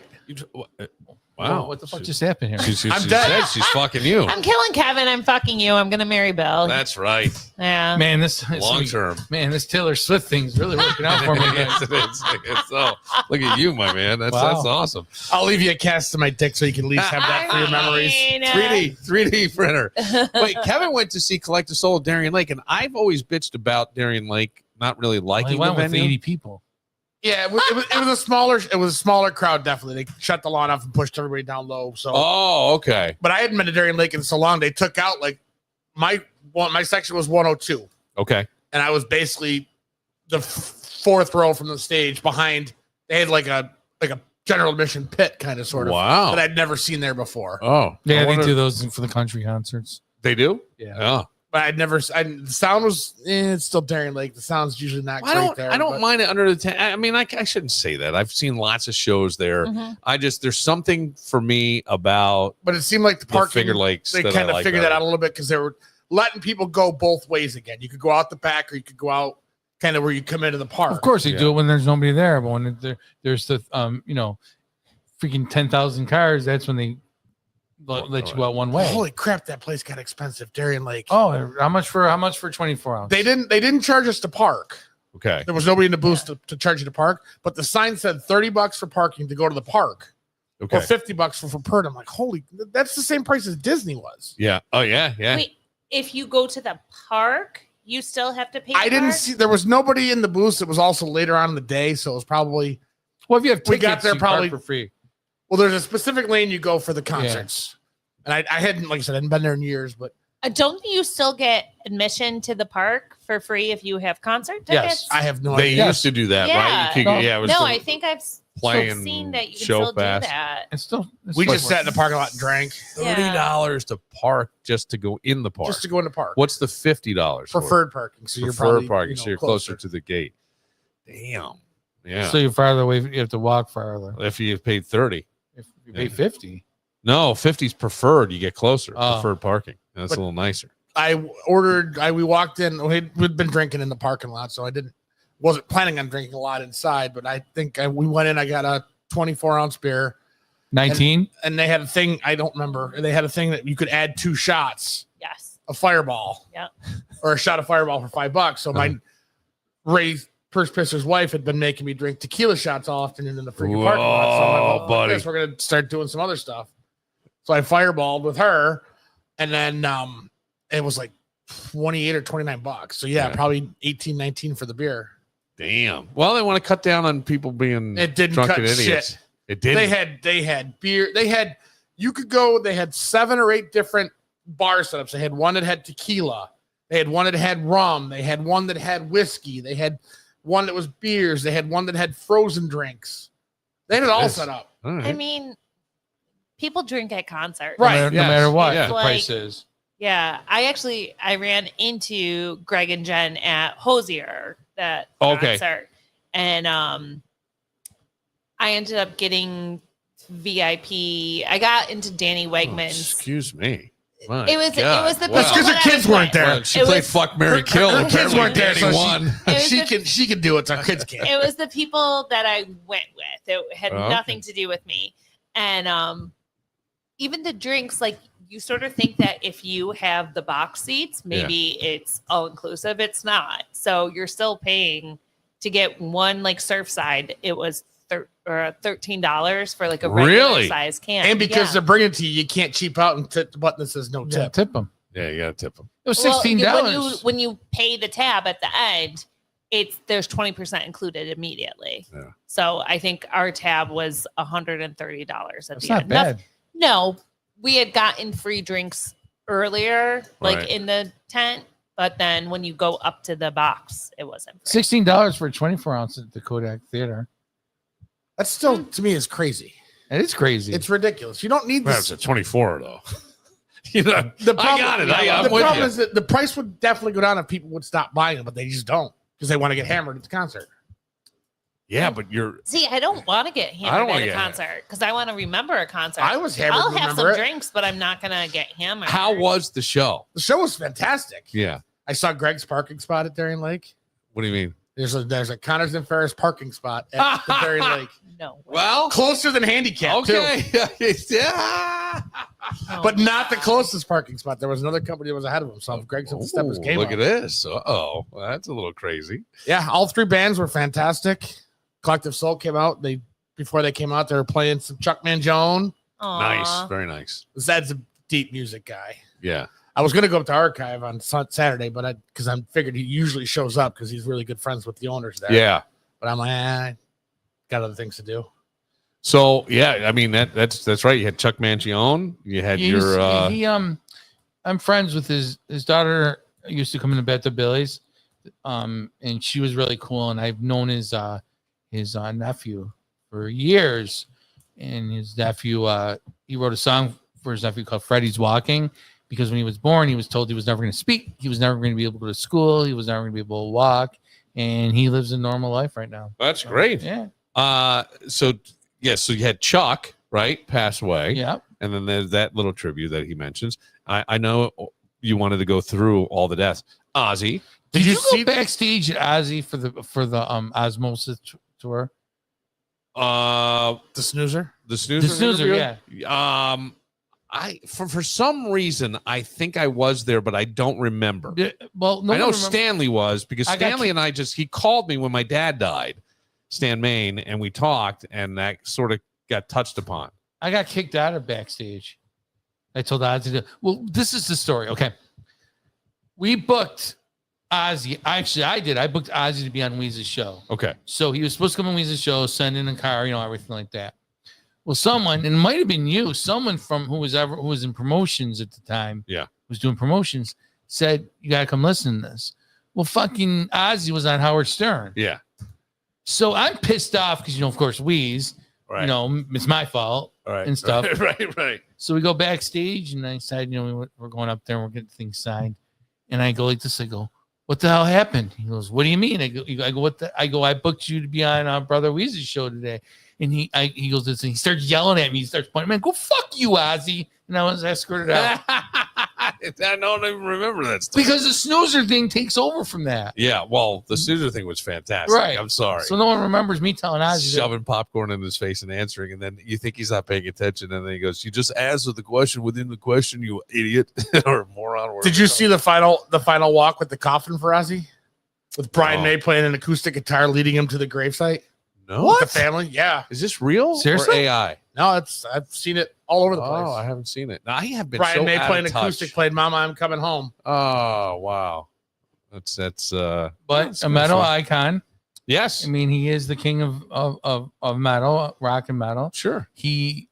[SPEAKER 2] Wow.
[SPEAKER 5] What the fuck just happened here?
[SPEAKER 2] She
[SPEAKER 3] I'm
[SPEAKER 2] said
[SPEAKER 3] dead.
[SPEAKER 2] she's fucking you.
[SPEAKER 4] I'm killing Kevin. I'm fucking you. I'm gonna marry Bill.
[SPEAKER 2] That's right.
[SPEAKER 4] Yeah.
[SPEAKER 5] Man, this
[SPEAKER 2] Long term.
[SPEAKER 5] Man, this Taylor Swift thing's really working out for me.
[SPEAKER 2] Yes, it is. It's so, look at you, my man. That's
[SPEAKER 5] Wow.
[SPEAKER 2] awesome.
[SPEAKER 3] I'll leave you a cast of my dick so you can at least have that for your memories.
[SPEAKER 2] 3D printer. Wait, Kevin went to see Collective Soul at Darien Lake, and I've always bitched about Darien Lake not really
[SPEAKER 5] He
[SPEAKER 2] liking the
[SPEAKER 5] went with
[SPEAKER 2] venue.
[SPEAKER 5] 80 people.
[SPEAKER 3] Yeah, it was a smaller crowd. Definitely, they shut the lawn off and pushed everybody down low. So,
[SPEAKER 2] Oh, okay.
[SPEAKER 3] but I hadn't been to Darien Lake in so long. They took out like my section was 102,
[SPEAKER 2] Okay.
[SPEAKER 3] and I was basically the fourth row from the stage behind. They had like a general admission pit kind of sort of
[SPEAKER 2] Wow.
[SPEAKER 3] that I'd never seen there before.
[SPEAKER 2] Oh.
[SPEAKER 5] Yeah,
[SPEAKER 2] I
[SPEAKER 5] they
[SPEAKER 2] wonder-
[SPEAKER 5] do those for the country concerts.
[SPEAKER 2] They do?
[SPEAKER 5] Yeah.
[SPEAKER 2] Oh.
[SPEAKER 3] But the sound was it's still Darien Lake. The sound's usually not great there.
[SPEAKER 2] I don't
[SPEAKER 3] but-
[SPEAKER 2] mind it under the tent. I mean, I shouldn't say that. I've seen lots of shows there.
[SPEAKER 4] Mhm.
[SPEAKER 2] There's something for me about
[SPEAKER 3] But it seemed like the
[SPEAKER 2] the
[SPEAKER 3] parking.
[SPEAKER 2] Finger Lakes.
[SPEAKER 3] They
[SPEAKER 2] that I
[SPEAKER 3] kind of
[SPEAKER 2] like
[SPEAKER 3] figured that
[SPEAKER 2] better.
[SPEAKER 3] out a little bit because they were letting people go both ways again. You could go out the back or you could go out kind of where you come into the park.
[SPEAKER 5] Of course, they
[SPEAKER 2] Yeah.
[SPEAKER 5] do it when there's nobody there, but when there's the freaking 10,000 cars, that's when they let you go out one way.
[SPEAKER 3] Holy crap, that place got expensive. Darien Lake.
[SPEAKER 5] Oh, how much for 24 ounce?
[SPEAKER 3] They didn't charge us to park.
[SPEAKER 2] Okay.
[SPEAKER 3] There was nobody in the booth to charge you to park, but the sign said $30 for parking to go to the park
[SPEAKER 2] Okay.
[SPEAKER 3] or $50 for per. I'm like, holy, that's the same price as Disney was.
[SPEAKER 2] Yeah. Oh, yeah. Yeah.
[SPEAKER 4] Wait, if you go to the park, you still have to pay.
[SPEAKER 3] I
[SPEAKER 4] the
[SPEAKER 3] didn't
[SPEAKER 4] park?
[SPEAKER 3] see there was nobody in the booth. It was also later on in the day, so it was probably
[SPEAKER 5] Well, if you have
[SPEAKER 3] We
[SPEAKER 5] tickets,
[SPEAKER 3] got there
[SPEAKER 5] you park
[SPEAKER 3] probably-
[SPEAKER 5] for free.
[SPEAKER 3] well. There's a specific lane you go for the concerts, and I hadn't, like I said, I hadn't been there in years, but
[SPEAKER 4] Don't you still get admission to the park for free if you have concert
[SPEAKER 5] Yes,
[SPEAKER 4] tickets?
[SPEAKER 3] I have no
[SPEAKER 2] They
[SPEAKER 3] idea.
[SPEAKER 2] used to do that, right?
[SPEAKER 4] Yeah.
[SPEAKER 2] You could,
[SPEAKER 5] No.
[SPEAKER 2] yeah. It was
[SPEAKER 4] No,
[SPEAKER 2] the
[SPEAKER 4] I think I've
[SPEAKER 2] playing
[SPEAKER 4] seen that you can
[SPEAKER 2] show
[SPEAKER 4] still
[SPEAKER 2] pass.
[SPEAKER 4] do that.
[SPEAKER 5] It's still
[SPEAKER 3] We
[SPEAKER 5] like-
[SPEAKER 3] just sat in the parking lot and drank
[SPEAKER 2] $30 to park just to go in the park.
[SPEAKER 3] just to go in the park.
[SPEAKER 2] What's the $50 for?
[SPEAKER 3] Preferred parking? So you're
[SPEAKER 2] Preferred
[SPEAKER 3] probably
[SPEAKER 2] parking, so you're closer to the gate. Damn, Yeah.
[SPEAKER 5] So you're farther away. You have to walk farther.
[SPEAKER 2] If you paid 30.
[SPEAKER 5] If you pay 50.
[SPEAKER 2] No, 50's preferred. You get closer.
[SPEAKER 5] Oh.
[SPEAKER 2] Preferred parking. That's
[SPEAKER 3] But-
[SPEAKER 2] a little nicer.
[SPEAKER 3] we walked in, we'd been drinking in the parking lot, so wasn't planning on drinking a lot inside, but I think we went in, I got a 24-ounce beer.
[SPEAKER 5] 19.
[SPEAKER 3] And they had a thing, I don't remember. They had a thing that you could add 2 shots
[SPEAKER 4] Yes.
[SPEAKER 3] of Fireball.
[SPEAKER 4] Yep.
[SPEAKER 3] Or a shot of Fireball for $5. So my Ray Purse Pisser's wife had been making me drink tequila shots all afternoon in the freaking parking lot. So I'm like, well,
[SPEAKER 2] buddy.
[SPEAKER 3] I guess we're gonna start doing some other stuff. So I fireballed with her, and then it was like $28 or $29. So yeah, probably 18, 19 for the beer.
[SPEAKER 2] Damn. Well, they want to cut down on people being
[SPEAKER 3] It didn't
[SPEAKER 2] drunken
[SPEAKER 3] cut
[SPEAKER 2] idiots.
[SPEAKER 3] shit.
[SPEAKER 2] It didn't.
[SPEAKER 3] They had beer. They had 7 or 8 different bar setups. They had one that had tequila. They had one that had rum. They had one that had whiskey. They had one that was beers. They had one that had frozen drinks. They had it all
[SPEAKER 2] Yes.
[SPEAKER 3] set up.
[SPEAKER 2] All right.
[SPEAKER 4] I mean, people drink at concerts.
[SPEAKER 3] Right.
[SPEAKER 5] No
[SPEAKER 3] yes.
[SPEAKER 5] matter what
[SPEAKER 2] Yeah.
[SPEAKER 5] the
[SPEAKER 4] Like-
[SPEAKER 5] price is.
[SPEAKER 4] Yeah. I ran into Greg and Jen at Hosier that
[SPEAKER 2] Okay.
[SPEAKER 4] concert. And I ended up getting VIP. I got into Danny
[SPEAKER 2] Oh,
[SPEAKER 4] Wegman's.
[SPEAKER 2] excuse me. My
[SPEAKER 4] It was
[SPEAKER 2] God.
[SPEAKER 4] the
[SPEAKER 2] Wow.
[SPEAKER 3] That's because her kids weren't there.
[SPEAKER 2] Well, she
[SPEAKER 4] It
[SPEAKER 2] played
[SPEAKER 4] was-
[SPEAKER 2] Fuck, Mary, Kill.
[SPEAKER 3] Her kids
[SPEAKER 2] Apparently
[SPEAKER 3] weren't there,
[SPEAKER 2] Danny
[SPEAKER 3] so
[SPEAKER 2] won.
[SPEAKER 4] It was
[SPEAKER 3] she can do it. So our kids can't.
[SPEAKER 4] It was the people that I went with. It had
[SPEAKER 2] Oh, okay.
[SPEAKER 4] nothing to do with me. And even the drinks, like you sort of think that if you have the box seats, maybe it's all inclusive. It's not. So you're still paying to get one like Surfside. It was $13 for like a regular
[SPEAKER 2] Really?
[SPEAKER 4] size can.
[SPEAKER 3] And because
[SPEAKER 4] Yeah.
[SPEAKER 3] they're bringing it to you, you can't cheap out and tip the button that says no
[SPEAKER 5] Yeah,
[SPEAKER 3] tip.
[SPEAKER 5] tip them.
[SPEAKER 2] Yeah, you got to tip them.
[SPEAKER 5] It was
[SPEAKER 4] Well,
[SPEAKER 5] $16.
[SPEAKER 4] when you pay the tab at the end, there's 20% included immediately.
[SPEAKER 2] Yeah.
[SPEAKER 4] So I think our tab was $130 at
[SPEAKER 5] That's
[SPEAKER 4] the
[SPEAKER 5] not
[SPEAKER 4] end.
[SPEAKER 5] bad.
[SPEAKER 4] No, we had gotten free drinks earlier, like
[SPEAKER 2] Right.
[SPEAKER 4] in the tent, but then when you go up to the box, it wasn't free.
[SPEAKER 5] $16 for a 24-ounce at the Kodak Theater.
[SPEAKER 3] That still, to me, is crazy.
[SPEAKER 5] It is crazy.
[SPEAKER 3] It's ridiculous. You don't need
[SPEAKER 2] Perhaps
[SPEAKER 3] this.
[SPEAKER 2] at 24, though. You know,
[SPEAKER 3] The
[SPEAKER 2] I got it. I'm
[SPEAKER 3] the
[SPEAKER 2] with
[SPEAKER 3] problem
[SPEAKER 2] you.
[SPEAKER 3] is that the price would definitely go down if people would stop buying it, but they just don't because they want to get hammered at the concert.
[SPEAKER 2] Yeah, but you're.
[SPEAKER 4] See, I don't want to get
[SPEAKER 2] I
[SPEAKER 4] hammered
[SPEAKER 2] don't wanna
[SPEAKER 4] at a
[SPEAKER 2] get hammered.
[SPEAKER 4] concert because I want to remember a concert.
[SPEAKER 3] I was hammered.
[SPEAKER 4] I'll have some
[SPEAKER 3] remember it.
[SPEAKER 4] drinks, but I'm not gonna get hammered.
[SPEAKER 2] How was the show?
[SPEAKER 3] The show was fantastic.
[SPEAKER 2] Yeah.
[SPEAKER 3] I saw Greg's parking spot at Darien Lake.
[SPEAKER 2] What do you mean?
[SPEAKER 3] There's a Connors and Ferris parking spot at the Darien Lake.
[SPEAKER 4] No. way.
[SPEAKER 2] Well,
[SPEAKER 3] Closer than handicap,
[SPEAKER 2] okay.
[SPEAKER 3] too.
[SPEAKER 2] Yeah.
[SPEAKER 4] Oh,
[SPEAKER 3] But not the closest parking spot. There was another company that was ahead of him. So if Greg said to step his
[SPEAKER 2] Ooh,
[SPEAKER 3] game
[SPEAKER 2] look
[SPEAKER 3] up.
[SPEAKER 2] at this. Oh, that's a little crazy.
[SPEAKER 3] Yeah, all 3 bands were fantastic. Collective Soul came out. Before they came out, they were playing some Chuck Mangione.
[SPEAKER 4] aw.
[SPEAKER 2] Nice. Very nice.
[SPEAKER 3] Zed's a deep music guy.
[SPEAKER 2] Yeah.
[SPEAKER 3] I was gonna go up to Archive on Saturday, but because I figured he usually shows up because he's really good friends with the owners there.
[SPEAKER 2] Yeah.
[SPEAKER 3] But I'm like, got other things to do.
[SPEAKER 2] So yeah, I mean that's right. You had Chuck Mangione. You had your
[SPEAKER 5] I'm friends with his daughter. Used to come in to bet the Billies, and she was really cool. And I've known his nephew for years. And his nephew, he wrote a song for his nephew called "Freddie's Walking," because when he was born, he was told he was never going to speak, he was never going to be able to go to school, he was never going to be able to walk, and he lives a normal life right now.
[SPEAKER 2] that's great.
[SPEAKER 5] Yeah,
[SPEAKER 2] So you had Chuck, right, pass away.
[SPEAKER 5] yeah.
[SPEAKER 2] And then there's that little tribute that he mentions. I know you wanted to go through all the deaths. Ozzy.
[SPEAKER 5] Did you
[SPEAKER 3] see
[SPEAKER 5] go backstage at Ozzy for the Osmosis tour?
[SPEAKER 3] The Snoozer?
[SPEAKER 2] The snoozer.
[SPEAKER 5] The Snoozer,
[SPEAKER 2] interview?
[SPEAKER 5] yeah.
[SPEAKER 2] I for some reason I think I was there, but I don't remember.
[SPEAKER 5] Well, no
[SPEAKER 2] I know
[SPEAKER 5] one remember-
[SPEAKER 2] Stanley was because
[SPEAKER 5] I got
[SPEAKER 2] Stanley and I he called me when my dad died, Stan Main, and we talked, and that sort of got touched upon.
[SPEAKER 5] I got kicked out of backstage. I told Ozzy to. Well, this is the story. Okay, we booked Ozzy. Actually, I did. I booked Ozzy to be on Weez's show.
[SPEAKER 2] Okay.
[SPEAKER 5] So he was supposed to come on Weez's show, send in a car, everything like that. Well, someone, and it might have been you, someone from who was in promotions at the time,
[SPEAKER 2] Yeah.
[SPEAKER 5] was doing promotions, said, you got to come listen to this. Well, fucking Ozzy was on Howard Stern.
[SPEAKER 2] Yeah.
[SPEAKER 5] So I'm pissed off because, of course, Weez,
[SPEAKER 2] Right.
[SPEAKER 5] it's my fault
[SPEAKER 2] Right.
[SPEAKER 5] and stuff.
[SPEAKER 2] Right.
[SPEAKER 5] So we go backstage and I said, we're going up there and we're getting things signed. And I go like this, I go, what the hell happened? He goes, what do you mean? I go, what the? I go, I booked you to be on Brother Weezy's show today. And he goes, and he starts yelling at me. He starts pointing, man, go fuck you, Ozzy. And I was escorted out.
[SPEAKER 2] I don't even remember that stuff.
[SPEAKER 5] Because the snoozer thing takes over from that.
[SPEAKER 2] Yeah, well, the snoozer thing was fantastic.
[SPEAKER 5] Right.
[SPEAKER 2] I'm sorry.
[SPEAKER 5] So no one remembers me telling Ozzy.
[SPEAKER 2] Shoving popcorn in his face and answering, and then you think he's not paying attention, and then he goes, "You just answered the question within the question, you idiot or moron."
[SPEAKER 3] Did you see the final walk with the coffin for Ozzy? With Brian May playing an acoustic guitar leading him to the gravesite?
[SPEAKER 2] No.
[SPEAKER 3] With the family? Yeah.
[SPEAKER 2] Is this real?
[SPEAKER 5] Seriously?
[SPEAKER 2] Or AI?
[SPEAKER 3] No, I've seen it all over the place.
[SPEAKER 2] Oh, I haven't seen it. Now, I have been
[SPEAKER 3] Brian
[SPEAKER 2] so
[SPEAKER 3] May
[SPEAKER 2] out
[SPEAKER 3] playing
[SPEAKER 2] of touch.
[SPEAKER 3] acoustic, played Mama, I'm Coming Home.
[SPEAKER 2] Oh, wow. That's
[SPEAKER 5] But
[SPEAKER 2] that's
[SPEAKER 5] a metal
[SPEAKER 2] fun.
[SPEAKER 5] icon.
[SPEAKER 2] Yes.
[SPEAKER 5] I mean, he is the king of metal, rock and metal.
[SPEAKER 2] Sure.
[SPEAKER 5] It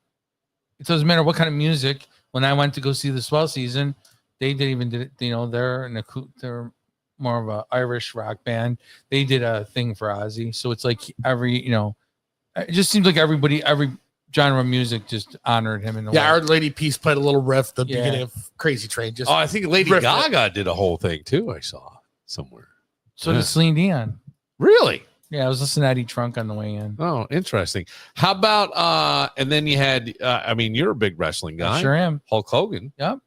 [SPEAKER 5] doesn't matter what kind of music. When I went to go see the Swell Season, they didn't even did it. You know, they're more of a Irish rock band. They did a thing for Ozzy, so it's like it just seems like every genre of music just honored him in the way.
[SPEAKER 3] Our Lady Peace played a little riff at the
[SPEAKER 5] Yeah.
[SPEAKER 3] beginning of Crazy Train. Just
[SPEAKER 2] I think Lady
[SPEAKER 3] riff it.
[SPEAKER 2] Gaga did a whole thing too. I saw somewhere.
[SPEAKER 5] So
[SPEAKER 2] Yeah.
[SPEAKER 5] did Celine Dion.
[SPEAKER 2] Really?
[SPEAKER 5] Yeah, I was listening to Eddie Trunk on the way in.
[SPEAKER 2] Oh, interesting. How about and then you had I mean, you're a big wrestling guy.
[SPEAKER 5] I sure am.
[SPEAKER 2] Hulk Hogan.
[SPEAKER 5] Yep.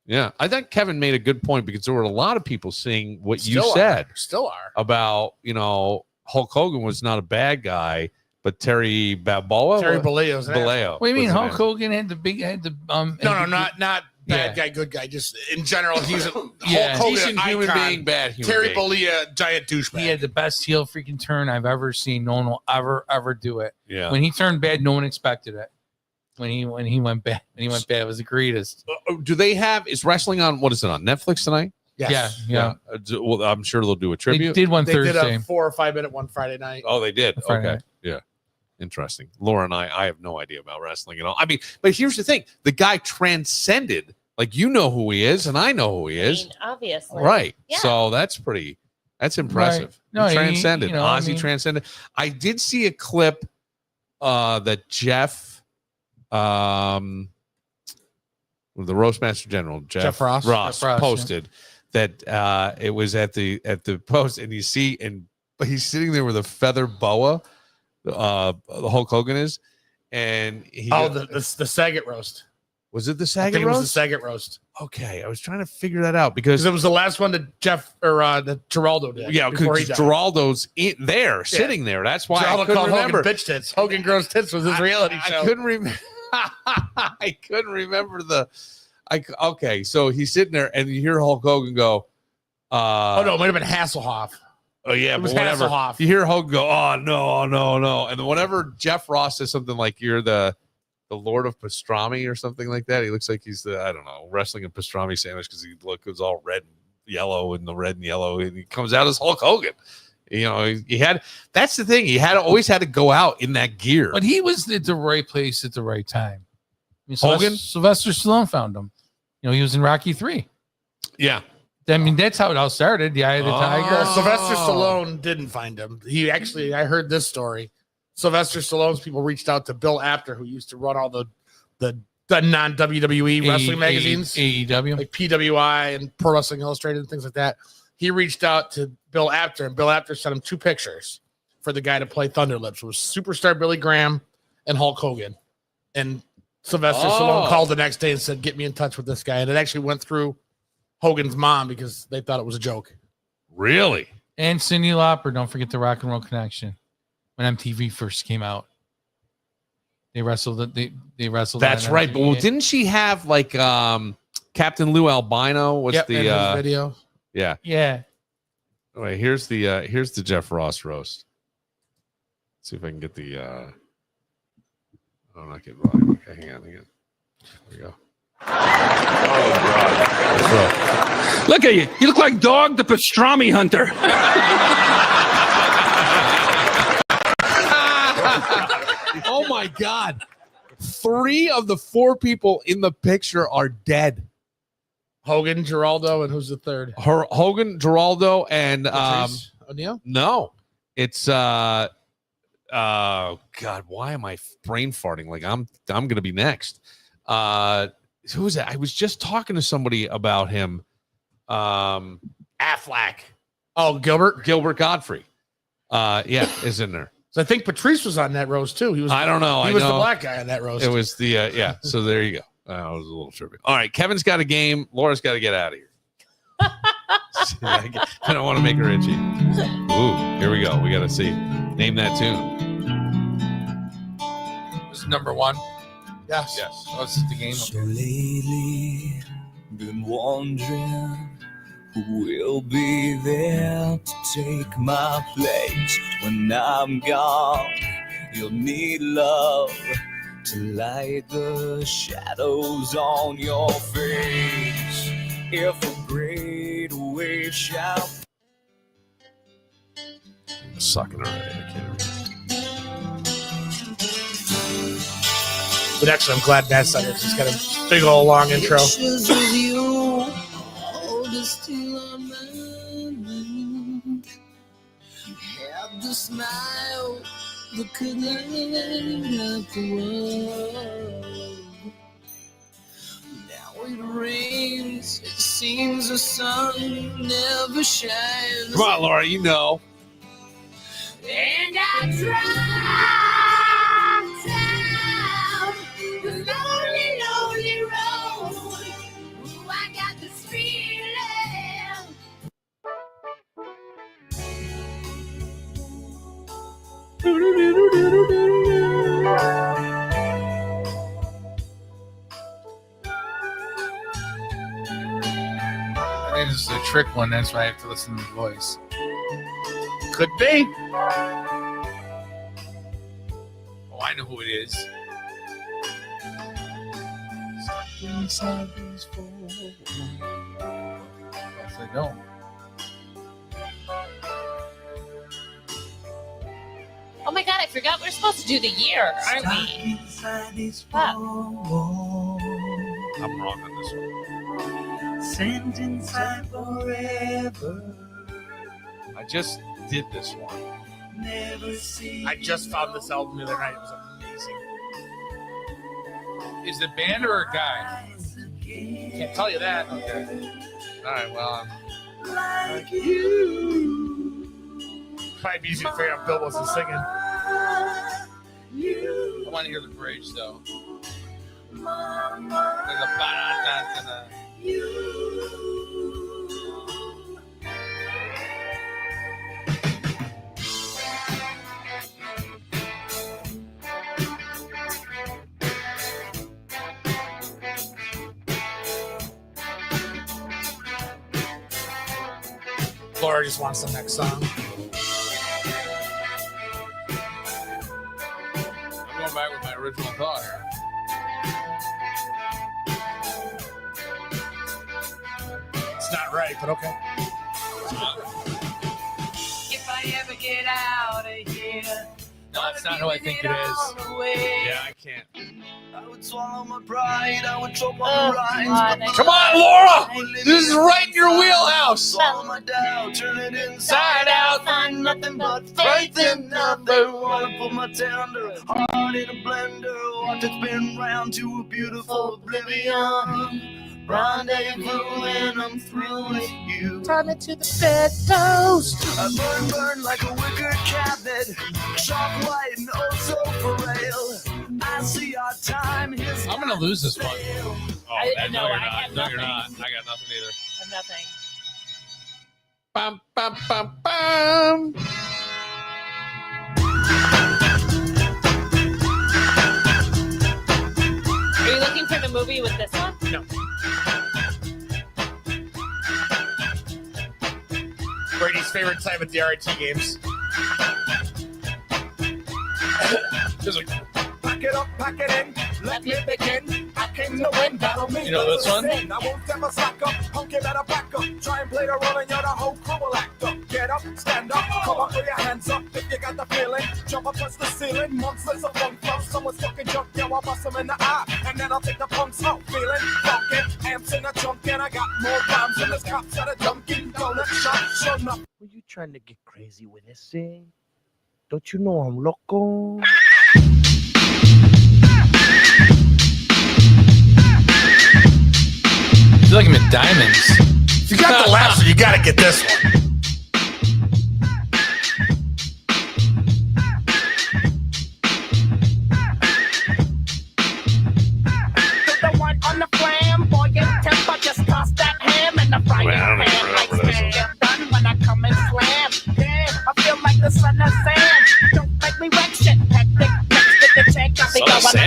[SPEAKER 2] Yeah. I think Kevin made a good point because there were a lot of people saying what you
[SPEAKER 3] still
[SPEAKER 2] said
[SPEAKER 3] still are.
[SPEAKER 2] about, Hulk Hogan was not a bad guy, but Terry Bollea.
[SPEAKER 3] Terry Bollea's an asshole.
[SPEAKER 2] Bollea.
[SPEAKER 5] What do you mean
[SPEAKER 2] was an
[SPEAKER 5] Hulk
[SPEAKER 2] ass-
[SPEAKER 5] Hogan had the
[SPEAKER 3] No, not bad
[SPEAKER 5] Yeah.
[SPEAKER 3] guy, good guy. Just in general, he's a
[SPEAKER 5] Yeah.
[SPEAKER 3] Hulk Hogan
[SPEAKER 2] Decent human
[SPEAKER 3] icon.
[SPEAKER 2] being, bad human
[SPEAKER 3] Terry
[SPEAKER 2] being.
[SPEAKER 3] Bollea, giant douchebag.
[SPEAKER 5] He had the best heel freaking turn I've ever seen. No one will ever do it.
[SPEAKER 2] Yeah.
[SPEAKER 5] When he turned bad, no one expected it. When he went bad, it was the greatest.
[SPEAKER 2] Do they have? Is wrestling on? What is it on Netflix tonight?
[SPEAKER 3] Yes.
[SPEAKER 5] Yeah.
[SPEAKER 2] Well, I'm sure they'll do a
[SPEAKER 5] They
[SPEAKER 2] tribute.
[SPEAKER 5] did one
[SPEAKER 3] They
[SPEAKER 5] Thursday.
[SPEAKER 3] did a 4 or 5 minute one Friday night.
[SPEAKER 2] Oh, they did.
[SPEAKER 5] Friday
[SPEAKER 2] Okay.
[SPEAKER 5] night.
[SPEAKER 2] Yeah. Interesting. Laura and I have no idea about wrestling at all. I mean, but here's the thing: the guy transcended. Like, you know who he is, and I know who he is.
[SPEAKER 4] Obviously.
[SPEAKER 2] Right.
[SPEAKER 4] Yeah.
[SPEAKER 2] So that's impressive.
[SPEAKER 5] No,
[SPEAKER 2] He transcended.
[SPEAKER 5] I
[SPEAKER 2] Ozzy
[SPEAKER 5] mean-
[SPEAKER 2] transcended. I did see a clip that Jeff, the Roastmaster General,
[SPEAKER 3] Jeff Ross.
[SPEAKER 5] Jeff Ross,
[SPEAKER 2] posted that it was at the post, and you see, and he's sitting there with a feather boa, the Hulk Hogan is, and he
[SPEAKER 3] the Saget roast.
[SPEAKER 2] was it the
[SPEAKER 3] I
[SPEAKER 2] Saget
[SPEAKER 3] think it was the
[SPEAKER 2] roast?
[SPEAKER 3] Saget roast
[SPEAKER 2] Okay, I was trying to figure that out
[SPEAKER 3] because
[SPEAKER 2] because
[SPEAKER 3] it was the last one that Jeff or that Geraldo did.
[SPEAKER 2] yeah,
[SPEAKER 3] before he
[SPEAKER 2] because
[SPEAKER 3] died.
[SPEAKER 2] Geraldo's there, sitting there. That's why I
[SPEAKER 3] Geraldo
[SPEAKER 2] couldn't
[SPEAKER 3] called
[SPEAKER 2] remember.
[SPEAKER 3] Hogan bitch tits. Hogan grows tits was his reality show.
[SPEAKER 2] I couldn't remember. I couldn't remember okay, so he's sitting there, and you hear Hulk Hogan go,
[SPEAKER 3] oh no, it might have been Hasselhoff.
[SPEAKER 2] oh yeah,
[SPEAKER 3] It was
[SPEAKER 2] but whatever.
[SPEAKER 3] Hasselhoff.
[SPEAKER 2] You hear Hogan go, oh no, and then whenever Jeff Ross says something like you're the Lord of Pastrami or something like that, he looks like he's the, I don't know, wrestling a pastrami sandwich because he was all red and yellow and the red and yellow, and he comes out as Hulk Hogan. He had, that's the thing, he always had to go out in that gear.
[SPEAKER 5] But he was at the right place at the right time. I mean,
[SPEAKER 2] Hogan?
[SPEAKER 5] Sylvester Stallone found him. He was in Rocky 3.
[SPEAKER 2] Yeah.
[SPEAKER 5] I mean, that's how it all started. The Eye of the Tiger.
[SPEAKER 3] Well, Sylvester Stallone didn't find him. He actually, I heard this story. Sylvester Stallone's people reached out to Bill Apter, who used to run all the non WWE wrestling magazines,
[SPEAKER 5] AEW.
[SPEAKER 3] like PWI and Pro Wrestling Illustrated and things like that. He reached out to Bill Apter, and Bill Apter sent him 2 pictures for the guy to play Thunderlips. It was superstar Billy Graham and Hulk Hogan. And Sylvester Stallone called the next day and said, "Get me in touch with this guy." And it actually went through Hogan's mom because they thought it was a joke.
[SPEAKER 2] Really?
[SPEAKER 5] And Cyndi Lauper. Don't forget the Rock and Roll Connection. When MTV first came out, they wrestled. They wrestled.
[SPEAKER 2] That's
[SPEAKER 5] on
[SPEAKER 2] right. But
[SPEAKER 5] MTV.
[SPEAKER 2] didn't she have like Captain Lou Albino? Was
[SPEAKER 3] Yep, in his
[SPEAKER 2] the
[SPEAKER 3] video.
[SPEAKER 2] yeah.
[SPEAKER 5] Yeah.
[SPEAKER 2] Wait, here's the Jeff Ross roast. Let's see if I can get the oh, I'm not getting volume. Okay, hang on. Here we go. Oh
[SPEAKER 9] Look at you. You look like Dog the Pastrami Hunter.
[SPEAKER 2] Oh my God. 3 of the 4 people in the picture are dead.
[SPEAKER 3] Hogan, Geraldo, and who's the third?
[SPEAKER 2] Hogan, Geraldo, and
[SPEAKER 3] Patrice O'Neal?
[SPEAKER 2] no. It's God, why am I brain farting? Like I'm gonna be next. Who is that? I was just talking to somebody about him.
[SPEAKER 3] Affleck. Oh, Gilbert.
[SPEAKER 2] Gilbert Godfrey. Is in there.
[SPEAKER 3] So I think Patrice was on that rose too. He was.
[SPEAKER 2] I don't know.
[SPEAKER 3] He
[SPEAKER 2] I
[SPEAKER 3] was
[SPEAKER 2] know.
[SPEAKER 3] the black guy on that rose.
[SPEAKER 2] It was the So there you go. That was a little trivial. All right, Kevin's got a game. Laura's got to get out of here. I don't want to make her itchy. Ooh, here we go. We got to see. Name that tune.
[SPEAKER 5] This is number one.
[SPEAKER 3] Yes.
[SPEAKER 2] Yes.
[SPEAKER 5] Oh, this is the game.
[SPEAKER 10] So lately, been wondering who will be there to take my place when I'm gone. You'll need love to light the shadows on your face. If a great wave shall.
[SPEAKER 2] I'm sucking already. I can't.
[SPEAKER 3] But actually, I'm glad Matt said it. He's got a big old long intro.
[SPEAKER 6] Pictures of you, all this till I'm in. Have the smile that could light up the world. Now it rains, it seems the sun never shines.
[SPEAKER 2] Come on, Laura. You know.
[SPEAKER 7] And I drive down the lonely, lonely road. Ooh, I got this feeling.
[SPEAKER 5] I think this is a trick one. That's why I have to listen to the voice.
[SPEAKER 3] Could be.
[SPEAKER 5] Oh, I know who it is. Yes, I don't.
[SPEAKER 4] Oh my God, I forgot we're supposed to do the year, aren't we? Fuck.
[SPEAKER 2] I'm wrong on this one.
[SPEAKER 10] Sent inside forever.
[SPEAKER 2] I just did this one.
[SPEAKER 10] Never see.
[SPEAKER 3] I just found this album the other night. It was amazing.
[SPEAKER 5] Is it a band or a guy?
[SPEAKER 3] Can't tell you that.
[SPEAKER 5] Okay.
[SPEAKER 2] All right. Well,
[SPEAKER 10] Like you.
[SPEAKER 3] Probably be easy to figure out Bill wasn't singing.
[SPEAKER 5] I want to hear the bridge though. There's a ba-da-da-da-da.
[SPEAKER 3] Laura just wants the next song.
[SPEAKER 2] I'm going back with my original thought here.
[SPEAKER 3] It's not right, but okay.
[SPEAKER 6] If I ever get out of here,
[SPEAKER 5] No, that's not who I think it is.
[SPEAKER 2] Yeah, I can't.
[SPEAKER 10] I would swallow my pride. I would choke on
[SPEAKER 4] Oh,
[SPEAKER 10] the rhymes.
[SPEAKER 4] God.
[SPEAKER 10] but
[SPEAKER 2] Come on, Laura. This is right in your wheelhouse.
[SPEAKER 10] swallow my doubt, turn it inside out, find nothing but faith in nothing. Wanna put my tender heart in a blender, watch it spin round to a beautiful oblivion. Rendezvous and I'm through with you.
[SPEAKER 3] Turn it to the bedpost.
[SPEAKER 10] I burn like a wicker cabinet, chalk white and oh so frail. I see our time is.
[SPEAKER 5] I'm gonna lose this one.
[SPEAKER 2] Oh,
[SPEAKER 4] No, I have
[SPEAKER 2] No, you're
[SPEAKER 4] nothing.
[SPEAKER 2] not. I got nothing either.
[SPEAKER 4] Nothing.
[SPEAKER 2] Bum, bum, bum, bum.
[SPEAKER 4] Are you looking for the movie with this one?
[SPEAKER 3] No. Brady's favorite time at the RIT games. Just like,
[SPEAKER 8] Pack it up, pack it in, let me begin. I came to win, battle me.
[SPEAKER 5] You know this one?
[SPEAKER 8] I won't ever slack up, punk you better back up. Try and play the role and you're the whole crew will act up. Get up, stand up, come up with your hands up. If you got the feeling, jump up touch the ceiling. Monsters of funk flow, someone's fucking junk, yeah, I'll bust them in the eye. And then I'll take the punks out, feeling funky. Amps in a trunk and I got more rhymes than this cops at a Dunkin' Donut shop. Show enough.
[SPEAKER 11] Were you trying to get crazy with this thing? Don't you know I'm loco?
[SPEAKER 5] I feel like I'm in Diamonds.
[SPEAKER 3] if you got the last one, you got to get this one.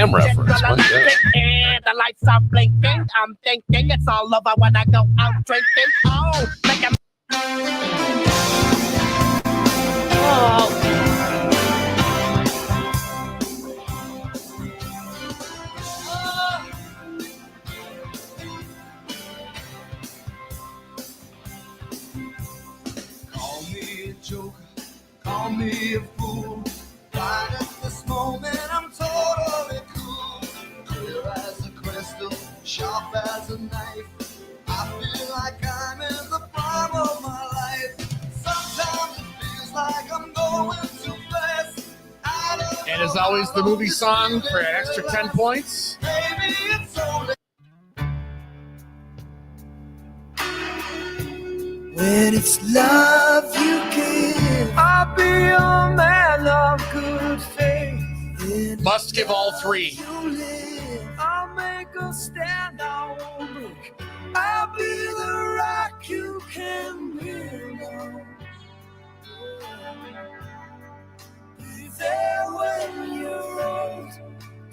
[SPEAKER 2] Shazam reference. My God.
[SPEAKER 8] The lights are blinking. I'm thinking it's all over when I go out drinking. Oh, make a
[SPEAKER 4] Oh,
[SPEAKER 10] Call me a joker, call me a fool. Right at this moment, I'm totally cool. Clear as a crystal, sharp as a knife. I feel like I'm in the prime of my life. Sometimes it feels like I'm going too fast.
[SPEAKER 3] And as always, the movie song for an extra 10 points.
[SPEAKER 10] Maybe it's only when it's love you give. I'll be a man of good faith.
[SPEAKER 3] Must give all three.
[SPEAKER 10] I'll make a stand, I won't break. I'll be the rock you can build on. Be there when you're old,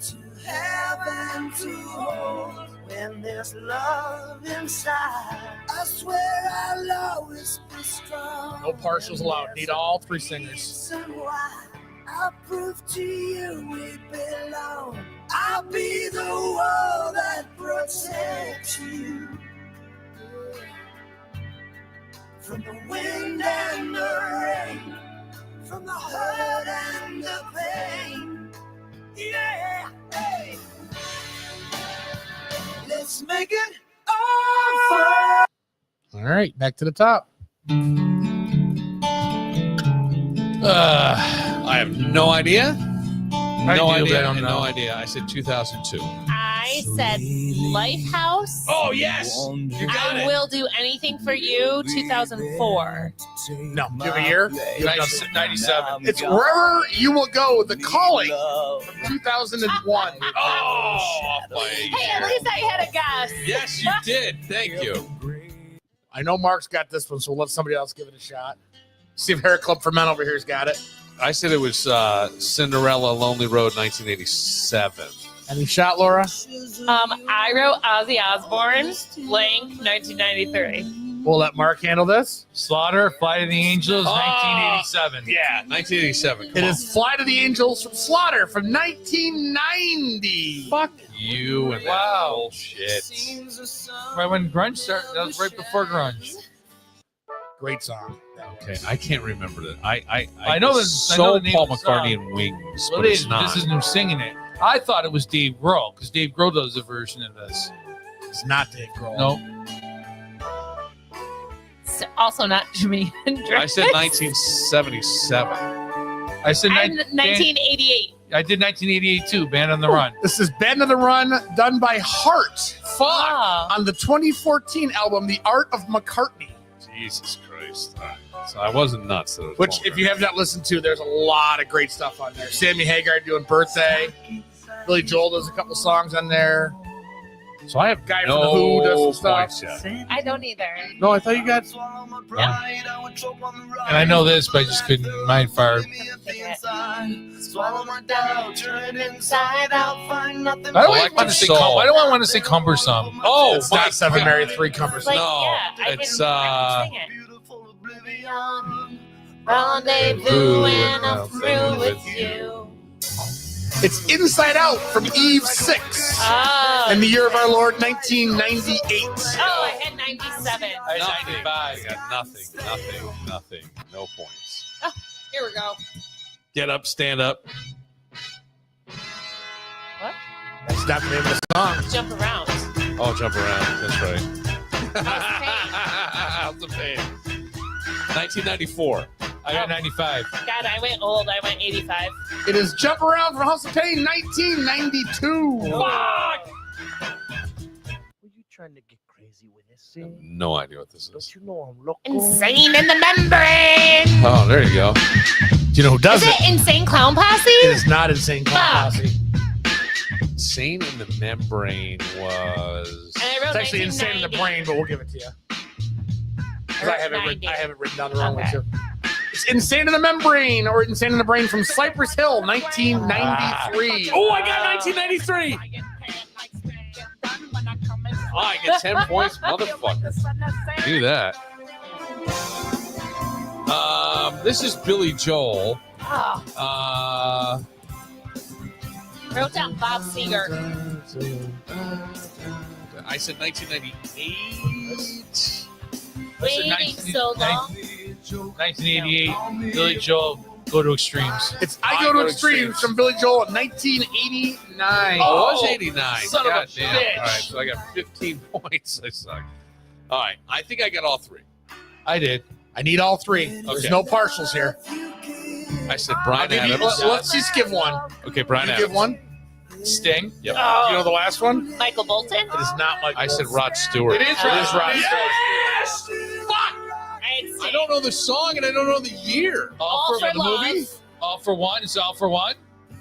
[SPEAKER 10] to have and to hold. When there's love inside, I swear I'll always be strong.
[SPEAKER 3] No partials allowed. Need all three singers.
[SPEAKER 10] Reason why I'll prove to you we belong. I'll be the wall that protects you from the wind and the rain, from the hurt and the pain. Yeah, hey. Let's make it all fun.
[SPEAKER 3] All right, back to the top.
[SPEAKER 2] I have no idea.
[SPEAKER 5] I
[SPEAKER 2] No
[SPEAKER 5] do,
[SPEAKER 2] idea.
[SPEAKER 5] but I don't know.
[SPEAKER 2] No idea. I said 2002.
[SPEAKER 4] I said Lifehouse.
[SPEAKER 2] Oh, yes. You got
[SPEAKER 4] I
[SPEAKER 2] it.
[SPEAKER 4] Will Do Anything for You, 2004.
[SPEAKER 3] No, do you have a year?
[SPEAKER 5] 97.
[SPEAKER 3] It's Wherever You Will Go, The Calling from 2001.
[SPEAKER 2] Oh,
[SPEAKER 4] Hey, at least I had a guess.
[SPEAKER 2] yes, you did. Thank you.
[SPEAKER 3] I know Mark's got this one, so we'll let somebody else give it a shot. See if Hair Club for Men over here's got it.
[SPEAKER 2] I said it was Cinderella, Lonely Road, 1987.
[SPEAKER 3] Any shot, Laura?
[SPEAKER 4] I wrote Ozzy Osbourne, Blank, 1993.
[SPEAKER 3] We'll let Mark handle this.
[SPEAKER 5] Slaughter, Flight of the Angels,
[SPEAKER 2] Oh.
[SPEAKER 5] 1987.
[SPEAKER 2] Yeah, 1987.
[SPEAKER 3] It is Fly to the Angels from Slaughter from 1990.
[SPEAKER 2] Fuck you and that
[SPEAKER 5] Wow.
[SPEAKER 2] bullshit.
[SPEAKER 5] Right when grunge started, that was right before grunge.
[SPEAKER 3] Great song.
[SPEAKER 2] Okay, I can't remember that.
[SPEAKER 5] I know the- I
[SPEAKER 2] so
[SPEAKER 5] know the name
[SPEAKER 2] Paul
[SPEAKER 5] of the song.
[SPEAKER 2] McCartney and Wings,
[SPEAKER 5] Well,
[SPEAKER 2] but it's not.
[SPEAKER 5] this isn't him singing it. I thought it was Dave Grohl because Dave Grohl does a version of this.
[SPEAKER 3] It's not Dave Grohl.
[SPEAKER 5] No,
[SPEAKER 4] It's also not Jimi Hendrix.
[SPEAKER 2] I said 1977.
[SPEAKER 5] I said
[SPEAKER 4] And 1988.
[SPEAKER 5] I did 1988 too. Band on the Run.
[SPEAKER 3] This is Band on the Run, done by Heart. Fuck.
[SPEAKER 4] Oh.
[SPEAKER 3] On the 2014 album, The Art of McCartney.
[SPEAKER 2] Jesus Christ. All right. So I wasn't nuts. That it was
[SPEAKER 3] Which,
[SPEAKER 2] Paul
[SPEAKER 3] if you have not listened to, there's a lot of great stuff on there. Sammy Hagar doing Birthday. Billy Joel does a couple songs on there.
[SPEAKER 2] McCartney. So I have
[SPEAKER 3] Guy from
[SPEAKER 2] no
[SPEAKER 3] The Who does some
[SPEAKER 2] points
[SPEAKER 3] stuff.
[SPEAKER 2] yet.
[SPEAKER 4] I don't either.
[SPEAKER 3] No, I thought you got.
[SPEAKER 5] And I know this, but I just couldn't mind fire.
[SPEAKER 10] Swallow my doubt, turn it inside out, find nothing.
[SPEAKER 5] I don't
[SPEAKER 2] Collective
[SPEAKER 5] want to say.
[SPEAKER 2] Soul.
[SPEAKER 5] Why do I want to say cumbersome?
[SPEAKER 2] Oh,
[SPEAKER 3] It's
[SPEAKER 2] my
[SPEAKER 3] not Seven
[SPEAKER 2] God.
[SPEAKER 3] Mary, Three Cumbersome.
[SPEAKER 4] Like,
[SPEAKER 2] No,
[SPEAKER 4] yeah,
[SPEAKER 2] it's,
[SPEAKER 4] I can sing it.
[SPEAKER 10] Beautiful oblivion.
[SPEAKER 4] Rendezvous and I'm through with you.
[SPEAKER 3] It's Inside Out from Eve 6.
[SPEAKER 4] Oh,
[SPEAKER 3] In the year of our Lord, 1998.
[SPEAKER 4] I had 97.
[SPEAKER 5] I had
[SPEAKER 2] Nothing.
[SPEAKER 5] 95.
[SPEAKER 2] I got nothing. No points.
[SPEAKER 4] Here we go.
[SPEAKER 2] Get up, stand up.
[SPEAKER 4] What?
[SPEAKER 3] That's not the name of the song.
[SPEAKER 4] Jump around.
[SPEAKER 2] Oh, jump around. That's right. How's the pain? 1994.
[SPEAKER 5] I got 95.
[SPEAKER 4] God, I went old. I went 85.
[SPEAKER 3] It is Jump Around from House of Pain, 1992.
[SPEAKER 2] Fuck!
[SPEAKER 11] Were you trying to get crazy with this thing?
[SPEAKER 2] No idea what this is.
[SPEAKER 11] Don't you know I'm loco?
[SPEAKER 4] Insane in the membrane.
[SPEAKER 2] Oh, there you go.
[SPEAKER 3] Do you know who does
[SPEAKER 4] Is it Insane Clown Posse?
[SPEAKER 3] It is not Insane Clown
[SPEAKER 4] Fuck.
[SPEAKER 3] Posse.
[SPEAKER 2] Insane in the Membrane was.
[SPEAKER 4] And I wrote
[SPEAKER 3] It's actually Insane in the
[SPEAKER 4] 1990.
[SPEAKER 3] Brain, but we'll give it to you. 'Cause I have it written down the wrong way,
[SPEAKER 4] Okay.
[SPEAKER 3] too. Insane in the Membrane or Insane in the Brain from Cypress Hill, 1993.
[SPEAKER 2] Oh, I got 1993. Oh, I get 10 points, motherfucker. Do that. This is Billy Joel.
[SPEAKER 4] Oh, wrote down Bob Seger.
[SPEAKER 2] I said 1998.
[SPEAKER 4] Waiting so long.
[SPEAKER 5] 1988. Billy Joel, Go to Extremes.
[SPEAKER 3] It's I Go to Extremes from Billy Joel in 1989.
[SPEAKER 2] Oh, it was 89.
[SPEAKER 3] Son of a
[SPEAKER 2] damn.
[SPEAKER 3] bitch.
[SPEAKER 2] All right, so I got 15 points. I suck. All right, I think I got all three.
[SPEAKER 5] I did.
[SPEAKER 3] I need all three. There's
[SPEAKER 2] Okay.
[SPEAKER 3] no partials here.
[SPEAKER 2] I said Brian
[SPEAKER 3] Maybe
[SPEAKER 2] Adams.
[SPEAKER 3] let's just give one.
[SPEAKER 2] Okay, Brian
[SPEAKER 3] You
[SPEAKER 2] Adams.
[SPEAKER 3] give one.
[SPEAKER 5] Sting.
[SPEAKER 2] Yep.
[SPEAKER 3] You know the last one?
[SPEAKER 4] Michael Bolton.
[SPEAKER 3] It is not Michael.
[SPEAKER 2] I said Rod Stewart.
[SPEAKER 3] It is Rod Stewart.
[SPEAKER 2] Yes! Fuck! I don't know the song and I don't know the year.
[SPEAKER 4] All for
[SPEAKER 3] the
[SPEAKER 4] Love.
[SPEAKER 3] movie.
[SPEAKER 5] All for One. It's All for One.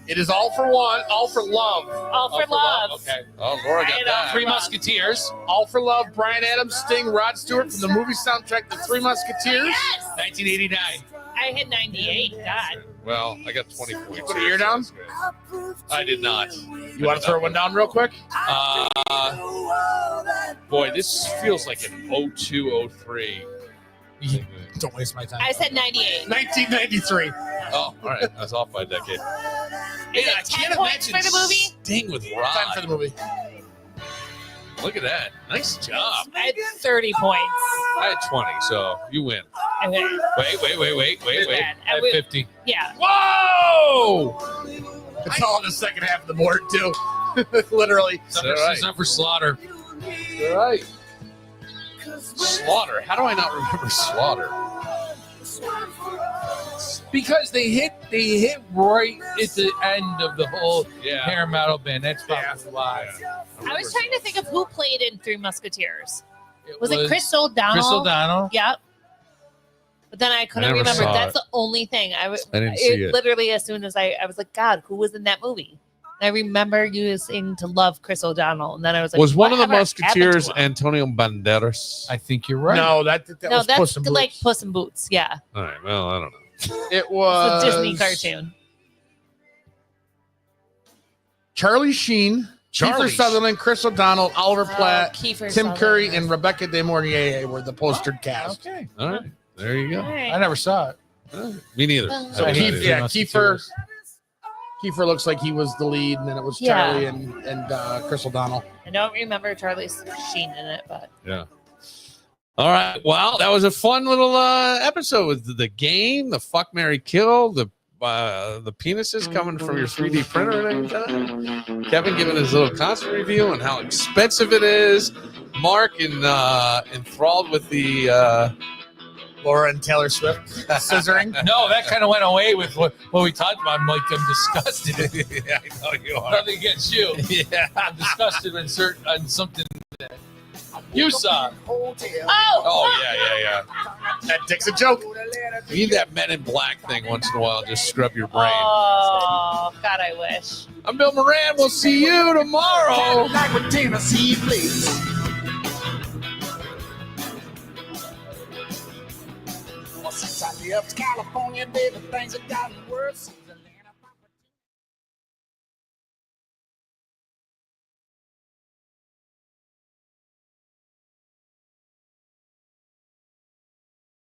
[SPEAKER 3] It is All for One. All for Love.
[SPEAKER 4] All for Love.
[SPEAKER 5] Okay.
[SPEAKER 2] Oh, Laura got that.
[SPEAKER 5] Three Musketeers.
[SPEAKER 3] All for Love. Brian Adams, Sting, Rod Stewart from the movie soundtrack, The Three Musketeers.
[SPEAKER 4] Yes.
[SPEAKER 5] 1989.
[SPEAKER 4] I hit 98. God.
[SPEAKER 2] Well, I got 20 points.
[SPEAKER 3] Put a year down.
[SPEAKER 2] I did not.
[SPEAKER 3] You want to throw one down real quick?
[SPEAKER 2] Boy, this feels like an 02, 03.
[SPEAKER 3] Don't waste my time.
[SPEAKER 4] I said 98.
[SPEAKER 3] 1993.
[SPEAKER 2] Oh, all right. I was off by a decade.
[SPEAKER 4] Is
[SPEAKER 2] Man,
[SPEAKER 4] it
[SPEAKER 2] I
[SPEAKER 4] 10
[SPEAKER 2] can't
[SPEAKER 4] points
[SPEAKER 2] imagine
[SPEAKER 4] for the movie?
[SPEAKER 2] Sting with
[SPEAKER 3] Time for the
[SPEAKER 2] Rod.
[SPEAKER 3] movie.
[SPEAKER 2] Look at that. Nice job.
[SPEAKER 4] I had 30 points.
[SPEAKER 2] I had 20, so you win.
[SPEAKER 4] Okay.
[SPEAKER 2] Wait.
[SPEAKER 4] Bad.
[SPEAKER 5] I had 50.
[SPEAKER 4] Yeah.
[SPEAKER 2] Whoa!
[SPEAKER 3] It's all in the second half of the board, too. Literally.
[SPEAKER 2] All right.
[SPEAKER 5] It's up for Slaughter.
[SPEAKER 2] All right. Slaughter. How do I not remember Slaughter?
[SPEAKER 5] Because they hit right at the end of the whole
[SPEAKER 2] Yeah.
[SPEAKER 5] hair metal band. That's probably why.
[SPEAKER 4] I was trying to think of who played in Three Musketeers. Was it
[SPEAKER 5] was
[SPEAKER 4] Chris O'Donnell?
[SPEAKER 5] Chris O'Donnell.
[SPEAKER 4] Yep. But then I couldn't
[SPEAKER 2] never
[SPEAKER 4] remember.
[SPEAKER 2] saw
[SPEAKER 4] That's
[SPEAKER 2] it.
[SPEAKER 4] the only thing. I
[SPEAKER 2] didn't see it.
[SPEAKER 4] Literally, as soon as I was like, God, who was in that movie? And I remember using to love Chris O'Donnell. And then I was like,
[SPEAKER 2] Was one of the
[SPEAKER 4] whatever happened to
[SPEAKER 2] Musketeers
[SPEAKER 4] him?
[SPEAKER 2] Antonio Banderas?
[SPEAKER 5] I think you're right.
[SPEAKER 3] No, that
[SPEAKER 4] No,
[SPEAKER 3] was
[SPEAKER 4] that's
[SPEAKER 3] Puss in Boots.
[SPEAKER 4] like Puss in Boots. Yeah.
[SPEAKER 2] All right. Well, I don't know.
[SPEAKER 3] It
[SPEAKER 4] It's
[SPEAKER 3] was
[SPEAKER 4] a Disney cartoon.
[SPEAKER 3] Charlie Sheen,
[SPEAKER 2] Charlie.
[SPEAKER 3] Kiefer Sutherland, Chris O'Donnell, Oliver Platt,
[SPEAKER 4] Kiefer
[SPEAKER 3] Tim Curry,
[SPEAKER 4] Sutherland.
[SPEAKER 3] and Rebecca De Mornay were the postered cast.
[SPEAKER 5] Okay.
[SPEAKER 2] All right. There you go.
[SPEAKER 4] All right.
[SPEAKER 5] I never saw it.
[SPEAKER 2] Me neither.
[SPEAKER 4] So
[SPEAKER 2] I
[SPEAKER 3] Keith-
[SPEAKER 2] did.
[SPEAKER 3] yeah,
[SPEAKER 5] Musketeers.
[SPEAKER 3] Kiefer looks like he was the lead, and then it was
[SPEAKER 4] Yeah.
[SPEAKER 3] Charlie and Chris O'Donnell.
[SPEAKER 4] I don't remember Charlie Sheen in it, but
[SPEAKER 2] Yeah. All right. Well, that was a fun little episode with the game, the fuck, marry, kill, the penises coming from your 3D printer and everything. Kevin giving his little concert review and how expensive it is. Mark enthralled with the
[SPEAKER 3] Laura and Taylor Swift scissoring.
[SPEAKER 5] No, that kind of went away with what we talked about. I'm like, I'm disgusted.
[SPEAKER 2] yeah, I know you are.
[SPEAKER 5] Nothing against you.
[SPEAKER 2] Yeah.
[SPEAKER 5] I'm disgusted on something that you saw.
[SPEAKER 4] oh,
[SPEAKER 2] Oh yeah.
[SPEAKER 3] That dick's a joke.
[SPEAKER 2] You need that Men in Black thing once in a while. Just scrub your brain.
[SPEAKER 4] oh, God, I wish.
[SPEAKER 2] I'm Bill Moran. We'll see you tomorrow.
[SPEAKER 8] Like with Tennessee Blaze. Well, since I left California, baby, things have gotten worse.